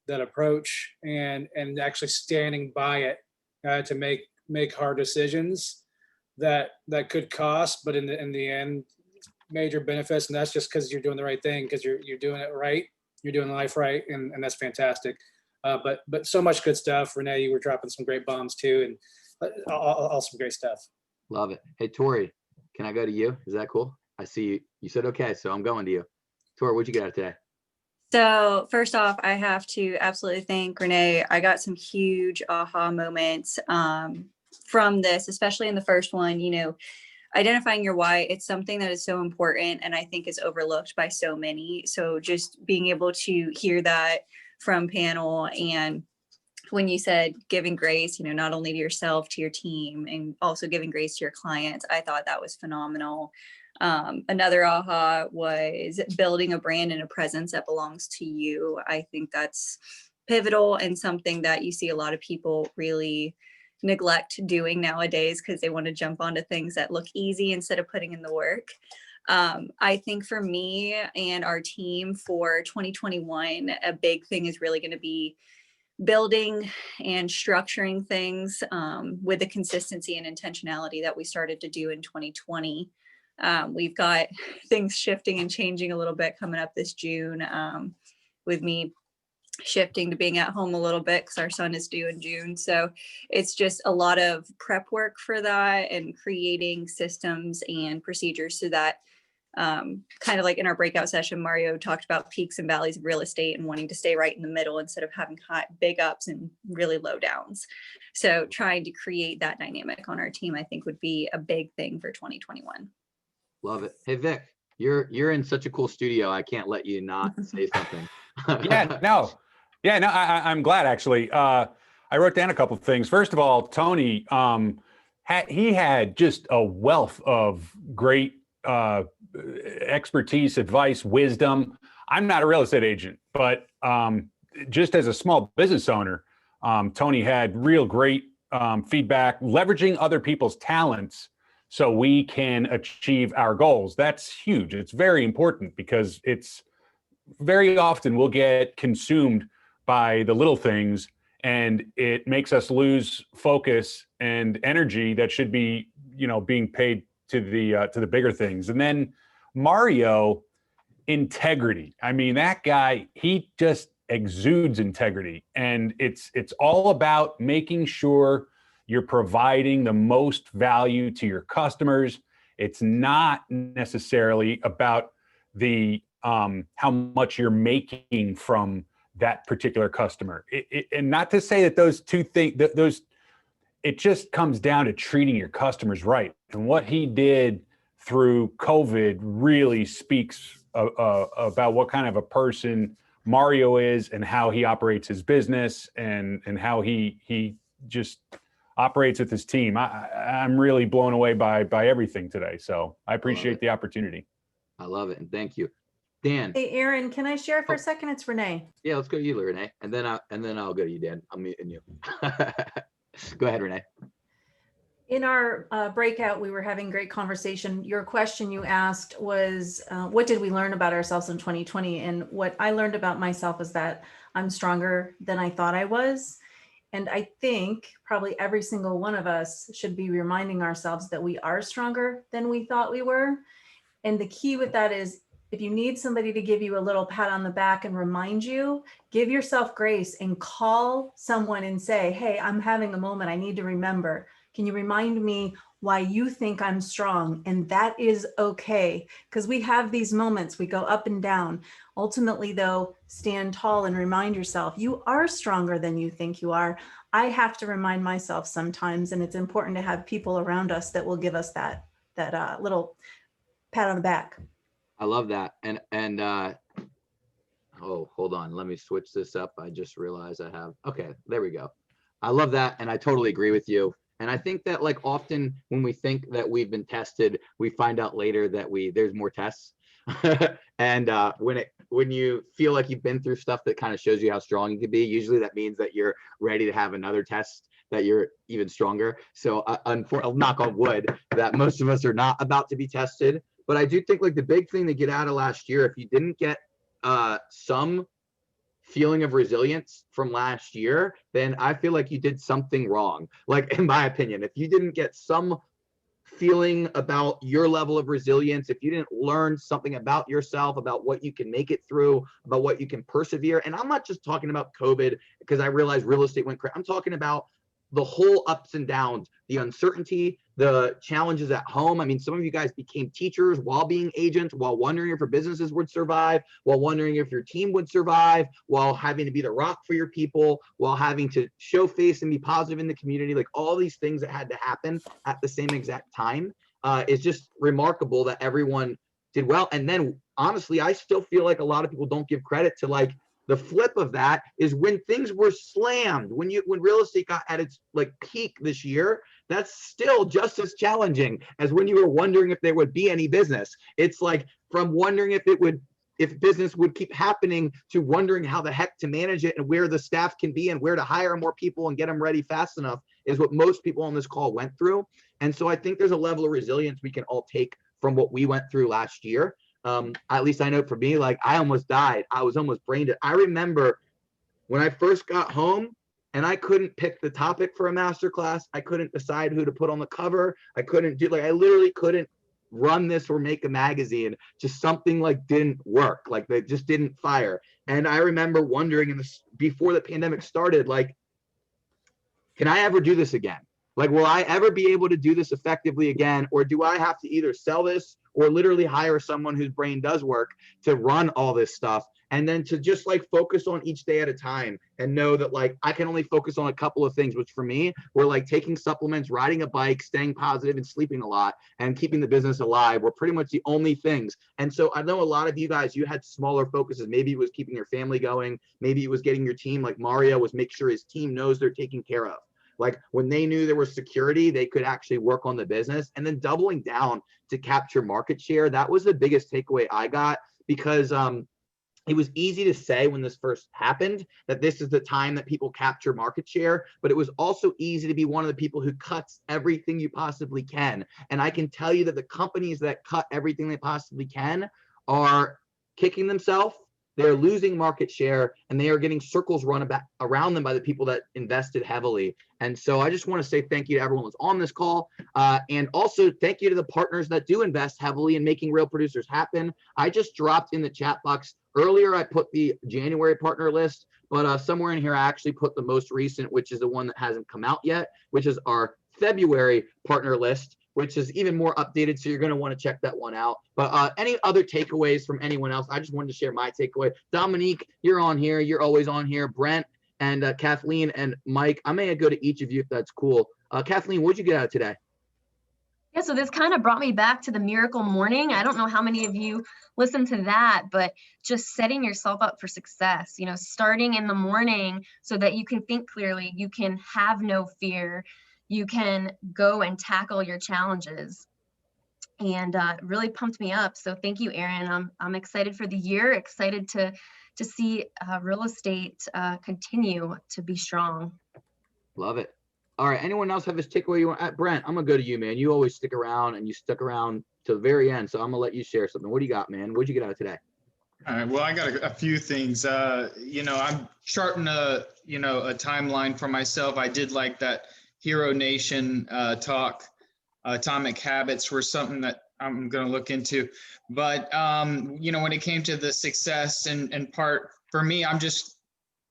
that approach and actually standing by it to make hard decisions that could cost, but in the end, major benefits. And that's just because you're doing the right thing, because you're doing it right, you're doing life right, and that's fantastic. But so much good stuff. Renee, you were dropping some great bombs too, and all some great stuff. Love it. Hey, Tori, can I go to you? Is that cool? I see you said okay, so I'm going to you. Tori, what'd you get out of today? So first off, I have to absolutely thank Renee. I got some huge aha moments from this, especially in the first one. You know, identifying your why, it's something that is so important and I think is overlooked by so many. So just being able to hear that from panel, and when you said giving grace, you know, not only to yourself, to your team, and also giving grace to your clients, I thought that was phenomenal. Another aha was building a brand and a presence that belongs to you. I think that's pivotal and something that you see a lot of people really neglect doing nowadays because they want to jump onto things that look easy instead of putting in the work. I think for me and our team for 2021, a big thing is really going to be building and structuring things with the consistency and intentionality that we started to do in 2020. We've got things shifting and changing a little bit coming up this June with me shifting to being at home a little bit because our son is due in June. So it's just a lot of prep work for that and creating systems and procedures so that kind of like in our breakout session, Mario talked about peaks and valleys of real estate and wanting to stay right in the middle instead of having high, big ups and really low downs. So trying to create that dynamic on our team, I think would be a big thing for 2021. Love it. Hey, Vic, you're in such a cool studio. I can't let you not say something. I'm glad actually. I wrote down a couple of things. First of all, Tony, he had just a wealth of great expertise, advice, wisdom. I'm not a real estate agent, but just as a small business owner, Tony had real great feedback, leveraging other people's talents so we can achieve our goals. That's huge. It's very important because it's very often we'll get consumed by the little things and it makes us lose focus and energy that should be, being paid to the bigger things. And then Mario, integrity. I mean, that guy, he just exudes integrity, and it's all about making sure you're providing the most value to your customers. It's not necessarily about the how much you're making from that particular customer. And not to say that those two things, it just comes down to treating your customers right. And what he did through COVID really speaks about what kind of a person Mario is, and how he operates his business, and how he just operates with his team. I'm really blown away by everything today. So I appreciate the opportunity. I love it, and thank you, Dan. Hey, Aaron, can I share for a second? It's Renee. Yeah, let's go to you, Renee, and then I'll go to you, Dan. I'm muting you. Go ahead, Renee. In our breakout, we were having great conversation. Your question you asked was, what did we learn about ourselves in 2020? And what I learned about myself is that I'm stronger than I thought I was. And I think probably every single one of us should be reminding ourselves that we are stronger than we thought we were. And the key with that is, if you need somebody to give you a little pat on the back and remind you, give yourself grace and call someone and say, hey, I'm having a moment. I need to remember. Can you remind me why you think I'm strong? And that is okay, because we have these moments, we go up and down. Ultimately, though, stand tall and remind yourself you are stronger than you think you are. I have to remind myself sometimes, and it's important to have people around us that will give us that little pat on the back. I love that. And oh, hold on, let me switch this up. I just realized okay, there we go. I love that, and I totally agree with you. And I think that, like, often when we think that we've been tested, we find out later that there's more tests. And when you feel like you've been through stuff that kind of shows you how strong you can be, usually that means that you're ready to have another test that you're even stronger. So I'll knock on wood that most of us are not about to be tested. But I do think, like, the big thing to get out of last year, if you didn't get some feeling of resilience from last year, then I feel like you did something wrong. Like, in my opinion, if you didn't get some feeling about your level of resilience, if you didn't learn something about yourself, about what you can make it through, about what you can persevere. And I'm not just talking about COVID, because I realize real estate went crazy. I'm talking about the whole ups and downs, the uncertainty, the challenges at home. I mean, some of you guys became teachers while being agents, while wondering if your businesses would survive, while wondering if your team would survive, while having to be the rock for your people, while having to show face and be positive in the community. Like, all these things that had to happen at the same exact time is just remarkable that everyone did well. And then, honestly, I still feel like a lot of people don't give credit to, like, the flip of that is when things were slammed, when real estate got at its, like, peak this year, that's still just as challenging as when you were wondering if there would be any business. It's like, from wondering if business would keep happening to wondering how the heck to manage it and where the staff can be and where to hire more people and get them ready fast enough, is what most people on this call went through. And so I think there's a level of resilience we can all take from what we went through last year. At least I know for me, like, I almost died. I was almost brain dead. I remember when I first got home and I couldn't pick the topic for a masterclass. I couldn't decide who to put on the cover. I literally couldn't run this or make a magazine. Just something, like, didn't work. Like, they just didn't fire. And I remember wondering before the pandemic started, like, can I ever do this again? Like, will I ever be able to do this effectively again? Or do I have to either sell this or literally hire someone whose brain does work to run all this stuff? And then to just, like, focus on each day at a time and know that, like, I can only focus on a couple of things, which for me were, like, taking supplements, riding a bike, staying positive, and sleeping a lot, and keeping the business alive were pretty much the only things. And so I know a lot of you guys, you had smaller focuses. Maybe it was keeping your family going. Maybe it was getting your team, like Mario was, make sure his team knows they're taken care of. Like, when they knew there was security, they could actually work on the business. And then doubling down to capture market share. That was the biggest takeaway I got, because it was easy to say when this first happened that this is the time that people capture market share, but it was also easy to be one of the people who cuts everything you possibly can. And I can tell you that the companies that cut everything they possibly can are kicking themselves they're losing market share and they are getting circles run around them by the people that invested heavily. And so I just want to say thank you to everyone that's on this call. And also thank you to the partners that do invest heavily in making Real Producers happen. I just dropped in the chat box earlier, I put the January partner list, but somewhere in here, I actually put the most recent, which is the one that hasn't come out yet, which is our February partner list, which is even more updated. So you're going to want to check that one out. But any other takeaways from anyone else? I just wanted to share my takeaway. Dominique, you're on here. You're always on here. Brent and Kathleen and Mike, I may go to each of you if that's cool. Kathleen, what'd you get out of today? Yeah, so this kind of brought me back to the Miracle Morning. I don't know how many of you listen to that, but just setting yourself up for success, you know, starting in the morning so that you can think clearly, you can have no fear, you can go and tackle your challenges. And really pumped me up. So thank you, Aaron. I'm excited for the year, excited to see real estate continue to be strong. Love it. All right. Anyone else have this takeaway you want? Brent, I'm gonna go to you, man. You always stick around and you stuck around to the very end. So I'm gonna let you share something. What do you got, man? What'd you get out of today? All right. Well, I got a few things. You know, I'm charting a timeline for myself. I did like that Hero Nation talk. Atomic Habits were something that I'm going to look into. But, you know, when it came to the success and part, for me, I'm just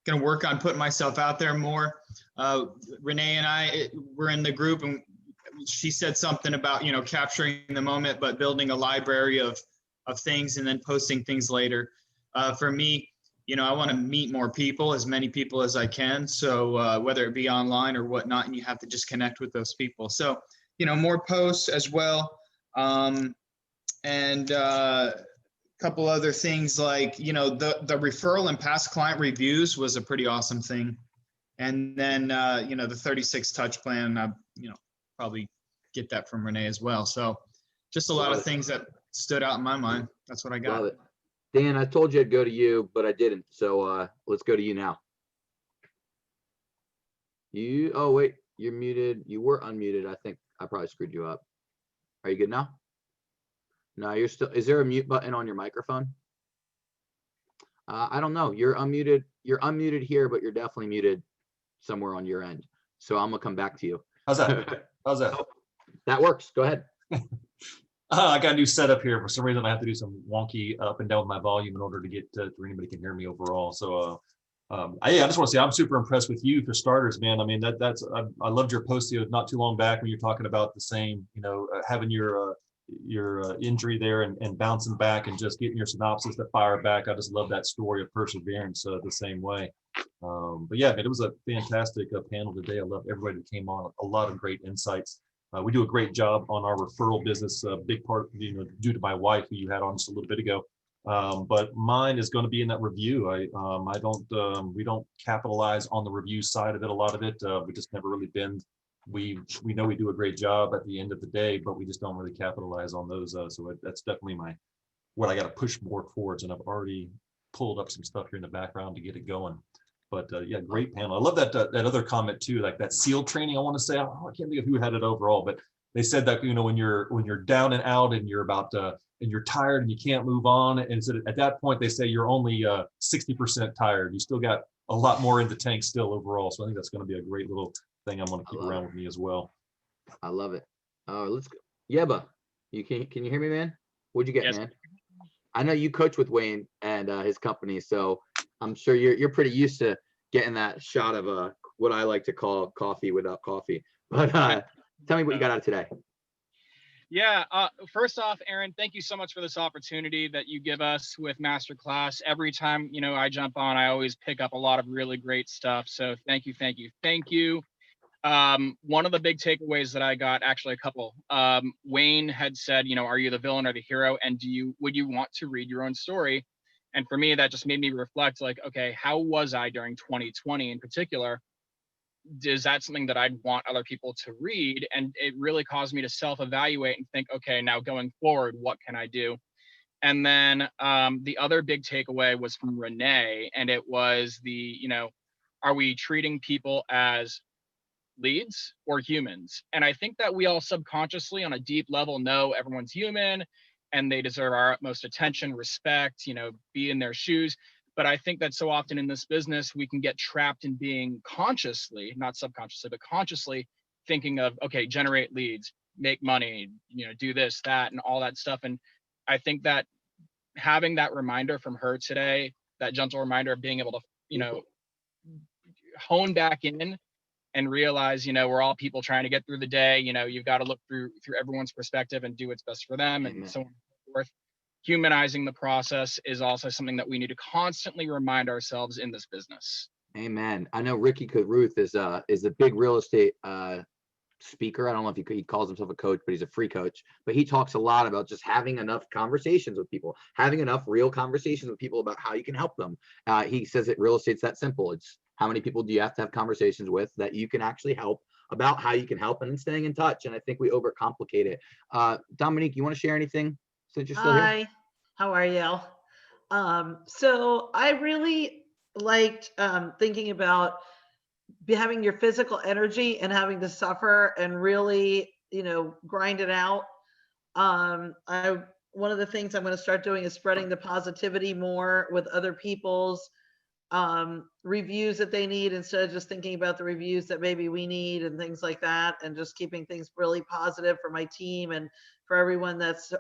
going to work on putting myself out there more. Renee and I were in the group and she said something about, you know, capturing the moment, but building a library of things and then posting things later. For me, you know, I want to meet more people, as many people as I can. So whether it be online or whatnot, and you have to just connect with those people. So, you know, more posts as well. And a couple other things like, you know, the referral and past client reviews was a pretty awesome thing. And then, you know, the 36 touch plan, you know, probably get that from Renee as well. So just a lot of things that stood out in my mind. That's what I got. Love it. Dan, I told you I'd go to you, but I didn't. So let's go to you now. Oh, wait, you're muted. You were unmuted. I think I probably screwed you up. Are you good now? No, you're still, is there a mute button on your microphone? I don't know. You're unmuted. You're unmuted here, but you're definitely muted somewhere on your end. So I'm gonna come back to you. How's that? How's that? That works. Go ahead. I got a new setup here. For some reason, I have to do some wonky up and down with my volume in order to get to where anybody can hear me overall. So I just want to say I'm super impressed with you for starters, man. I mean, I loved your post not too long back when you're talking about the same, you know, having your injury there and bouncing back and just getting your synopsis to fire back. I just love that story of perseverance the same way. But yeah, man, it was a fantastic panel today. I love everybody that came on. A lot of great insights. We do a great job on our referral business. A big part, you know, due to my wife, who you had on just a little bit ago. But mine is going to be in that review. We don't capitalize on the review side of it. A lot of it, we just never really been. We know we do a great job at the end of the day, but we just don't really capitalize on those. So that's definitely what I got to push more towards. And I've already pulled up some stuff here in the background to get it going. But yeah, great panel. I love that other comment too, like that SEAL training. I want to say, I can't think of who had it overall, but they said that, you know, when you're down and out and you're about and you're tired and you can't move on, and so at that point they say you're only 60% tired. You still got a lot more in the tank still overall. So I think that's going to be a great little thing I'm going to keep around with me as well. I love it. Let's go. Yeba, can you hear me, man? What'd you get, Yes. Man? I know you coach with Wayne and his company, so I'm sure you're pretty used to getting that shot of what I like to call coffee without coffee. But tell me what you got out of today. Yeah, first off, Aaron, thank you so much for this opportunity that you give us with Masterclass. Every time, you know, I jump on, I always pick up a lot of really great stuff. So thank you, thank you, thank you. One of the big takeaways that I got, actually a couple, Wayne had said, you know, are you the villain or the hero? And would you want to read your own story? And for me, that just made me reflect, like, okay, how was I during 2020 in particular? Is that something that I'd want other people to read? And it really caused me to self-evaluate and think, okay, now going forward, what can I do? And then the other big takeaway was from Renee, and it was you know, are we treating people as leads or humans? And I think that we all subconsciously on a deep level know everyone's human, and they deserve our utmost attention, respect, be in their shoes. But I think that so often in this business, we can get trapped in being consciously, not subconsciously, but consciously thinking of, okay, generate leads, make money, do this, that, and all that stuff. And I think that having that reminder from her today, that gentle reminder of being able to, hone back in and realize, we're all people trying to get through the day. You've got to look through everyone's perspective and do what's best for them. Amen. And so on and so forth. Humanizing the process is also something that we need to constantly remind ourselves in this business. Amen. I know Ricky Ruth is a big real estate speaker. I don't know if he calls himself a coach, but he's a free coach. But he talks a lot about just having enough conversations with people, having enough real conversations with people about how you can help them. He says that real estate's that simple. It's how many people do you have to have conversations with that you can actually help, about how you can help, and then staying in touch. And I think we overcomplicate it. Dominique, you want to share anything since you're still here? Hi, how are you? So I really liked thinking about having your physical energy and having to suffer and really, grind it out. One of the things I'm going to start doing is spreading the positivity more with other people's reviews that they need, instead of just thinking about the reviews that maybe we need and things like that, and just keeping things really positive for my team and for everyone that's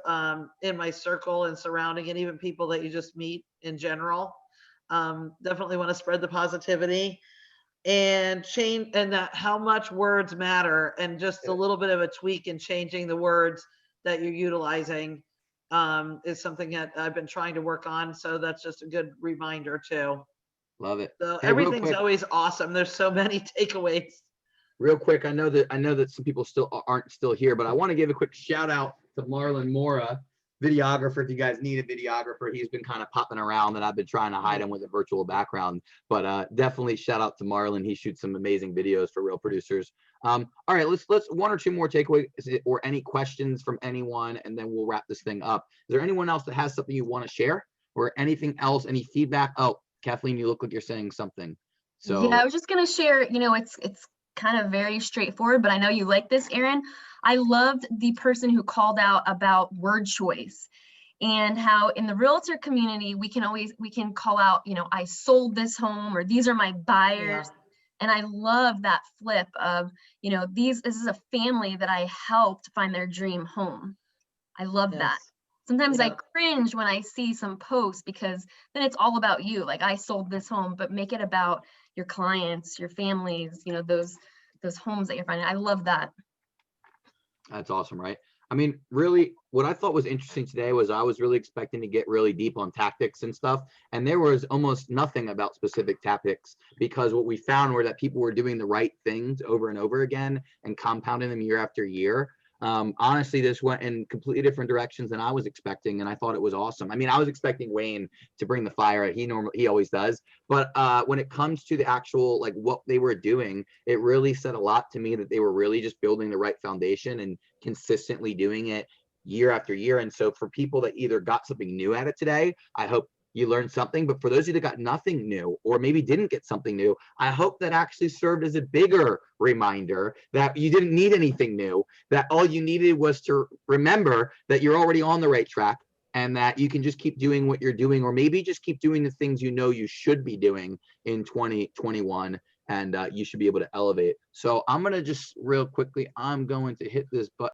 in my circle and surrounding, and even people that you just meet in general. Definitely want to spread the positivity and change, and that how much words matter, and just a little bit of a tweak in changing the words that you're utilizing is something that I've been trying to work on. So that's just a good reminder too. Love it. So Hey, everything's always awesome. There's so many takeaways. Real quick, I know that some people aren't still here, but I want to give a quick shout out to Marlon Mora, videographer. If you guys need a videographer, he's been kind of popping around, and I've been trying to hide him with a virtual background. But definitely shout out to Marlon. He shoots some amazing videos for real producers. All right, let's one or two more takeaways or any questions from anyone, and then we'll wrap this thing up. Is there anyone else that has something you want to share, or anything else? Any feedback? Oh, Kathleen, you look like you're saying something. So yeah, I was just gonna share. It's kind of very straightforward, but I know you like this, Aaron. I loved the person who called out about word choice, and how in the realtor community we can call out, I sold this home, or these are my buyers. Yeah. And I love that flip of, this is a family that I helped find their dream home. I love that. Sometimes I cringe when I see some posts, because then it's all about you. Like, I sold this home, but make it about your clients, your families, those homes that you're finding. I love that. That's awesome, right? I mean, really, what I thought was interesting today was I was really expecting to get really deep on tactics and stuff, and there was almost nothing about specific tactics, because what we found were that people were doing the right things over and over again and compounding them year after year. Honestly, this went in completely different directions than I was expecting, and I thought it was awesome. I mean, I was expecting Wayne to bring the fire. He always does. But when it comes to the actual, like, what they were doing, it really said a lot to me that they were really just building the right foundation and consistently doing it year after year. And so for people that either got something new at it today, I hope you learned something. But for those of you that got nothing new, or maybe didn't get something new, I hope that actually served as a bigger reminder that you didn't need anything new, that all you needed was to remember that you're already on the right track, and that you can just keep doing what you're doing, or maybe just keep doing the things you should be doing in 2021, and you should be able to elevate. So I'm going to just real quickly, I'm going to hit this button.